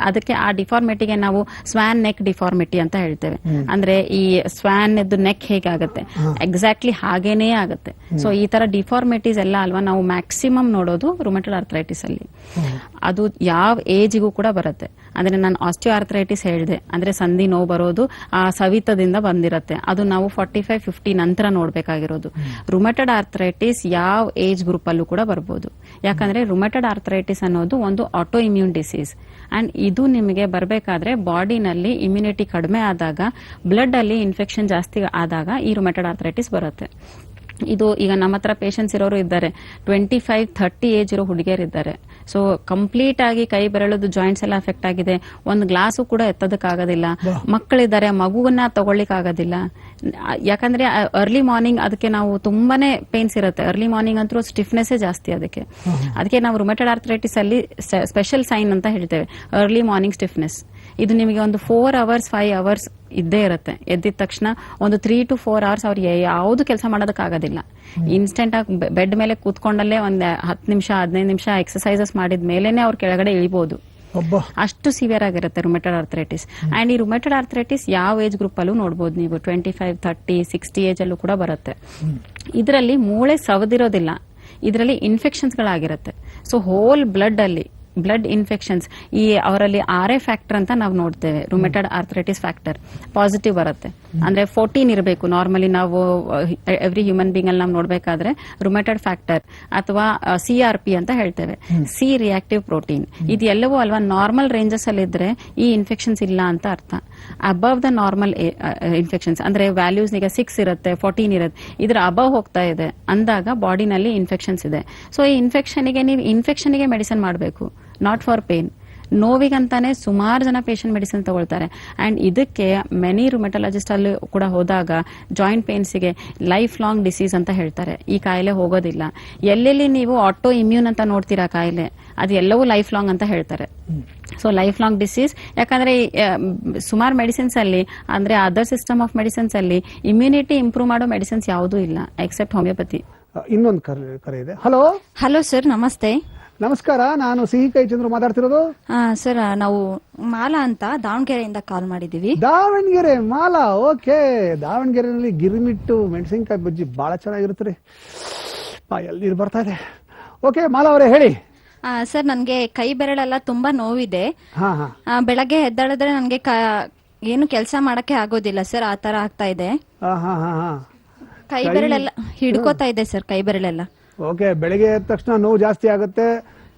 ಅದಕ್ಕೆ ಆ ಡಿಫಾರ್ಮಿಟಿಗೆ ನಾವು ಸ್ವಾನ್ ನೆಕ್ ಡಿಫಾರ್ಮಿಟಿ ಅಂತ ಹೇಳ್ತೇವೆ. ಅಂದ್ರೆ ಈ ಸ್ವಾನ್ ನೆಕ್ ಹೇಗಾಗುತ್ತೆ ಎಕ್ಸಾಕ್ಟ್ಲಿ ಹಾಗೇನೇ ಆಗುತ್ತೆ. ಸೊ ಈ ತರ ಡಿಫಾರ್ಮಿಟೀಸ್ ಎಲ್ಲ ಅಲ್ವಾ ನಾವು ಮ್ಯಾಕ್ಸಿಮಮ್ ನೋಡೋದು ರುಮಟೆಡ್ ಆರ್ಥರೈಟಿಸ್ ಅಲ್ಲಿ. ಅದು ಯಾವ ಏಜ್ಗೂ ಕೂಡ ಬರುತ್ತೆ. ಅಂದ್ರೆ ನಾನು ಆಸ್ಟಿಯೋ ಆರ್ಥರೈಟಿಸ್ ಹೇಳಿದೆ, ಅಂದ್ರೆ ಸಂಧಿ ನೋವು ಬರೋದು ಆ ಸವಿತದಿಂದ ಬಂದಿರತ್ತೆ, ಅದು ನಾವು 45-50 ನಂತರ ನೋಡ್ಬೇಕಾಗಿರೋದು. ರುಮಟೆಡ್ ಆರ್ಥರೈಟಿಸ್ ಯಾವ ಏಜ್ ಗ್ರೂಪ್ ಅಲ್ಲೂ ಕೂಡ ಬರ್ಬೋದು. ಯಾಕಂದ್ರೆ ರುಮಟೆಡ್ ಆರ್ಥರೈಟಿಸ್ ಅನ್ನೋದು ಒಂದು ಆಟೋ ಇಮ್ಯೂನ್ ಡಿಸೀಸ್, ಅಂಡ್ ಇದು ನಿಮಗೆ ಬರಬೇಕಾದ್ರೆ ಬಾಡಿನಲ್ಲಿ ಇಮ್ಯುನಿಟಿ ಕಡಿಮೆ ಆದಾಗ, ಬ್ಲಡ್ ಅಲ್ಲಿ ಇನ್ಫೆಕ್ಷನ್ ಜಾಸ್ತಿ ಆದಾಗ ಈ ರುಮಟೆಡ್ ಆರ್ಥರೈಟಿಸ್ ಬರುತ್ತೆ. ಇದು ಈಗ ನಮ್ಮ ಹತ್ರ ಪೇಷಂಟ್ಸ್ ಇರೋರು ಇದ್ದಾರೆ, 25-30 ಏಜ್ ಇರೋ ಹುಡುಗಿಯರಿದ್ದಾರೆ. ಸೊ ಕಂಪ್ಲೀಟ್ ಆಗಿ ಕೈ ಬೆರಳದು ಜಾಯಿಂಟ್ಸ್ ಎಲ್ಲ ಅಫೆಕ್ಟ್ ಆಗಿದೆ, ಒಂದು ಗ್ಲಾಸು ಕೂಡ ಎತ್ತೋದಕ್ಕಾಗೋದಿಲ್ಲ. ಮಕ್ಕಳಿದ್ದಾರೆ, ಮಗುವನ್ನ ತಗೊಳ್ಳಿಕ್ ಆಗೋದಿಲ್ಲ. ಯಾಕಂದ್ರೆ ಅರ್ಲಿ ಮಾರ್ನಿಂಗ್ ಅದಕ್ಕೆ ನಾವು ತುಂಬಾನೇ ಪೇನ್ಸ್ ಇರುತ್ತೆ, ಅರ್ಲಿ ಮಾರ್ನಿಂಗ್ ಅಂತೂ ಸ್ಟಿಫ್ನೆಸ್ ಜಾಸ್ತಿ. ಅದಕ್ಕೆ ನಾವು ರುಮಟೆಡ್ ಆರ್ಥರೈಟಿಸ್ ಅಲ್ಲಿ ಸ್ಪೆಷಲ್ ಸೈನ್ ಅಂತ ಹೇಳ್ತೇವೆ, ಅರ್ಲಿ ಮಾರ್ನಿಂಗ್ ಸ್ಟಿಫ್ನೆಸ್. ಇದು ನಿಮಗೆ ಒಂದು 4 hours 5 hours ಇದ್ದೇ ಇರುತ್ತೆ. ಎದ್ದಿದ ತಕ್ಷಣ ಒಂದು 3 to 4 hours ಅವ್ರಿಗೆ ಯಾವ್ದು ಕೆಲಸ ಮಾಡೋದಕ್ಕಾಗೋದಿಲ್ಲ. ಇನ್ಸ್ಟೆಂಟ್ ಆಗಿ ಬೆಡ್ ಮೇಲೆ ಕೂತ್ಕೊಂಡಲ್ಲೇ ಒಂದ್ 10 ನಿಮಿಷ 15 ನಿಮಿಷ ಎಕ್ಸರ್ಸೈಸಸ್ ಮಾಡಿದ ಮೇಲೆನೆ ಅವ್ರ ಕೆಳಗಡೆ ಇಳಿಬಹುದು, ಅಷ್ಟು ಸಿವಿಯರ್ ಆಗಿರುತ್ತೆ ರುಮಟೆಡ್ ಆರ್ಥರೈಟಿಸ್. ಅಂಡ್ ಈ ರುಮಟೆಡ್ ಆರ್ಥರೈಟಿಸ್ ಯಾವ ಏಜ್ ಗ್ರೂಪ್ ಅಲ್ಲೂ ನೋಡಬಹುದು ನೀವು, 25-30-60 ಏಜ್ ಅಲ್ಲೂ ಕೂಡ ಬರುತ್ತೆ. ಇದರಲ್ಲಿ ಮೂಳೆ ಸವದಿರೋದಿಲ್ಲ, ಇದರಲ್ಲಿ ಇನ್ಫೆಕ್ಷನ್ಸ್ ಗಳಾಗಿರುತ್ತೆ. ಸೊ ಹೋಲ್ ಬ್ಲಡ್ ಇನ್ಫೆಕ್ಷನ್ಸ್, ಈ ಅವರಲ್ಲಿ RA ಫ್ಯಾಕ್ಟರ್ ಅಂತ ನಾವು ನೋಡ್ತೇವೆ, ರುಮಟೆಡ್ ಆರ್ಥರೈಟಿಸ್ ಫ್ಯಾಕ್ಟರ್ ಪಾಸಿಟಿವ್ ಬರುತ್ತೆ. ಅಂದ್ರೆ 14 ಇರಬೇಕು ನಾರ್ಮಲಿ. ನಾವು ಎವ್ರಿ ಹ್ಯೂಮನ್ ಬೀಂಗ್ ಅಲ್ಲಿ ನಾವು ನೋಡ್ಬೇಕಾದ್ರೆ ರುಮಟೆಡ್ ಫ್ಯಾಕ್ಟರ್ ಅಥವಾ CRP ಅಂತ ಹೇಳ್ತೇವೆ, ಸಿ ರಿಯಾಕ್ಟಿವ್ ಪ್ರೋಟೀನ್. ಇದು ಎಲ್ಲವೂ ಅಲ್ವಾ ನಾರ್ಮಲ್ ರೇಂಜಸ್ ಅಲ್ಲಿ ಇದ್ರೆ ಈ ಇನ್ಫೆಕ್ಷನ್ಸ್ ಇಲ್ಲ ಅಂತ ಅರ್ಥ. ಅಬವ್ ದ ನಾರ್ಮಲ್ ಇನ್ಫೆಕ್ಷನ್ಸ್ ಅಂದ್ರೆ ವ್ಯಾಲ್ಯೂಸ್ ಈಗ 6 ಇರುತ್ತೆ, 14 ಇರುತ್ತೆ, ಇದ್ರ ಅಬವ್ ಹೋಗ್ತಾ ಇದೆ ಅಂದಾಗ ಬಾಡಿನಲ್ಲಿ ಇನ್ಫೆಕ್ಷನ್ಸ್ ಇದೆ. ಸೊ ಈ ಇನ್ಫೆಕ್ಷನ್ಗೆ ನೀವು ಇನ್ಫೆಕ್ಷನ್ಗೆ ಮೆಡಿಸಿನ್ ಮಾಡಬೇಕು, ನಾಟ್ ಫಾರ್ ಪೇನ್. ನೋವಿಗಂತಾನೆ ಸುಮಾರು ಜನ ಪೇಷಂಟ್ ಮೆಡಿಸಿನ್ ತಗೊಳ್ತಾರೆ. ಅಂಡ್ ಇದಕ್ಕೆ ಮೆನಿ ರುಮೆಟಾಲಜಿಸ್ಟ್ ಅಲ್ಲಿ ಕೂಡ ಹೋದಾಗ ಜಾಯಿಂಟ್ ಪೇನ್ಸ್ಗೆ ಲೈಫ್ ಲಾಂಗ್ ಡಿಸೀಸ್ ಅಂತ ಹೇಳ್ತಾರೆ. ಈ ಕಾಯಿಲೆ ಹೋಗೋದಿಲ್ಲ. ಎಲ್ಲೆಲ್ಲಿ ನೀವು ಆಟೋ ಇಮ್ಯೂನ್ ಅಂತ ನೋಡ್ತೀರಾ ಕಾಯಿಲೆ, ಅದು ಎಲ್ಲವೂ ಲೈಫ್ ಲಾಂಗ್ ಅಂತ ಹೇಳ್ತಾರೆ. ಸೊ ಲೈಫ್ ಲಾಂಗ್ ಡಿಸೀಸ್, ಯಾಕಂದ್ರೆ ಸುಮಾರು ಮೆಡಿಸಿನ್ಸ್ ಅಲ್ಲಿ ಅಂದ್ರೆ ಅದರ್ ಸಿಸ್ಟಮ್ ಆಫ್ ಮೆಡಿಸಿನ್ಸ್ ಅಲ್ಲಿ ಇಮ್ಯುನಿಟಿ ಇಂಪ್ರೂವ್ ಮಾಡೋ ಮೆಡಿಸಿನ್ಸ್ ಯಾವುದೂ ಇಲ್ಲ ಎಕ್ಸೆಪ್ಟ್ ಹೋಮಿಯೋಪತಿ. ಇನ್ನೊಂದು ಕರೆ ಇದೆ. ಹಲೋ ಹಲೋ ಸರ್, ನಮಸ್ತೆ. ನಮಸ್ಕಾರ, ನಾನು ಸಿಹಿ ಕೈ ಚಂದ್ರು ಮಾತಾಡ್ತಿರೋದು. ಸರ್, ನಾವು ಮಾಲಾ ಅಂತ ದಾವಣಗೆರೆಯಿಂದ ಕಾಲ್ ಮಾಡಿದೀವಿ. ದಾವಣಗೆರೆ ಮಾಲಾ, ಓಕೆ. ದಾವಣಗೆರೆಯಲ್ಲಿ ಗಿರಿಮಿಟ್ಟು ಮೆಣಸಿನಕಾಯಿ ಬಜ್ಜಿ ಬಹಳ ಚೆನ್ನಾಗಿರುತ್ತೆ ರೀ, ಎಲ್ಲಿ ಬರ್ತಾ ಇದೆ. ಓಕೆ ಮಾಲಾ ಅವರೇ ಹೇಳಿ. ಸರ್, ನನ್ಗೆ ಕೈ ಬೆರಳೆಲ್ಲ ತುಂಬಾ ನೋವಿದೆ. ಬೆಳಗ್ಗೆ ಎದ್ದಾಡಿದ್ರೆ ನನ್ಗೆ ಏನು ಕೆಲಸ ಮಾಡಕ್ಕೆ ಆಗೋದಿಲ್ಲ ಸರ್, ಆ ತರ ಆಗ್ತಾ ಇದೆ. ಕೈ ಬೆರಳೆಲ್ಲ ಹಿಡ್ಕೋತಾ ಇದೆ ಸರ್, ಕೈ ಬೆರಳೆಲ್ಲ. ಓಕೆ, ಬೆಳಿಗ್ಗೆ ಎದ್ದ ತಕ್ಷಣ ನೋವು ಜಾಸ್ತಿ ಆಗುತ್ತೆ,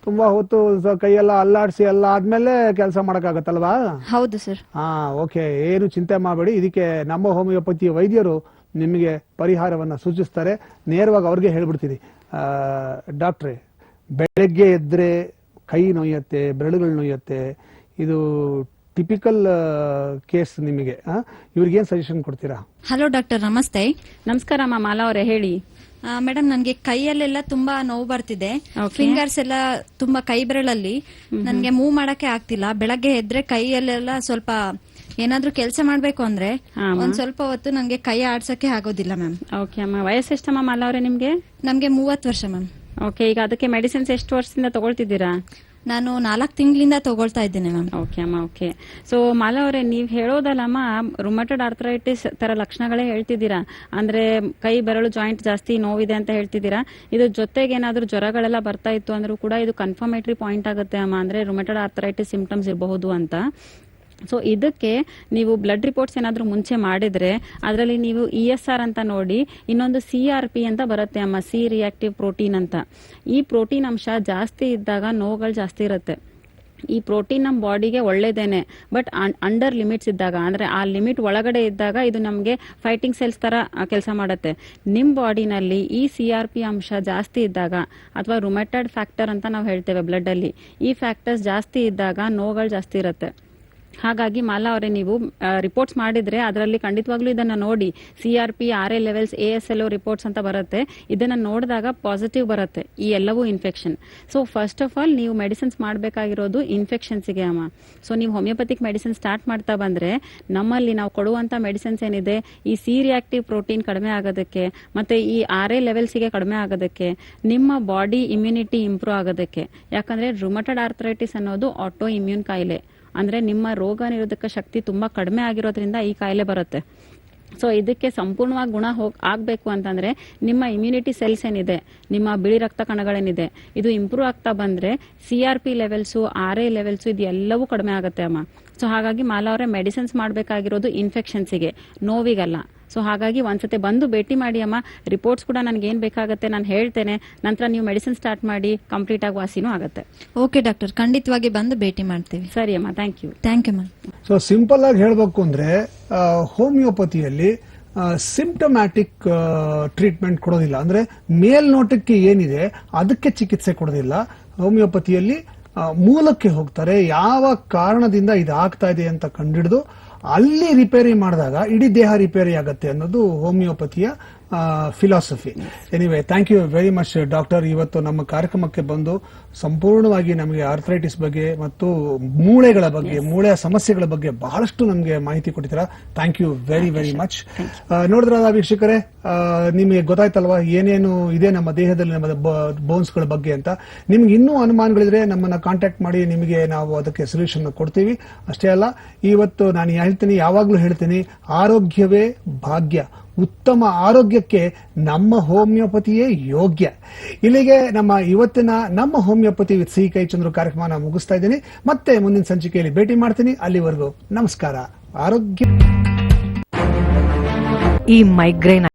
ತುಂಬಾ ಹೊತ್ತು ಕೈಯೆಲ್ಲ ಅಲ್ಲಾಡಿಸಿ ಎಲ್ಲ ಆದ್ಮೇಲೆ ಕೆಲಸ ಮಾಡಕ್ಕಾಗತ್ತಲ್ವಾ? ಹೌದು ಸರ್. ಓಕೆ, ಏನು ಚಿಂತೆ ಮಾಡಬೇಡಿ. ಇದಕ್ಕೆ ನಮ್ಮ ಹೋಮಿಯೋಪತಿ ವೈದ್ಯರು ನಿಮಗೆ ಪರಿಹಾರವನ್ನ ಸೂಚಿಸ್ತಾರೆ. ನೇರವಾಗಿ ಅವ್ರಿಗೆ ಹೇಳ್ಬಿಡ್ತೀನಿ, ಡಾಕ್ಟ್ರೇ ಬೆಳಗ್ಗೆ ಎದ್ರೆ ಕೈ ನೋಯುತ್ತೆ, ಬೆರಳುಗಳು ನೋಯುತ್ತೆ, ಇದು ಟಿಪಿಕಲ್ ಕೇಸ್ ನಿಮಗೆ. ಇವ್ರಿಗೇನ್ ಸಜೆಷನ್ ಕೊಡ್ತೀರಾ? ಹಲೋ ಡಾಕ್ಟರ್, ನಮಸ್ತೆ. ನಮಸ್ಕಾರ ಮಾಲಾ ಅವರೇ ಹೇಳಿ. ಮೇಡಮ್, ನನ್ಗೆ ಕೈಯಲ್ಲೆಲ್ಲ ತುಂಬಾ ನೋವು ಬರ್ತಿದೆ. ಫಿಂಗರ್ಸ್ ಎಲ್ಲ ತುಂಬಾ ಕೈ ಬೆರಳಲ್ಲಿ ನನ್ಗೆ ಮೂವ್ ಮಾಡಕ್ಕೆ ಆಗ್ತಿಲ್ಲ. ಬೆಳಗ್ಗೆ ಎದ್ರೆ ಕೈಯಲ್ಲೆಲ್ಲ ಸ್ವಲ್ಪ ಏನಾದ್ರೂ ಕೆಲಸ ಮಾಡ್ಬೇಕು ಅಂದ್ರೆ ಒಂದ್ ಸ್ವಲ್ಪ ಹೊತ್ತು ನನ್ಗೆ ಕೈ ಆಡ್ಸಕ್ಕೆ ಆಗೋದಿಲ್ಲ ಮ್ಯಾಮ್. ಓಕೆ ಅಮ್ಮ, ವಯಸ್ಸೆಷ್ಟಮ್ಮ ಮಾಲಾ ಅವರೇ ನಿಮ್ಗೆ? ನಮ್ಗೆ 30 ವರ್ಷ ಮ್ಯಾಮ್. ಓಕೆ, ಈಗ ಅದಕ್ಕೆ ಮೆಡಿಸಿನ್ಸ್ ಎಷ್ಟು ವರ್ಷದಿಂದ ತಗೊಳ್ತಿದ್ದೀರಾ? ನಾನು 4 ತಿಂಗಳಿಂದ ತಗೊಳ್ತಾ ಇದ್ದೇನೆ ಮ್ಯಾಮ್. ಓಕೆ ಅಮ್ಮ, ಓಕೆ. ಸೊ ಮಾಲಾ ಅವರೇ, ನೀವ್ ಹೇಳೋದಲ್ಲಮ್ಮ ರುಮಟೆಡ್ ಆರ್ಥರೈಟಿಸ್ ತರ ಲಕ್ಷಣಗಳೇ ಹೇಳ್ತಿದ್ದೀರಾ. ಅಂದ್ರೆ ಕೈ ಬೆರಳು ಜಾಯಿಂಟ್ ಜಾಸ್ತಿ ನೋವಿದೆ ಅಂತ ಹೇಳ್ತಿದ್ದೀರಾ. ಇದು ಜೊತೆಗೆ ಏನಾದ್ರೂ ಜ್ವರಗಳೆಲ್ಲ ಬರ್ತಾ ಇತ್ತು ಅಂದ್ರೂ ಕೂಡ ಇದು ಕನ್ಫರ್ಮೇಟರಿ ಪಾಯಿಂಟ್ ಆಗುತ್ತೆ ಅಮ್ಮ, ಅಂದ್ರೆ ರುಮಟೆಡ್ ಆರ್ಥರೈಟಿಸ್ ಸಿಂಪ್ಟಮ್ಸ್ ಇರಬಹುದು ಅಂತ. ಸೊ ಇದಕ್ಕೆ ನೀವು ಬ್ಲಡ್ ರಿಪೋರ್ಟ್ಸ್ ಏನಾದ್ರೂ ಮುಂಚೆ ಮಾಡಿದ್ರೆ ಅದರಲ್ಲಿ ನೀವು ESR ಅಂತ ನೋಡಿ, ಇನ್ನೊಂದು CRP ಅಂತ ಬರುತ್ತೆ ಅಮ್ಮ, ಸಿ ರಿಯಾಕ್ಟಿವ್ ಪ್ರೋಟೀನ್ ಅಂತ. ಈ ಪ್ರೋಟೀನ್ ಅಂಶ ಜಾಸ್ತಿ ಇದ್ದಾಗ ನೋವುಗಳು ಜಾಸ್ತಿ ಇರುತ್ತೆ. ಈ ಪ್ರೋಟೀನ್ ನಮ್ಮ ಬಾಡಿಗೆ ಒಳ್ಳೇದೇನೆ, ಬಟ್ ಅಂಡರ್ ಲಿಮಿಟ್ಸ್ ಇದ್ದಾಗ, ಅಂದ್ರೆ ಆ ಲಿಮಿಟ್ ಒಳಗಡೆ ಇದ್ದಾಗ ಇದು ನಮಗೆ ಫೈಟಿಂಗ್ ಸೆಲ್ಸ್ ತರ ಕೆಲಸ ಮಾಡುತ್ತೆ. ನಿಮ್ ಬಾಡಿನಲ್ಲಿ ಈ CRP ಅಂಶ ಜಾಸ್ತಿ ಇದ್ದಾಗ, ಅಥವಾ ರುಮೆಟೆಡ್ ಫ್ಯಾಕ್ಟರ್ ಅಂತ ನಾವು ಹೇಳ್ತೇವೆ ಬ್ಲಡ್ ಅಲ್ಲಿ, ಈ ಫ್ಯಾಕ್ಟರ್ಸ್ ಜಾಸ್ತಿ ಇದ್ದಾಗ ನೋವುಗಳು ಜಾಸ್ತಿ ಇರುತ್ತೆ. ಹಾಗಾಗಿ ಮಾಲಾ ಅವರೇ, ನೀವು ರಿಪೋರ್ಟ್ಸ್ ಮಾಡಿದ್ರೆ ಅದರಲ್ಲಿ ಖಂಡಿತವಾಗ್ಲೂ ಇದನ್ನ ನೋಡಿ, CRP, RA levels, ASLO reports ಅಂತ ಬರುತ್ತೆ. ಇದನ್ನ ನೋಡಿದಾಗ ಪಾಸಿಟಿವ್ ಬರುತ್ತೆ ಈ ಎಲ್ಲವೂ infection. So first of all ನೀವು ಮೆಡಿಸಿನ್ಸ್ ಮಾಡಬೇಕಾಗಿರೋದು ಇನ್ಫೆಕ್ಷನ್ಸ್ಗೆ ಅಮ್ಮ. ಸೊ ನೀವು ಹೋಮಿಯೋಪತಿಕ್ ಮೆಡಿಸಿನ್ ಸ್ಟಾರ್ಟ್ ಮಾಡ್ತಾ ಬಂದ್ರೆ ನಮ್ಮಲ್ಲಿ ನಾವು ಕೊಡುವಂತ ಮೆಡಿಸಿನ್ಸ್ ಏನಿದೆ, ಈ ಸಿ ರಿಯಾಕ್ಟಿವ್ ಪ್ರೋಟೀನ್ ಕಡಿಮೆ ಆಗೋದಕ್ಕೆ, ಮತ್ತೆ ಈ RA ಲೆವೆಲ್ಸ್ಗೆ ಕಡಿಮೆ ಆಗೋದಕ್ಕೆ, ನಿಮ್ಮ ಬಾಡಿ ಇಮ್ಯುನಿಟಿ ಇಂಪ್ರೂವ್ ಆಗೋದಕ್ಕೆ. ಯಾಕಂದ್ರೆ ರುಮಟೆಡ್ ಆರ್ಥರೈಟಿಸ್ ಅನ್ನೋದು ಆಟೋ ಇಮ್ಯೂನ್ ಕಾಯಿಲೆ, ಅಂದ್ರೆ ನಿಮ್ಮ ರೋಗ ನಿರೋಧಕ ಶಕ್ತಿ ತುಂಬಾ ಕಡಿಮೆ ಆಗಿರೋದ್ರಿಂದ ಈ ಕಾಯಿಲೆ ಬರುತ್ತೆ. ಸೊ ಇದಕ್ಕೆ ಸಂಪೂರ್ಣವಾಗಿ ಗುಣ ಆಗ್ಬೇಕು ಅಂತಂದ್ರೆ ನಿಮ್ಮ ಇಮ್ಯುನಿಟಿ ಸೆಲ್ಸ್ ಏನಿದೆ, ನಿಮ್ಮ ಬಿಳಿ ರಕ್ತ ಕಣಗಳೇನಿದೆ, ಇದು ಇಂಪ್ರೂವ್ ಆಗ್ತಾ ಬಂದ್ರೆ CRP ಲೆವೆಲ್ಸು, RA ಲೆವೆಲ್ಸು ಇದು ಎಲ್ಲವೂ ಕಡಿಮೆ ಆಗುತ್ತೆ ಅಮ್ಮ. ಸೊ ಹಾಗಾಗಿ ಮಾಲಾ ಅವರೇ, ಮೆಡಿಸಿನ್ಸ್ ಮಾಡಬೇಕಾಗಿರೋದು ಇನ್ಫೆಕ್ಷನ್ಸಿಗೆ, ನೋವಿಗಲ್ಲ. ಸೊ ಹಾಗಾಗಿ ಒಂದ್ಸತಿ ಬಂದು ಭೇಟಿ ಮಾಡಿ ಅಮ್ಮ. ರಿಪೋರ್ಟ್ಸ್ ಕೂಡ ನನ್ಗೆ ಏನ್ ಬೇಕಾಗುತ್ತೆ ನಾನು ಹೇಳ್ತೇನೆ, ನಂತರ ನೀವು ಮೆಡಿಸಿನ್ ಸ್ಟಾರ್ಟ್ ಮಾಡಿ ಕಂಪ್ಲೀಟ್ ಆಗಿ ವಾಸಿನೂ ಆಗುತ್ತೆ. ಓಕೆ ಡಾಕ್ಟರ್, ಖಂಡಿತವಾಗಿ ಬಂದು ಭೇಟಿ ಮಾಡ್ತೀವಿ. ಸರಿ ಅಮ್ಮ, thank you. Thank you ma'am. So simple ಆಗಿ ಹೇಳ್ಬೇಕು ಅಂದ್ರೆ ಹೋಮಿಯೋಪತಿಯಲ್ಲಿ ಸಿಂಪ್ಟಮ್ಯಾಟಿಕ್ ಟ್ರೀಟ್ಮೆಂಟ್ ಕೊಡೋದಿಲ್ಲ, ಅಂದ್ರೆ ಮೇಲ್ನೋಟಕ್ಕೆ ಏನಿದೆ ಅದಕ್ಕೆ ಚಿಕಿತ್ಸೆ ಕೊಡೋದಿಲ್ಲ. ಹೋಮಿಯೋಪತಿಯಲ್ಲಿ ಮೂಲಕ್ಕೆ ಹೋಗ್ತಾರೆ, ಯಾವ ಕಾರಣದಿಂದ ಇದಾಗ್ತಾ ಇದೆ ಅಂತ ಕಂಡಿಡಿದು ಅಲ್ಲಿ ರಿಪೇರಿ ಮಾಡಿದಾಗ ಇಡೀ ದೇಹ ರಿಪೇರಿ ಆಗುತ್ತೆ ಅನ್ನೋದು ಹೋಮಿಯೋಪತಿಯ philosophy. Anyway, thank you very much doctor. ಇವತ್ತು ನಮ್ಮ ಕಾರ್ಯಕ್ರಮಕ್ಕೆ ಬಂದು ಸಂಪೂರ್ಣವಾಗಿ ನಮಗೆ ಆರ್ಥರೈಟಿಸ್ ಬಗ್ಗೆ ಮತ್ತು ಮೂಳೆಗಳ ಬಗ್ಗೆ, ಮೂಳೆಯ ಸಮಸ್ಯೆಗಳ ಬಗ್ಗೆ ಬಹಳಷ್ಟು ನಮಗೆ ಮಾಹಿತಿ ಕೊಟ್ಟಿದ್ದೀರಾ. Thank you very very much. ನೋಡಿದ್ರಲ್ಲ ವೀಕ್ಷಕರೇ, ನಿಮಗೆ ಗೊತ್ತಾಯ್ತಲ್ವಾ ಏನೇನು ಇದೆ ನಮ್ಮ ದೇಹದಲ್ಲಿ, ನಮ್ಮ ಬೋನ್ಸ್ಗಳ ಬಗ್ಗೆ ಅಂತ. ನಿಮ್ಗೆ ಇನ್ನೂ ಅನುಮಾನಗಳಿದ್ರೆ ನಮ್ಮನ್ನ ಕಾಂಟ್ಯಾಕ್ಟ್ ಮಾಡಿ, ನಿಮಗೆ ನಾವು ಅದಕ್ಕೆ ಸೊಲ್ಯೂಷನ್ ಕೊಡ್ತೀವಿ. ಅಷ್ಟೇ ಅಲ್ಲ, ಇವತ್ತು ನಾನು ಹೇಳ್ತೀನಿ, ಯಾವಾಗ್ಲೂ ಹೇಳ್ತೀನಿ, ಆರೋಗ್ಯವೇ ಭಾಗ್ಯ. ಉತ್ತಮ ಆರೋಗ್ಯಕ್ಕೆ ನಮ್ಮ ಹೋಮಿಯೋಪತಿಯೇ ಯೋಗ್ಯ. ಇಲ್ಲಿಗೆ ನಮ್ಮ ಇವತ್ತಿನ ನಮ್ಮ ಹೋಮಿಯೋಪತಿ ವಿತ್ ಸಿ ಕೈ ಚಂದ್ರು ಕಾರ್ಯಕ್ರಮ ಮುಗಿಸ್ತಾ ಇದ್ದೀನಿ. ಮತ್ತೆ ಮುಂದಿನ ಸಂಚಿಕೆಯಲ್ಲಿ ಭೇಟಿ ಮಾಡ್ತೀನಿ. ಅಲ್ಲಿವರೆಗೂ ನಮಸ್ಕಾರ. ಆರೋಗ್ಯ. ಈ ಮೈಗ್ರೇನ್